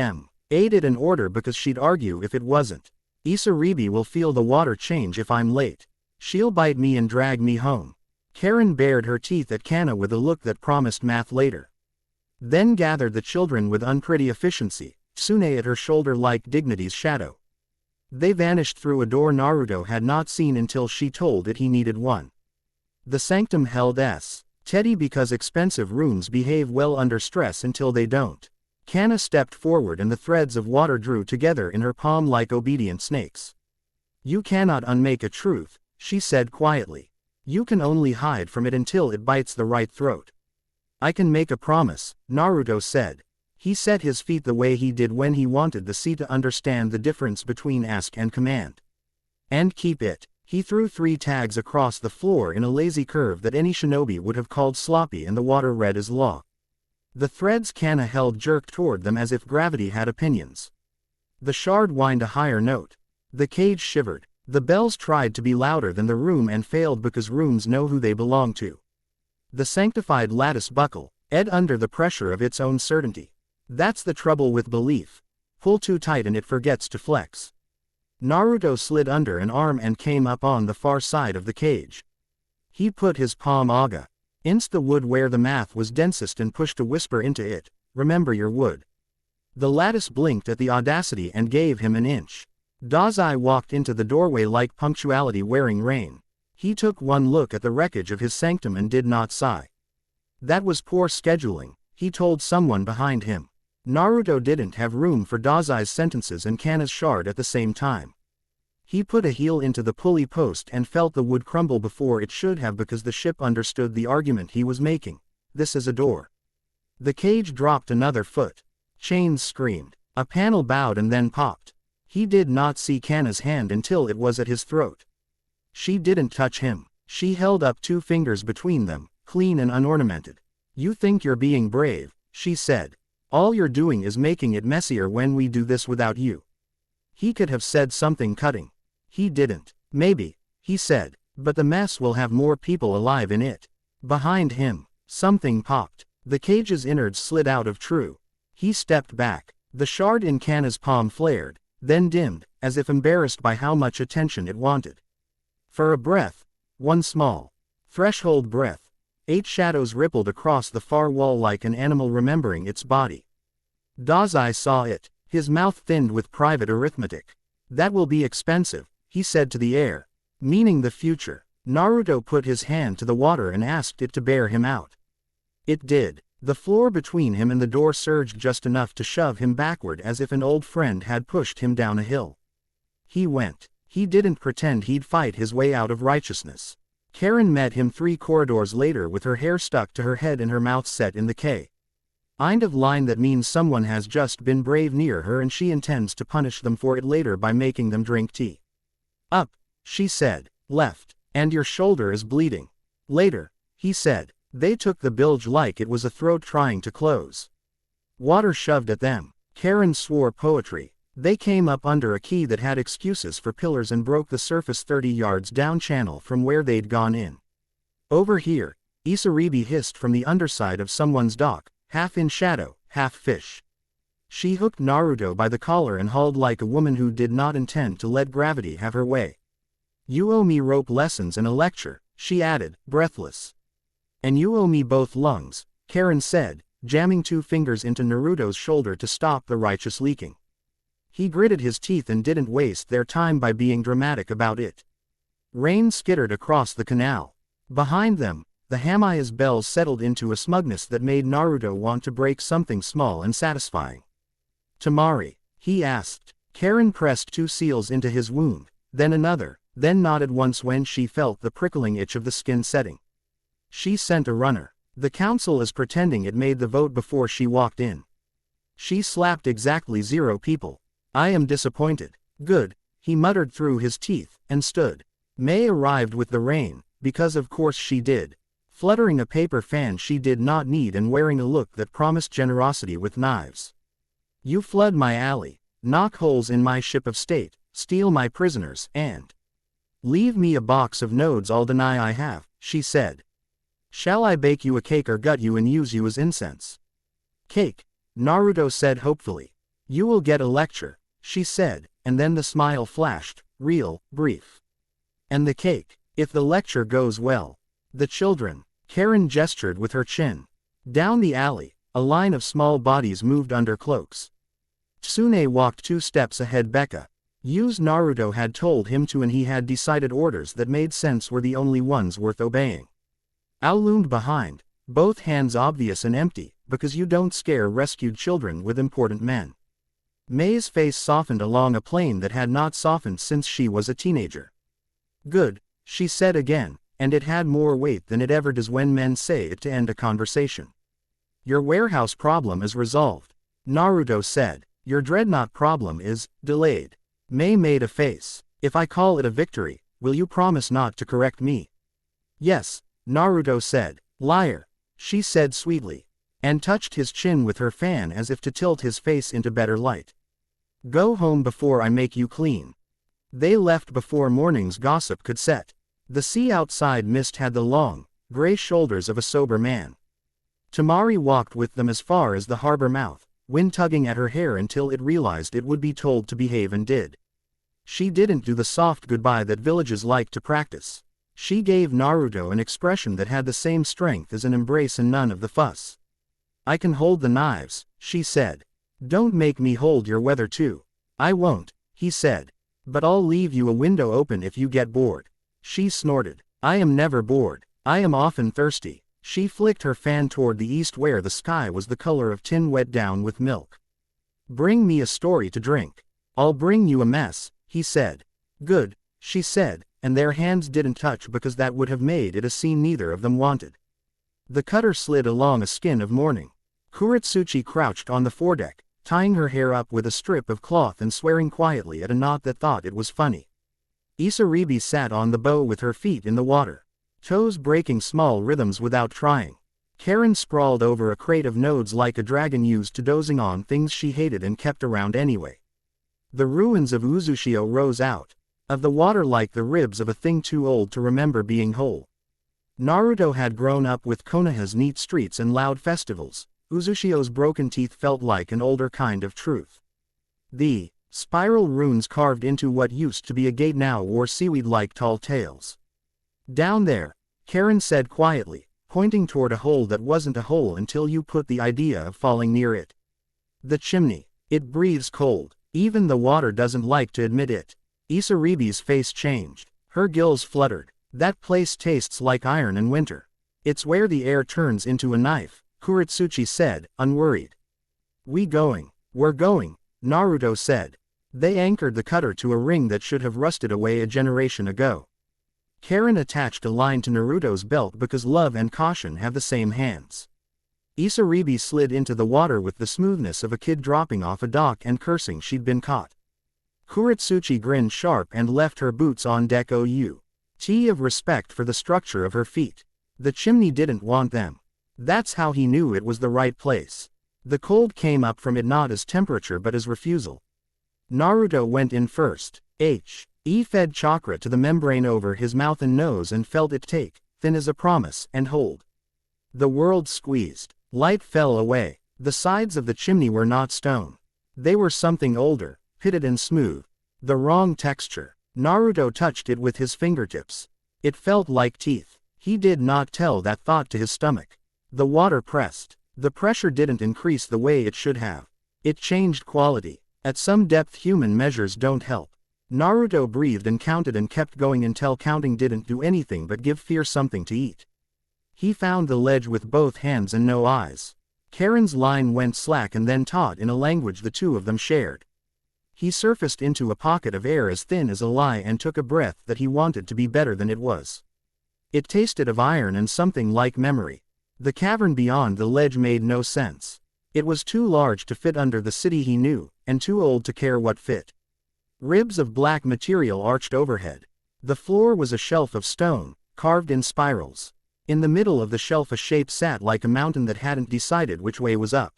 aided an order because she'd argue if it wasn't. Isaribi will feel the water change if I'm late. She'll bite me and drag me home. Karen bared her teeth at Kanna with a look that promised math later. Then gathered the children with unpretty efficiency, Tsune at her shoulder like dignity's shadow. They vanished through a door Naruto had not seen until she told it he needed one. The sanctum held Teddy because expensive rooms behave well under stress until they don't. Kanna stepped forward and the threads of water drew together in her palm like obedient snakes. You cannot unmake a truth, she said quietly. You can only hide from it until it bites the right throat. I can make a promise, Naruto said. He set his feet the way he did when he wanted the sea to understand the difference between ask and command. And keep it. He threw 3 tags across the floor in a lazy curve that any shinobi would have called sloppy, and the water read as law. The threads Kana held jerked toward them as if gravity had opinions. The shard whined a higher note. The cage shivered. The bells tried to be louder than the room and failed because rooms know who they belong to. The sanctified lattice buckle, ed under the pressure of its own certainty. That's the trouble with belief. Pull too tight and it forgets to flex. Naruto slid under an arm and came up on the far side of the cage. He put his palm against the wood where the math was densest and pushed a whisper into it, remember your wood. The lattice blinked at the audacity and gave him an inch. Dazai walked into the doorway like punctuality wearing rain. He took one look at the wreckage of his sanctum and did not sigh. That was poor scheduling, he told someone behind him. Naruto didn't have room for Dazai's sentences and Kana's shard at the same time. He put a heel into the pulley post and felt the wood crumble before it should have because the ship understood the argument he was making. This is a door. The cage dropped another foot. Chains screamed. A panel bowed and then popped. He did not see Kana's hand until it was at his throat. She didn't touch him. She held up 2 fingers between them, clean and unornamented. You think you're being brave, she said. All you're doing is making it messier when we do this without you. He could have said something cutting. He didn't. Maybe, he said, but the mess will have more people alive in it. Behind him, something popped. The cage's innards slid out of True. He stepped back. The shard in Kana's palm flared, then dimmed, as if embarrassed by how much attention it wanted. For a breath, one small, threshold breath, 8 shadows rippled across the far wall like an animal remembering its body. Dazai saw it, his mouth thinned with private arithmetic. That will be expensive, he said to the air, meaning the future. Naruto put his hand to the water and asked it to bear him out. It did. The floor between him and the door surged just enough to shove him backward as if an old friend had pushed him down a hill. He went. He didn't pretend he'd fight his way out of righteousness. Karen met him 3 corridors later with her hair stuck to her head and her mouth set in the kind of line that means someone has just been brave near her and she intends to punish them for it later by making them drink tea. Up, she said. Left. And your shoulder is bleeding. Later, he said. They took the bilge like it was a throat trying to close. Water shoved at them. Karen swore poetry. They came up under a key that had excuses for pillars and broke the surface 30 yards down channel from where they'd gone in. Over here, Isaribi hissed from the underside of someone's dock, half in shadow, half fish. She hooked Naruto by the collar and hauled like a woman who did not intend to let gravity have her way. You owe me rope lessons and a lecture, she added, breathless. And you owe me both lungs, Karen said, jamming 2 fingers into Naruto's shoulder to stop the righteous leaking. He gritted his teeth and didn't waste their time by being dramatic about it. Rain skittered across the canal. Behind them, the Hamaya's bells settled into a smugness that made Naruto want to break something small and satisfying. Tamari, he asked. Karen pressed 2 seals into his wound, then another, then nodded once when she felt the prickling itch of the skin setting. She sent a runner. The council is pretending it made the vote before she walked in. She slapped exactly 0 people. I am disappointed. Good, he muttered through his teeth, and stood. May arrived with the rain, because of course she did. Fluttering a paper fan she did not need and wearing a look that promised generosity with knives. You flood my alley, knock holes in my ship of state, steal my prisoners, and leave me a box of nodes I'll deny I have, she said. Shall I bake you a cake or gut you and use you as incense? Cake, Naruto said hopefully. You will get a lecture, she said, and then the smile flashed, real, brief. And the cake, if the lecture goes well. The children, Karen gestured with her chin. Down the alley, a line of small bodies moved under cloaks. Tsune walked 2 steps ahead. Becca. Use Naruto had told him to and he had decided orders that made sense were the only ones worth obeying. Ao loomed behind, both hands obvious and empty, because you don't scare rescued children with important men. May's face softened along a plane that had not softened since she was a teenager. Good, she said again, and it had more weight than it ever does when men say it to end a conversation. Your warehouse problem is resolved, Naruto said. Your dreadnought problem is delayed. Mei made a face. If I call it a victory, will you promise not to correct me? Yes, Naruto said. Liar, she said sweetly, and touched his chin with her fan as if to tilt his face into better light. Go home before I make you clean. They left before morning's gossip could set. The sea outside mist had the long, gray shoulders of a sober man. Tamari walked with them as far as the harbor mouth, wind tugging at her hair until it realized it would be told to behave and did. She didn't do the soft goodbye that villages like to practice. She gave Naruto an expression that had the same strength as an embrace and none of the fuss. I can hold the knives, she said. Don't make me hold your weather too. I won't, he said. But I'll leave you a window open if you get bored. She snorted. I am never bored. I am often thirsty. She flicked her fan toward the east where the sky was the color of tin wet down with milk. Bring me a story to drink. I'll bring you a mess, he said. Good, she said, and their hands didn't touch because that would have made it a scene neither of them wanted. The cutter slid along a skin of morning. Kuretsuchi crouched on the foredeck, tying her hair up with a strip of cloth and swearing quietly at a knot that thought it was funny. Isaribi sat on the bow with her feet in the water, toes breaking small rhythms without trying. Karen sprawled over a crate of nodes like a dragon used to dozing on things she hated and kept around anyway. The ruins of Uzushio rose out of the water like the ribs of a thing too old to remember being whole. Naruto had grown up with Konoha's neat streets and loud festivals. Uzushio's broken teeth felt like an older kind of truth. The spiral runes carved into what used to be a gate now wore seaweed-like tall tales. Down there, Karen said quietly, pointing toward a hole that wasn't a hole until you put the idea of falling near it. The chimney. It breathes cold. Even the water doesn't like to admit it. Isaribi's face changed. Her gills fluttered. That place tastes like iron in winter. It's where the air turns into a knife, Kuretsuchi said, unworried. We're going, Naruto said. They anchored the cutter to a ring that should have rusted away a generation ago. Karen attached a line to Naruto's belt because love and caution have the same hands. Isaribi slid into the water with the smoothness of a kid dropping off a dock and cursing she'd been caught. Kuretsuchi grinned sharp and left her boots on deck out of respect for the structure of her feet. The chimney didn't want them. That's how he knew it was the right place. The cold came up from it not as temperature but as refusal. Naruto went in first. He fed chakra to the membrane over his mouth and nose and felt it take, thin as a promise, and hold. The world squeezed. Light fell away. The sides of the chimney were not stone. They were something older, pitted and smooth. The wrong texture. Naruto touched it with his fingertips. It felt like teeth. He did not tell that thought to his stomach. The water pressed. The pressure didn't increase the way it should have. It changed quality. At some depth human measures don't help. Naruto breathed and counted and kept going until counting didn't do anything but give fear something to eat. He found the ledge with both hands and no eyes. Karen's line went slack and then taut in a language the two of them shared. He surfaced into a pocket of air as thin as a lie and took a breath that he wanted to be better than it was. It tasted of iron and something like memory. The cavern beyond the ledge made no sense. It was too large to fit under the city he knew, and too old to care what fit. Ribs of black material arched overhead. The floor was a shelf of stone, carved in spirals. In the middle of the shelf a shape sat like a mountain that hadn't decided which way was up.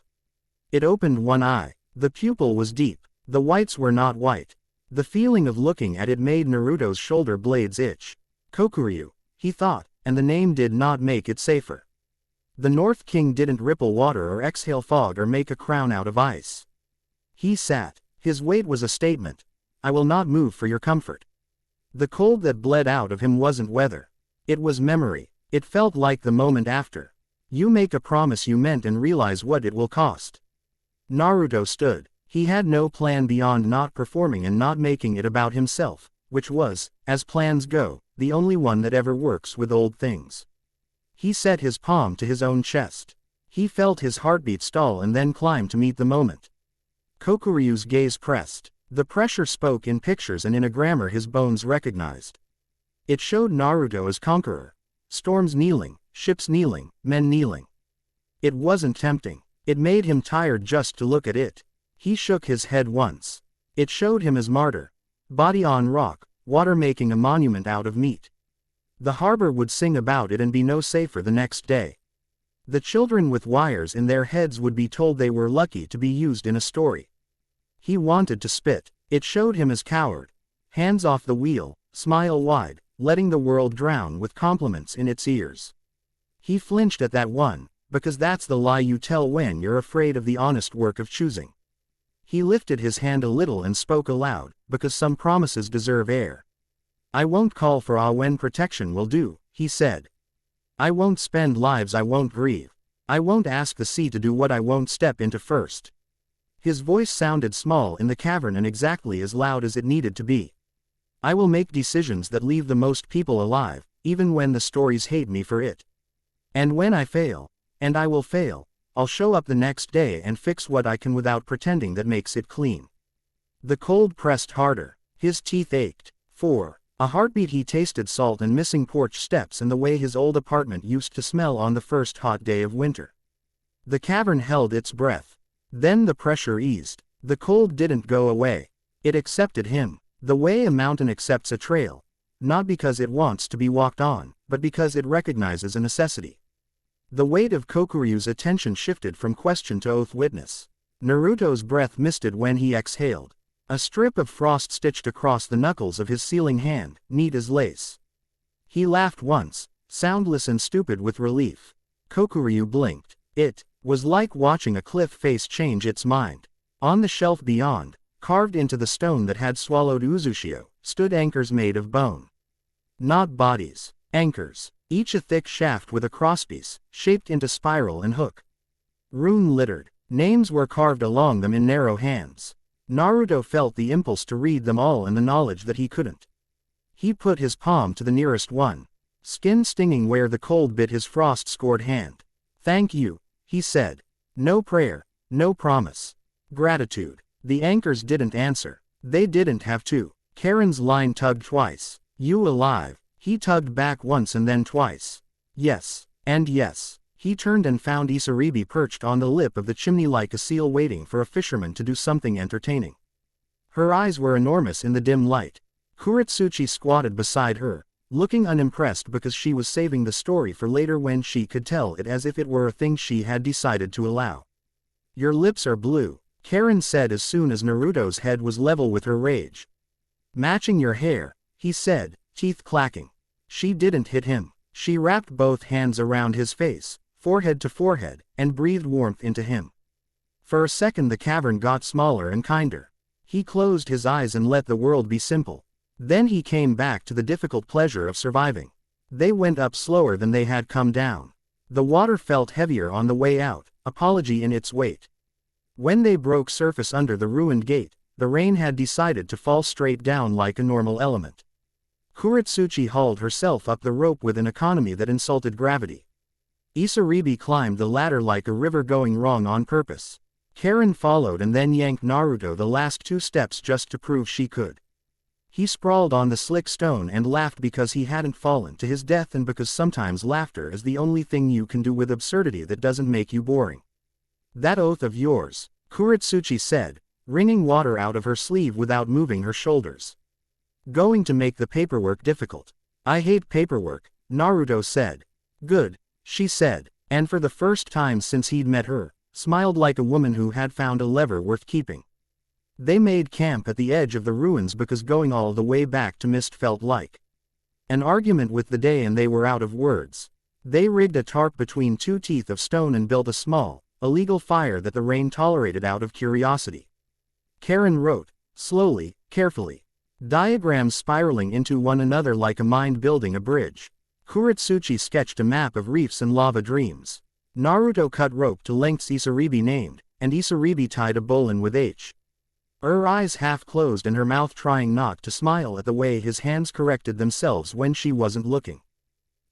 It opened one eye. The pupil was deep. The whites were not white. The feeling of looking at it made Naruto's shoulder blades itch. Kokuryu, he thought, and the name did not make it safer. The North King didn't ripple water or exhale fog or make a crown out of ice. He sat. His weight was a statement. I will not move for your comfort. The cold that bled out of him wasn't weather. It was memory. It felt like the moment after. You make a promise you meant and realize what it will cost. Naruto stood. He had no plan beyond not performing and not making it about himself, which was, as plans go, the only one that ever works with old things. He set his palm to his own chest. He felt his heartbeat stall and then climb to meet the moment. Kokuryu's gaze pressed. The pressure spoke in pictures and in a grammar his bones recognized. It showed Naruto as conqueror. Storms kneeling, ships kneeling, men kneeling. It wasn't tempting. It made him tired just to look at it. He shook his head once. It showed him as martyr. Body on rock, water making a monument out of meat. The harbor would sing about it and be no safer the next day. The children with wires in their heads would be told they were lucky to be used in a story. He wanted to spit. It showed him as coward. Hands off the wheel, smile wide, letting the world drown with compliments in its ears. He flinched at that one, because that's the lie you tell when you're afraid of the honest work of choosing. He lifted his hand a little and spoke aloud, because some promises deserve air. I won't call for when protection will do, he said. I won't spend lives I won't grieve. I won't ask the sea to do what I won't step into first. His voice sounded small in the cavern and exactly as loud as it needed to be. I will make decisions that leave the most people alive, even when the stories hate me for it. And when I fail, and I will fail, I'll show up the next day and fix what I can without pretending that makes it clean. The cold pressed harder. His teeth ached. A heartbeat. He tasted salt and missing porch steps and the way his old apartment used to smell on the first hot day of winter. The cavern held its breath. Then the pressure eased. The cold didn't go away. It accepted him. The way a mountain accepts a trail. Not because it wants to be walked on, but because it recognizes a necessity. The weight of Kokuryu's attention shifted from question to oath witness. Naruto's breath misted when he exhaled. A strip of frost stitched across the knuckles of his sealing hand, neat as lace. He laughed once, soundless and stupid with relief. Kokuryu blinked. It was like watching a cliff face change its mind. On the shelf beyond, carved into the stone that had swallowed Uzushio, stood anchors made of bone. Not bodies. Anchors. Each a thick shaft with a crosspiece, shaped into spiral and hook. Rune-littered. Names were carved along them in narrow hands. Naruto felt the impulse to read them all and the knowledge that he couldn't. He put his palm to the nearest one. Skin stinging where the cold bit his frost-scored hand. Thank you, he said. No prayer, no promise. Gratitude. The anchors didn't answer. They didn't have to. Karen's line tugged twice. You alive? He tugged back once and then twice. Yes, and yes. He turned and found Isaribi perched on the lip of the chimney like a seal waiting for a fisherman to do something entertaining. Her eyes were enormous in the dim light. Kuretsuchi squatted beside her, looking unimpressed because she was saving the story for later when she could tell it as if it were a thing she had decided to allow. Your lips are blue, Karen said as soon as Naruto's head was level with her rage. Matching your hair, he said, teeth clacking. She didn't hit him. She wrapped both hands around his face, forehead to forehead, and breathed warmth into him. For a second the cavern got smaller and kinder. He closed his eyes and let the world be simple. Then he came back to the difficult pleasure of surviving. They went up slower than they had come down. The water felt heavier on the way out, apology in its weight. When they broke surface under the ruined gate, the rain had decided to fall straight down like a normal element. Kuretsuchi hauled herself up the rope with an economy that insulted gravity. Isaribi climbed the ladder like a river going wrong on purpose. Karen followed and then yanked Naruto the last 2 steps just to prove she could. He sprawled on the slick stone and laughed because he hadn't fallen to his death and because sometimes laughter is the only thing you can do with absurdity that doesn't make you boring. That oath of yours, Kuretsuchi said, wringing water out of her sleeve without moving her shoulders. Going to make the paperwork difficult. I hate paperwork, Naruto said. Good, she said, and for the first time since he'd met her, smiled like a woman who had found a lever worth keeping. They made camp at the edge of the ruins because going all the way back to Mist felt like an argument with the day and they were out of words. They rigged a tarp between 2 teeth of stone and built a small, illegal fire that the rain tolerated out of curiosity. Karen wrote, slowly, carefully. Diagrams spiraling into one another like a mind building a bridge. Kuretsuchi sketched a map of reefs and lava dreams. Naruto cut rope to lengths Isaribi named, and Isaribi tied a bowline with H. Her eyes half closed and her mouth trying not to smile at the way his hands corrected themselves when she wasn't looking.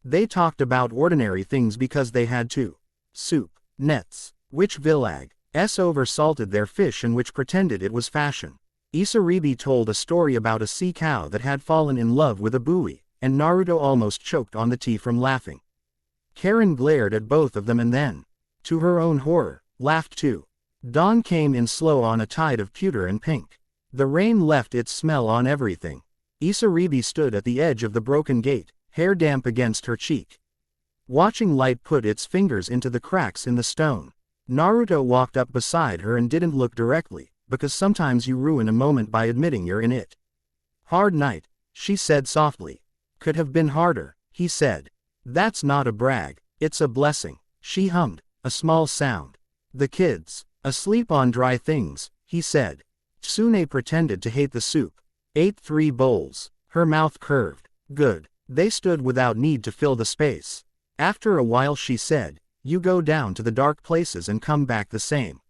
They talked about ordinary things because they had to. Soup, nets, which Villag over-salted their fish and which pretended it was fashion. Isaribi told a story about a sea cow that had fallen in love with a buoy, and Naruto almost choked on the tea from laughing. Karen glared at both of them and then, to her own horror, laughed too. Dawn came in slow on a tide of pewter and pink. The rain left its smell on everything. Isaribi stood at the edge of the broken gate, hair damp against her cheek, watching light put its fingers into the cracks in the stone. Naruto walked up beside her and didn't look directly, because sometimes you ruin a moment by admitting you're in it. Hard night, she said softly. Could have been harder, he said. That's not a brag, it's a blessing, she hummed, a small sound. The kids, asleep on dry things, he said. Tsune pretended to hate the soup. Ate 3 bowls, her mouth curved. Good. They stood without need to fill the space. After a while she said, you go down to the dark places and come back the same.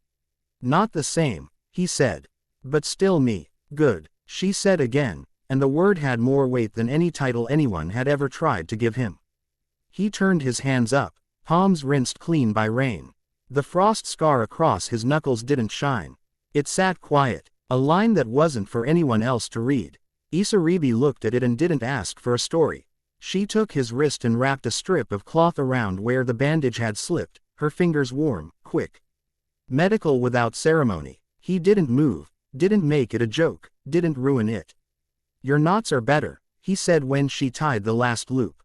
Not the same, he said. But still me. Good, she said again, and the word had more weight than any title anyone had ever tried to give him. He turned his hands up, palms rinsed clean by rain. The frost scar across his knuckles didn't shine. It sat quiet, a line that wasn't for anyone else to read. Isaribi looked at it and didn't ask for a story. She took his wrist and wrapped a strip of cloth around where the bandage had slipped, her fingers warm, quick. Medical without ceremony. He didn't move, didn't make it a joke, didn't ruin it. Your knots are better, he said when she tied the last loop.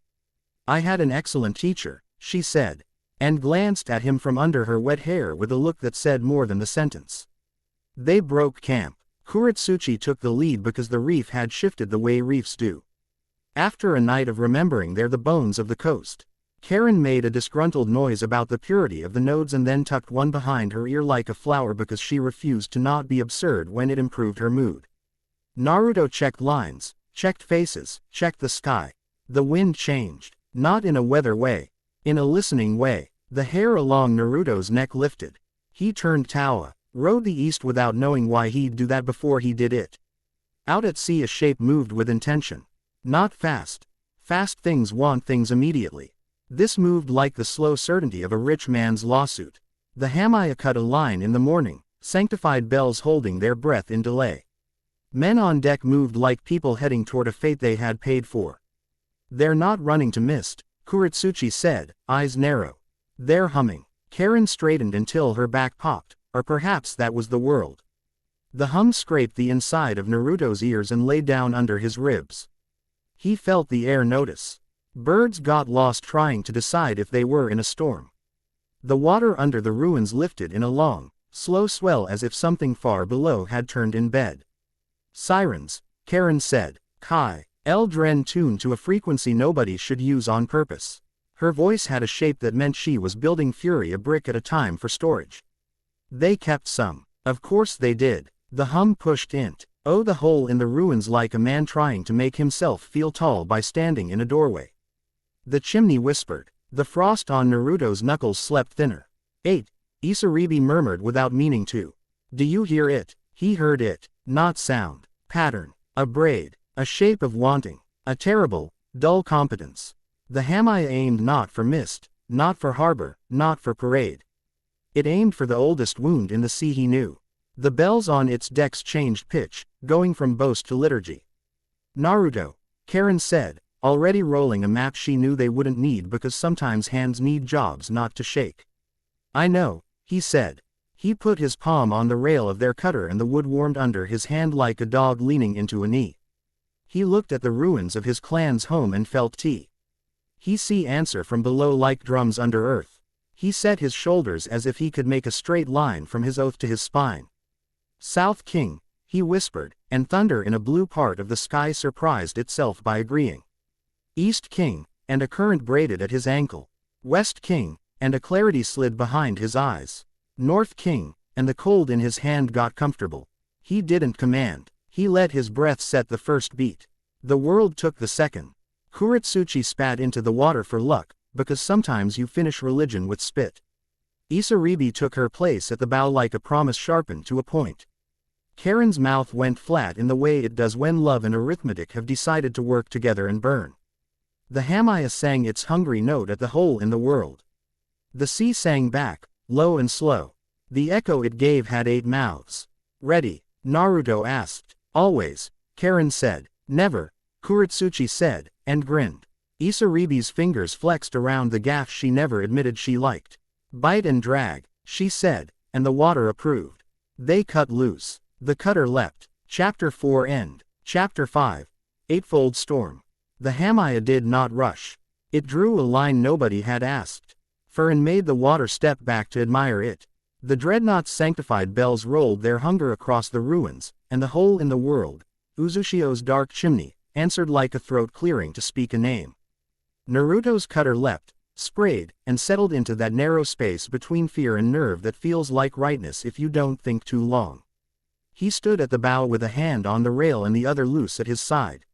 I had an excellent teacher, she said, and glanced at him from under her wet hair with a look that said more than the sentence. They broke camp. Kuretsuchi took the lead because the reef had shifted the way reefs do. After a night of remembering they're the bones of the coast, Karen made a disgruntled noise about the purity of the nodes and then tucked one behind her ear like a flower because she refused to not be absurd when it improved her mood. Naruto checked lines, checked faces, checked the sky. The wind changed, not in a weather way, in a listening way. The hair along Naruto's neck lifted. He turned Tawa, rode the east without knowing why he'd do that before he did it. Out at sea a shape moved with intention. Not fast. Fast things want things immediately. This moved like the slow certainty of a rich man's lawsuit. The Hamaya cut a line in the morning, sanctified bells holding their breath in delay. Men on deck moved like people heading toward a fate they had paid for. They're not running to mist, Kuretsuchi said, eyes narrow. They're humming. Karen straightened until her back popped, or perhaps that was the world. The hum scraped the inside of Naruto's ears and lay down under his ribs. He felt the air notice. Birds got lost trying to decide if they were in a storm. The water under the ruins lifted in a long, slow swell as if something far below had turned in bed. Sirens, Karen said. Kai, Eldren tuned to a frequency nobody should use on purpose. Her voice had a shape that meant she was building fury a brick at a time for storage. They kept some. Of course they did. The hum pushed int. Oh, the hole in the ruins like a man trying to make himself feel tall by standing in a doorway. The chimney whispered. The frost on Naruto's knuckles slept thinner. 8. Isaribi murmured without meaning to. Do you hear it? He heard it. Not sound. Pattern. A braid. A shape of wanting. A terrible, dull competence. The Hamaya aimed not for mist, not for harbor, not for parade. It aimed for the oldest wound in the sea he knew. The bells on its decks changed pitch, going from boast to liturgy. Naruto, Karen said, already rolling a map she knew they wouldn't need because sometimes hands need jobs not to shake. I know, he said. He put his palm on the rail of their cutter and the wood warmed under his hand like a dog leaning into a knee. He looked at the ruins of his clan's home and felt tea. He see answer from below like drums under earth. He set his shoulders as if he could make a straight line from his oath to his spine. South King, he whispered, and thunder in a blue part of the sky surprised itself by agreeing. East King, and a current braided at his ankle. West King, and a clarity slid behind his eyes. North King, and the cold in his hand got comfortable. He didn't command. He let his breath set the first beat. The world took the second. Kuretsuchi spat into the water for luck, because sometimes you finish religion with spit. Isaribi took her place at the bow like a promise sharpened to a point. Karen's mouth went flat in the way it does when love and arithmetic have decided to work together and burn. The Hamaya sang its hungry note at the hole in the world. The sea sang back, low and slow. The echo it gave had 8 mouths. Ready? Naruto asked. Always, Karen said. Never, Kuretsuchi said, and grinned. Isaribi's fingers flexed around the gaff she never admitted she liked. Bite and drag, she said, and the water approved. They cut loose. The cutter leapt. Chapter 4 End. Chapter 5. Eightfold Storm. The Hamaya did not rush. It drew a line nobody had asked for and made the water step back to admire it. The dreadnought's sanctified bells rolled their hunger across the ruins, and the hole in the world, Uzushio's dark chimney, answered like a throat clearing to speak a name. Naruto's cutter leapt, sprayed, and settled into that narrow space between fear and nerve that feels like rightness if you don't think too long. He stood at the bow with a hand on the rail and the other loose at his side.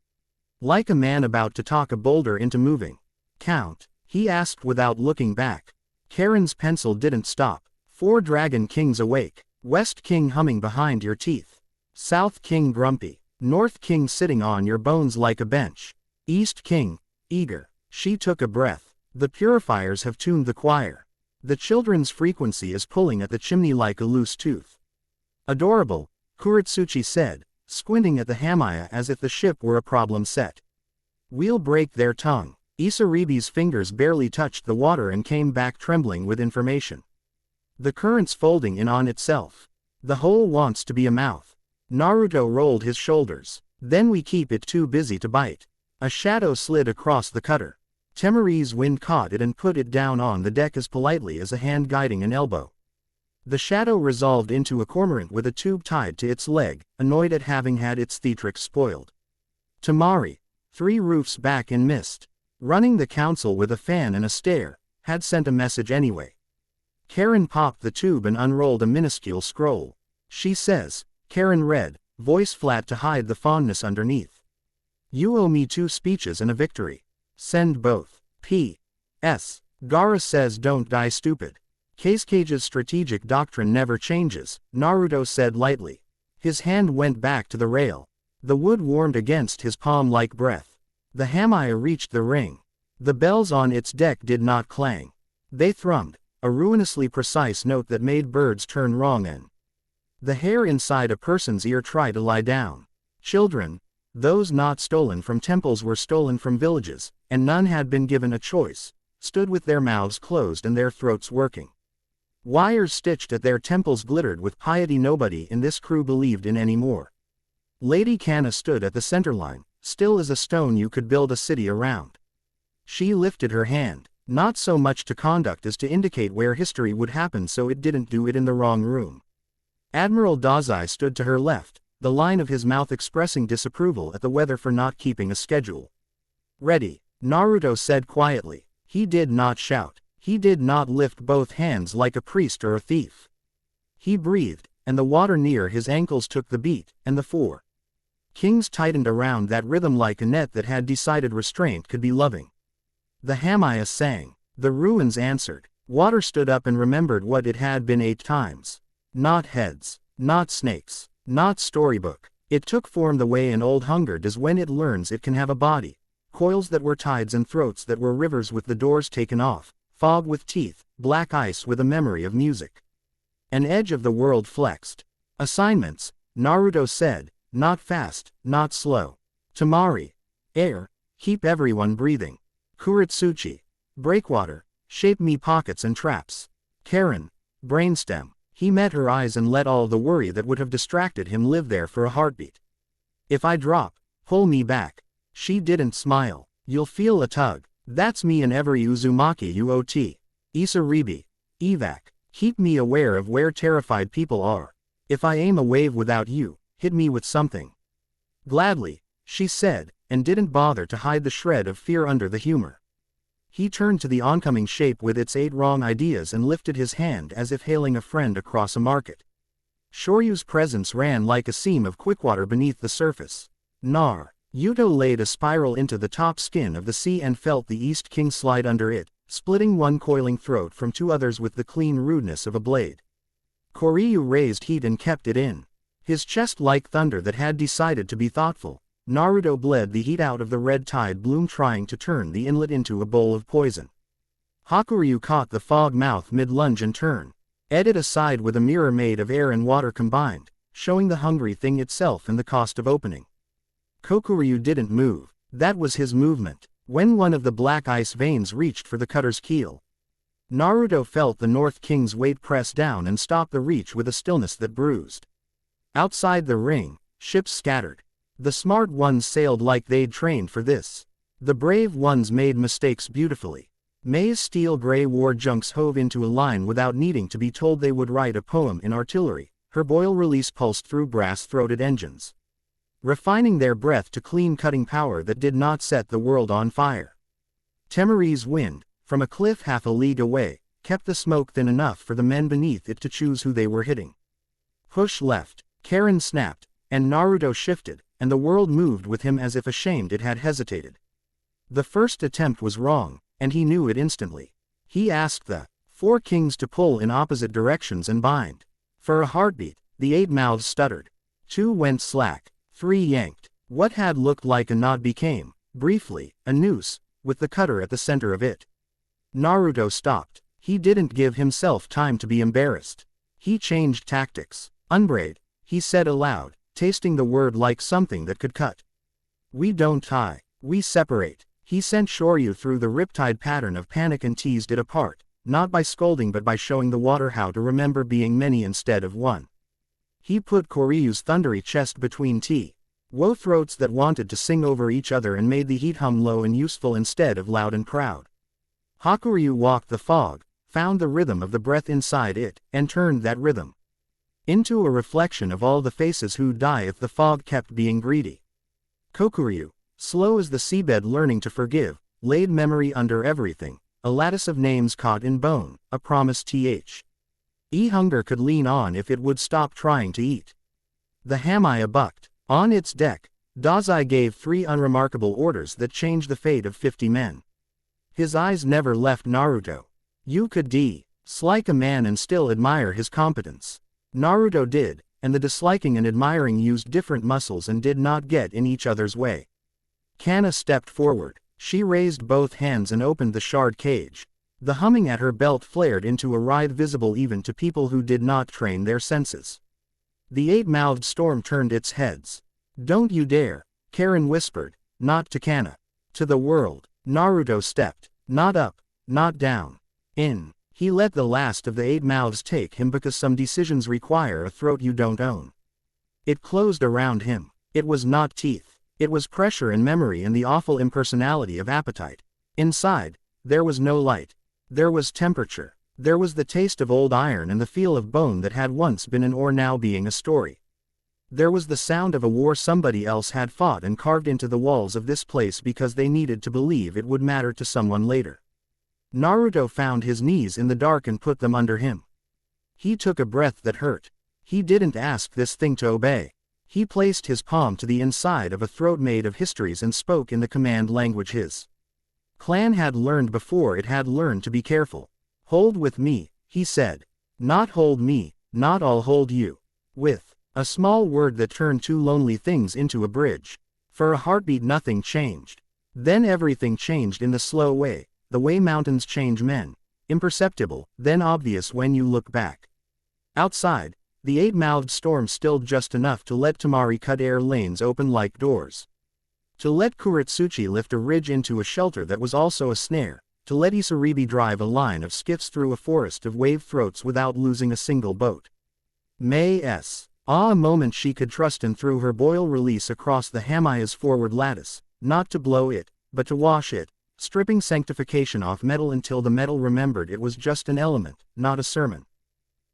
Like a man about to talk a boulder into moving. Count, he asked without looking back. Karen's pencil didn't stop. 4 Dragon Kings awake. West King humming behind your teeth. South King grumpy. North King sitting on your bones like a bench. East King, eager. She took a breath. The purifiers have tuned the choir. The children's frequency is pulling at the chimney like a loose tooth. Adorable, Kuretsuchi said, squinting at the Hamaya as if the ship were a problem set. We'll break their tongue. Isaribi's fingers barely touched the water and came back trembling with information. The current's folding in on itself. The hole wants to be a mouth. Naruto rolled his shoulders. Then we keep it too busy to bite. A shadow slid across the cutter. Temari's wind caught it and put it down on the deck as politely as a hand guiding an elbow. The shadow resolved into a cormorant with a tube tied to its leg, annoyed at having had its theatrics spoiled. Tamari, 3 roofs back in mist, running the council with a fan and a stare, had sent a message anyway. Karen popped the tube and unrolled a minuscule scroll. She says, Karen read, voice flat to hide the fondness underneath. You owe me 2 speeches and a victory. Send both. P.S. Gaara says don't die stupid. Cage's strategic doctrine never changes, Naruto said lightly. His hand went back to the rail. The wood warmed against his palm like breath. The Hamaya reached the ring. The bells on its deck did not clang. They thrummed, a ruinously precise note that made birds turn wrong and the hair inside a person's ear try to lie down. Children, those not stolen from temples were stolen from villages, and none had been given a choice, stood with their mouths closed and their throats working. Wires stitched at their temples glittered with piety nobody in this crew believed in anymore. Lady Kanna stood at the centerline, still as a stone you could build a city around. She lifted her hand, not so much to conduct as to indicate where history would happen so it didn't do it in the wrong room. Admiral Dazai stood to her left, the line of his mouth expressing disapproval at the weather for not keeping a schedule. Ready, Naruto said quietly. He did not shout. He did not lift both hands like a priest or a thief. He breathed, and the water near his ankles took the beat, and the 4 kings tightened around that rhythm like a net that had decided restraint could be loving. The Hamaya sang. The ruins answered. Water stood up and remembered what it had been 8 times. Not heads. Not snakes. Not storybook. It took form the way an old hunger does when it learns it can have a body. Coils that were tides and throats that were rivers with the doors taken off. Fog with teeth. Black ice with a memory of music. An edge of the world flexed. Assignments, Naruto said. Not fast, not slow. Tamari. Air. Keep everyone breathing. Kuretsuchi. Breakwater. Shape me pockets and traps. Karen. Brainstem. He met her eyes and let all the worry that would have distracted him live there for a heartbeat. If I drop, pull me back. She didn't smile. You'll feel a tug. That's me in every Uzumaki UOT. Isaribi. Evac. Keep me aware of where terrified people are. If I aim a wave without you, hit me with something. Gladly, she said, and didn't bother to hide the shred of fear under the humor. He turned to the oncoming shape with its 8 wrong ideas and lifted his hand as if hailing a friend across a market. Shoryu's presence ran like a seam of quickwater beneath the surface. Nar. Yuto laid a spiral into the top skin of the sea and felt the East King slide under it, splitting one coiling throat from 2 others with the clean rudeness of a blade. Koryu raised heat and kept it in. His chest like thunder that had decided to be thoughtful. Naruto bled the heat out of the red tide bloom trying to turn the inlet into a bowl of poison. Hakuryu caught the fog mouth mid-lunge and turn. Edit aside with a mirror made of air and water combined, showing the hungry thing itself and the cost of opening. Kokuryu didn't move. That was his movement, when one of the black ice veins reached for the cutter's keel. Naruto felt the North King's weight press down and stop the reach with a stillness that bruised. Outside the ring, ships scattered. The smart ones sailed like they'd trained for this. The brave ones made mistakes beautifully. Mei's steel-gray war junks hove into a line without needing to be told they would write a poem in artillery. Her boil release pulsed through brass-throated engines, refining their breath to clean cutting power that did not set the world on fire. Temeri's wind, from a cliff half a league away, kept the smoke thin enough for the men beneath it to choose who they were hitting. Push left, Karen snapped, and Naruto shifted, and the world moved with him as if ashamed it had hesitated. The first attempt was wrong, and he knew it instantly. He asked the 4 kings to pull in opposite directions and bind. For a heartbeat, the 8 mouths stuttered. 2 went slack, 3 yanked. What had looked like a knot became, briefly, a noose, with the cutter at the center of it. Naruto stopped. He didn't give himself time to be embarrassed. He changed tactics. Unbraid, he said aloud, tasting the word like something that could cut. We don't tie, we separate. He sent Shoryu through the riptide pattern of panic and teased it apart, not by scolding but by showing the water how to remember being many instead of one. He put Koryu's thundery chest between T-Wo throats that wanted to sing over each other and made the heat hum low and useful instead of loud and proud. Hakuryu walked the fog, found the rhythm of the breath inside it, and turned that rhythm into a reflection of all the faces who'd die if the fog kept being greedy. Kokuryu, slow as the seabed learning to forgive, laid memory under everything, a lattice of names caught in bone, a promise hunger could lean on if it would stop trying to eat. The Hamaya bucked. On its deck, Dazai gave 3 unremarkable orders that changed the fate of 50 men. His eyes never left Naruto. You could dislike a man and still admire his competence. Naruto did, and the disliking and admiring used different muscles and did not get in each other's way. Kana stepped forward. She raised both hands and opened the shard cage. The humming at her belt flared into a ride visible even to people who did not train their senses. The 8-mouthed storm turned its heads. Don't you dare, Karen whispered, not to Kana. To the world. Naruto stepped, not up, not down. In. He let the last of the 8 mouths take him because some decisions require a throat you don't own. It closed around him. It was not teeth. It was pressure and memory and the awful impersonality of appetite. Inside, there was no light. There was temperature. There was the taste of old iron and the feel of bone that had once been an ore now being a story. There was the sound of a war somebody else had fought and carved into the walls of this place because they needed to believe it would matter to someone later. Naruto found his knees in the dark and put them under him. He took a breath that hurt. He didn't ask this thing to obey. He placed his palm to the inside of a throat made of histories and spoke in the command language his clan had learned before it had learned to be careful. Hold with me, he said. Not hold me, not I'll hold you. With a small word that turned 2 lonely things into a bridge. For a heartbeat nothing changed. Then everything changed in the slow way, the way mountains change men. Imperceptible, then obvious when you look back. Outside, the 8-mouthed storm stilled just enough to let Temari cut air lanes open like doors. To let Kuretsuchi lift a ridge into a shelter that was also a snare. To let Isaribi drive a line of skiffs through a forest of wave throats without losing a single boat. Mei's a moment she could trust and threw her boil release across the Hamaya's forward lattice, not to blow it, but to wash it, stripping sanctification off metal until the metal remembered it was just an element, not a sermon.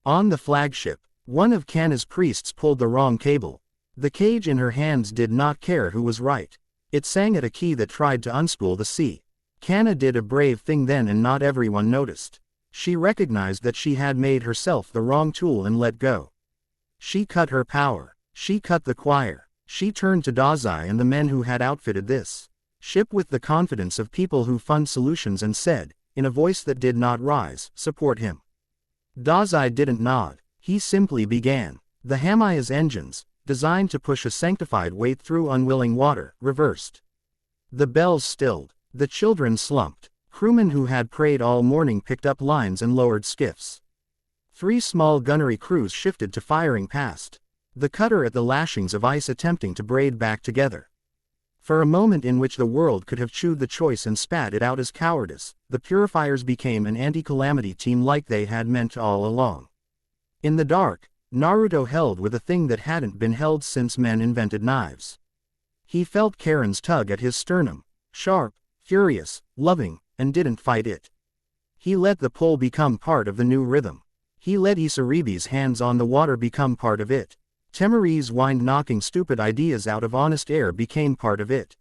On the flagship, one of Kana's priests pulled the wrong cable. The cage in her hands did not care who was right. It sang at a key that tried to unspool the sea. Kana did a brave thing then and not everyone noticed. She recognized that she had made herself the wrong tool and let go. She cut her power. She cut the choir. She turned to Dazai and the men who had outfitted this ship with the confidence of people who fund solutions and said, in a voice that did not rise, support him. Dazai didn't nod. He simply began. The Hamaya's engines, designed to push a sanctified weight through unwilling water, reversed. The bells stilled. The children slumped. Crewmen who had prayed all morning picked up lines and lowered skiffs. 3 small gunnery crews shifted to firing past. The cutter at the lashings of ice attempting to braid back together. For a moment in which the world could have chewed the choice and spat it out as cowardice, the Purifiers became an anti-calamity team like they had meant all along. In the dark, Naruto held with a thing that hadn't been held since men invented knives. He felt Karen's tug at his sternum, sharp, furious, loving, and didn't fight it. He let the pull become part of the new rhythm. He let Isaribi's hands on the water become part of it. Temari's wind knocking stupid ideas out of honest air became part of it.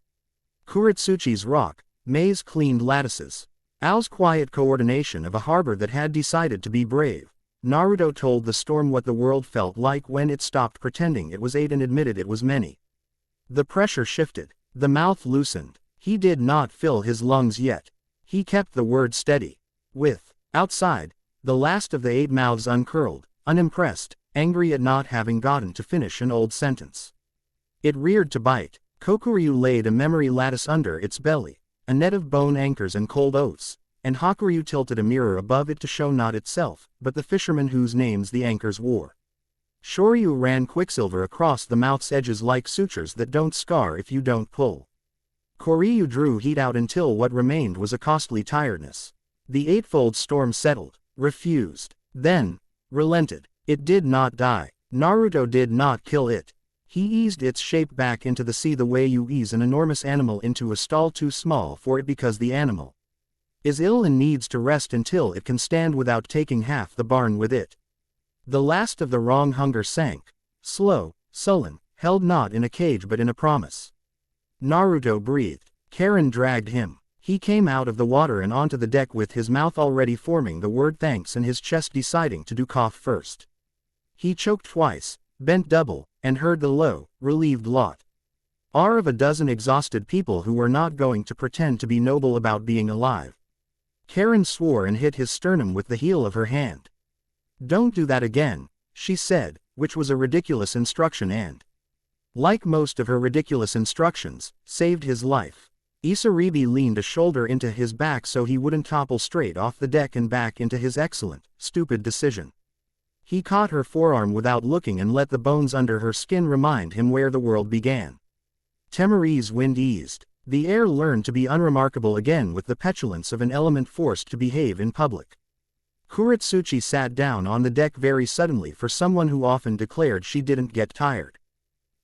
Kuritsuchi's rock, Mei's cleaned lattices. Ao's quiet coordination of a harbor that had decided to be brave. Naruto told the storm what the world felt like when it stopped pretending it was eight and admitted it was many. The pressure shifted. The mouth loosened. He did not fill his lungs yet. He kept the word steady. With, outside, the last of the eight mouths uncurled, unimpressed, angry at not having gotten to finish an old sentence. It reared to bite. Kokuryu laid a memory lattice under its belly, a net of bone anchors and cold oaths, and Hakuryu tilted a mirror above it to show not itself, but the fishermen whose names the anchors wore. Shoryu ran quicksilver across the mouth's edges like sutures that don't scar if you don't pull. Koryu drew heat out until what remained was a costly tiredness. The eightfold storm settled, refused, then, relented. It did not die. Naruto did not kill it. He eased its shape back into the sea the way you ease an enormous animal into a stall too small for it because the animal is ill and needs to rest until it can stand without taking half the barn with it. The last of the wrong hunger sank, slow, sullen, held not in a cage but in a promise. Naruto breathed. Karen dragged him. He came out of the water and onto the deck with his mouth already forming the word thanks and his chest deciding to do cough first. He choked twice, bent double, and heard the low, relieved lot. R of a dozen exhausted people who were not going to pretend to be noble about being alive. Karen swore and hit his sternum with the heel of her hand. Don't do that again, she said, which was a ridiculous instruction and, like most of her ridiculous instructions, saved his life. Isaribi leaned a shoulder into his back so he wouldn't topple straight off the deck and back into his excellent, stupid decision. He caught her forearm without looking and let the bones under her skin remind him where the world began. Temari's wind eased. The air learned to be unremarkable again with the petulance of an element forced to behave in public. Kuritsuchi sat down on the deck very suddenly for someone who often declared she didn't get tired.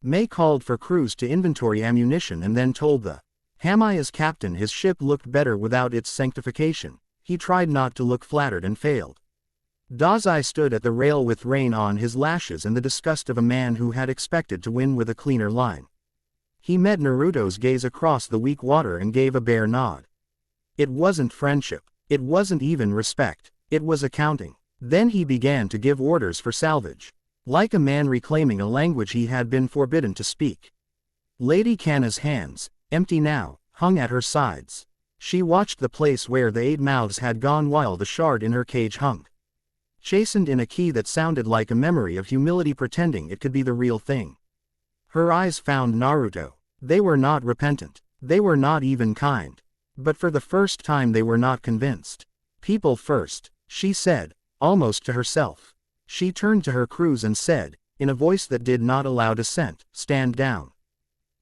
Mei called for crews to inventory ammunition and then told the Hamaya's captain his ship looked better without its sanctification. He tried not to look flattered and failed. Dazai stood at the rail with rain on his lashes and the disgust of a man who had expected to win with a cleaner line. He met Naruto's gaze across the weak water and gave a bare nod. It wasn't friendship. It wasn't even respect. It was accounting. Then he began to give orders for salvage. Like a man reclaiming a language he had been forbidden to speak. Lady Kanna's hands, empty now, hung at her sides. She watched the place where the eight mouths had gone while the shard in her cage hung. Chastened in a key that sounded like a memory of humility pretending it could be the real thing. Her eyes found Naruto. They were not repentant. They were not even kind. But for the first time they were not convinced. People first, she said, almost to herself. She turned to her crews and said, in a voice that did not allow dissent, stand down.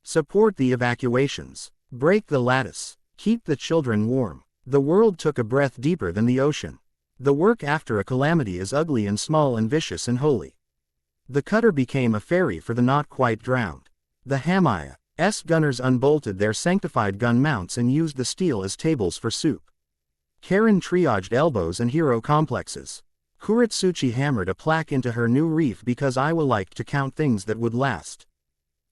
Support the evacuations. Break the lattice. Keep the children warm. The world took a breath deeper than the ocean. The work after a calamity is ugly and small and vicious and holy. The cutter became a ferry for the not quite drowned. The Hamaya's gunners unbolted their sanctified gun mounts and used the steel as tables for soup. Karen triaged elbows and hero complexes. Kuritsuchi hammered a plaque into her new reef because Iwa liked to count things that would last.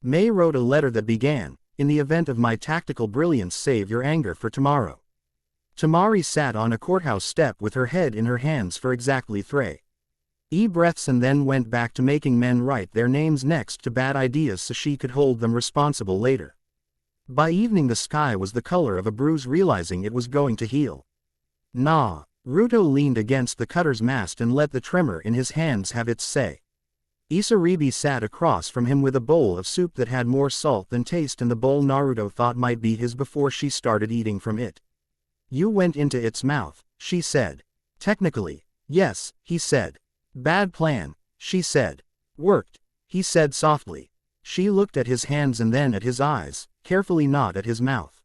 Mei wrote a letter that began, in the event of my tactical brilliance save your anger for tomorrow. Tamari sat on a courthouse step with her head in her hands for exactly 3 breaths and then went back to making men write their names next to bad ideas so she could hold them responsible later. By evening the sky was the color of a bruise realizing it was going to heal. Naruto leaned against the cutter's mast and let the tremor in his hands have its say. Isaribi sat across from him with a bowl of soup that had more salt than taste and the bowl Naruto thought might be his before she started eating from it. You went into its mouth, she said. Technically, yes, he said. Bad plan, she said. Worked, he said softly. She looked at his hands and then at his eyes, carefully not at his mouth.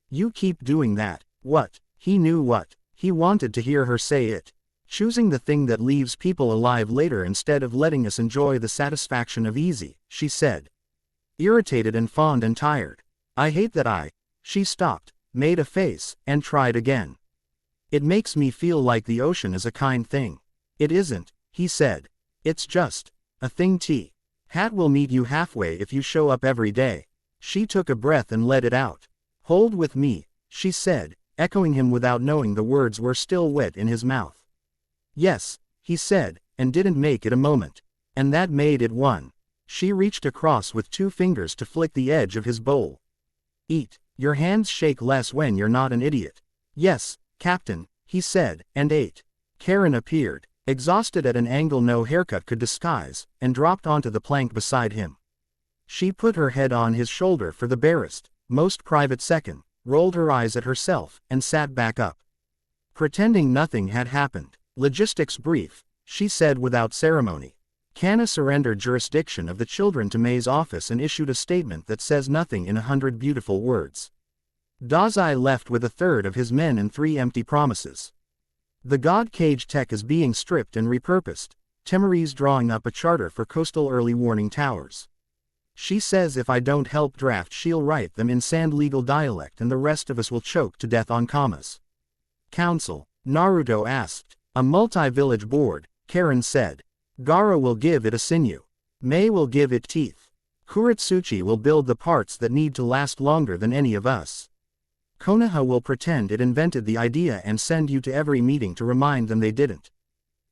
You keep doing that. What? He knew what. He wanted to hear her say it. Choosing the thing that leaves people alive later instead of letting us enjoy the satisfaction of easy, she said. Irritated and fond and tired. I hate that She stopped, made a face, and tried again. It makes me feel like the ocean is a kind thing. It isn't, he said. It's just a thing. Hat will meet you halfway if you show up every day. She took a breath and let it out. Hold with me, she said, echoing him without knowing the words were still wet in his mouth. Yes, he said, and didn't make it a moment. And that made it one. She reached across with 2 fingers to flick the edge of his bowl. Eat. Your hands shake less when you're not an idiot. Yes, Captain, he said, and ate. Karen appeared, exhausted at an angle no haircut could disguise, and dropped onto the plank beside him. She put her head on his shoulder for the barest, most private second, rolled her eyes at herself, and sat back up. Pretending nothing had happened. Logistics brief, she said without ceremony. Kana surrendered jurisdiction of the children to May's office and issued a statement that says nothing in 100 beautiful words. Dazai left with 1/3 of his men and 3 empty promises. The God Cage tech is being stripped and repurposed. Temeri's drawing up a charter for coastal early warning towers. She says if I don't help draft she'll write them in sand legal dialect and the rest of us will choke to death on commas. Council, Naruto asked. A multi-village board, Karen said. Gaara will give it a sinew. May will give it teeth. Kuretsuchi will build the parts that need to last longer than any of us. Konoha will pretend it invented the idea and send you to every meeting to remind them they didn't.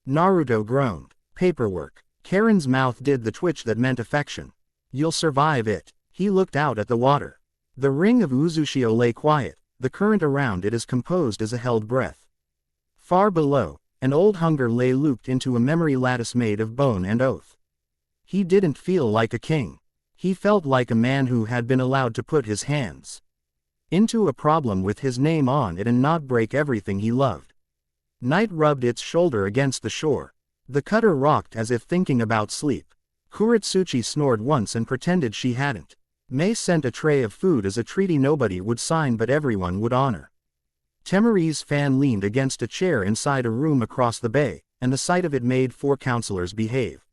Naruto groaned. Paperwork. Karen's mouth did the twitch that meant affection. You'll survive it. He looked out at the water. The ring of Uzushio lay quiet, the current around it as composed as a held breath. Far below, an old hunger lay looped into a memory lattice made of bone and oath. He didn't feel like a king. He felt like a man who had been allowed to put his hands into a problem with his name on it and not break everything he loved. Night rubbed its shoulder against the shore. The cutter rocked as if thinking about sleep. Kuretsuchi snored once and pretended she hadn't. May sent a tray of food as a treaty nobody would sign but everyone would honor. Temeri's fan leaned against a chair inside a room across the bay, and the sight of it made 4 counselors behave.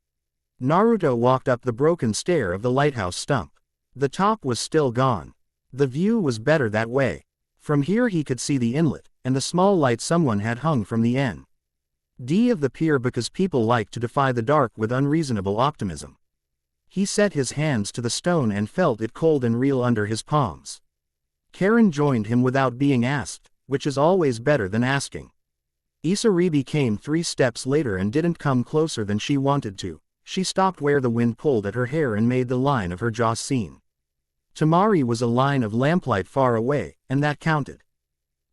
Naruto walked up the broken stair of the lighthouse stump. The top was still gone. The view was better that way. From here he could see the inlet, and the small light someone had hung from the end of the pier because people like to defy the dark with unreasonable optimism. He set his hands to the stone and felt it cold and real under his palms. Karen joined him without being asked, which is always better than asking. Isaribi came 3 steps later and didn't come closer than she wanted to. She stopped where the wind pulled at her hair and made the line of her jaw seen. Tamari was a line of lamplight far away, and that counted.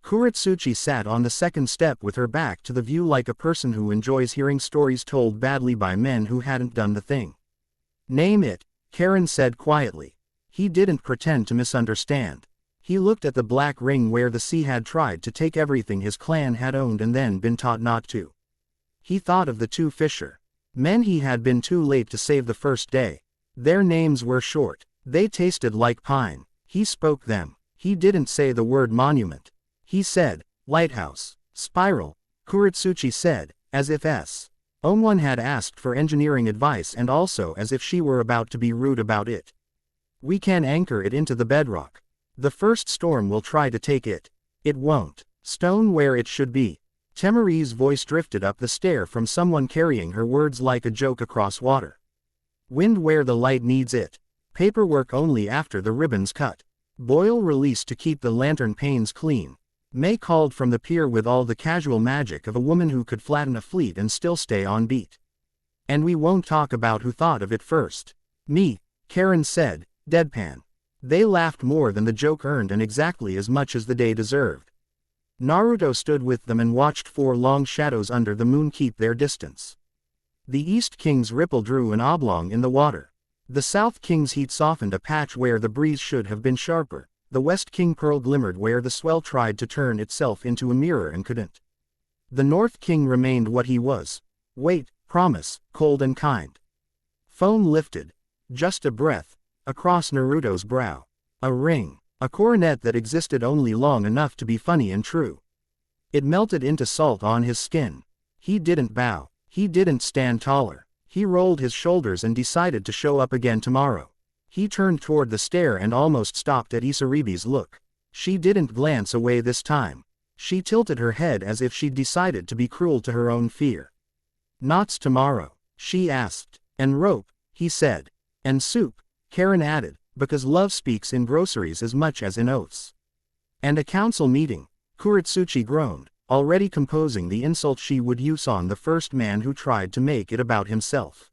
Kuretsuchi sat on the second step with her back to the view like a person who enjoys hearing stories told badly by men who hadn't done the thing. Name it, Karen said quietly. He didn't pretend to misunderstand. He looked at the black ring where the sea had tried to take everything his clan had owned and then been taught not to. He thought of the 2 fisher men he had been too late to save the first day. Their names were short. They tasted like pine. He spoke them. He didn't say the word monument. He said, lighthouse. Spiral, Kuretsuchi said, as if Oneone had asked for engineering advice and also as if she were about to be rude about it. We can anchor it into the bedrock. The first storm will try to take it. It won't. Stone where it should be. Temeri's voice drifted up the stair from someone carrying her words like a joke across water. Wind where the light needs it. Paperwork only after the ribbon's cut. Boil release to keep the lantern panes clean. May called from the pier with all the casual magic of a woman who could flatten a fleet and still stay on beat. And we won't talk about who thought of it first. Me, Karen said, deadpan. They laughed more than the joke earned and exactly as much as the day deserved. Naruto stood with them and watched 4 long shadows under the moon keep their distance. The East King's ripple drew an oblong in the water. The South King's heat softened a patch where the breeze should have been sharper. The West King pearl glimmered where the swell tried to turn itself into a mirror and couldn't. The North King remained what he was. Wait, promise, cold and kind. Phone lifted. Just a breath, across Naruto's brow. A ring. A coronet that existed only long enough to be funny and true. It melted into salt on his skin. He didn't bow. He didn't stand taller. He rolled his shoulders and decided to show up again tomorrow. He turned toward the stair and almost stopped at Isaribi's look. She didn't glance away this time. She tilted her head as if she'd decided to be cruel to her own fear. "Knots tomorrow?" she asked. "And rope," he said. "And soup," Karen added, because love speaks in groceries as much as in oaths. "And a council meeting," Kuretsuchi groaned, already composing the insult she would use on the first man who tried to make it about himself.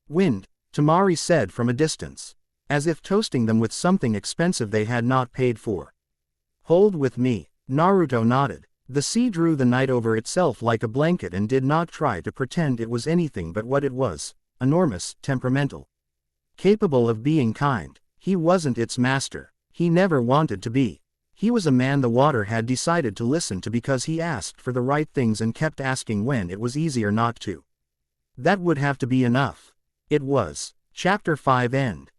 "Wind," Tamari said from a distance, as if toasting them with something expensive they had not paid for. "Hold with me," Naruto nodded. The sea drew the night over itself like a blanket and did not try to pretend it was anything but what it was, enormous, temperamental. Capable of being kind. He wasn't its master. He never wanted to be. He was a man the water had decided to listen to because he asked for the right things and kept asking when it was easier not to. That would have to be enough. It was. Chapter 5 End.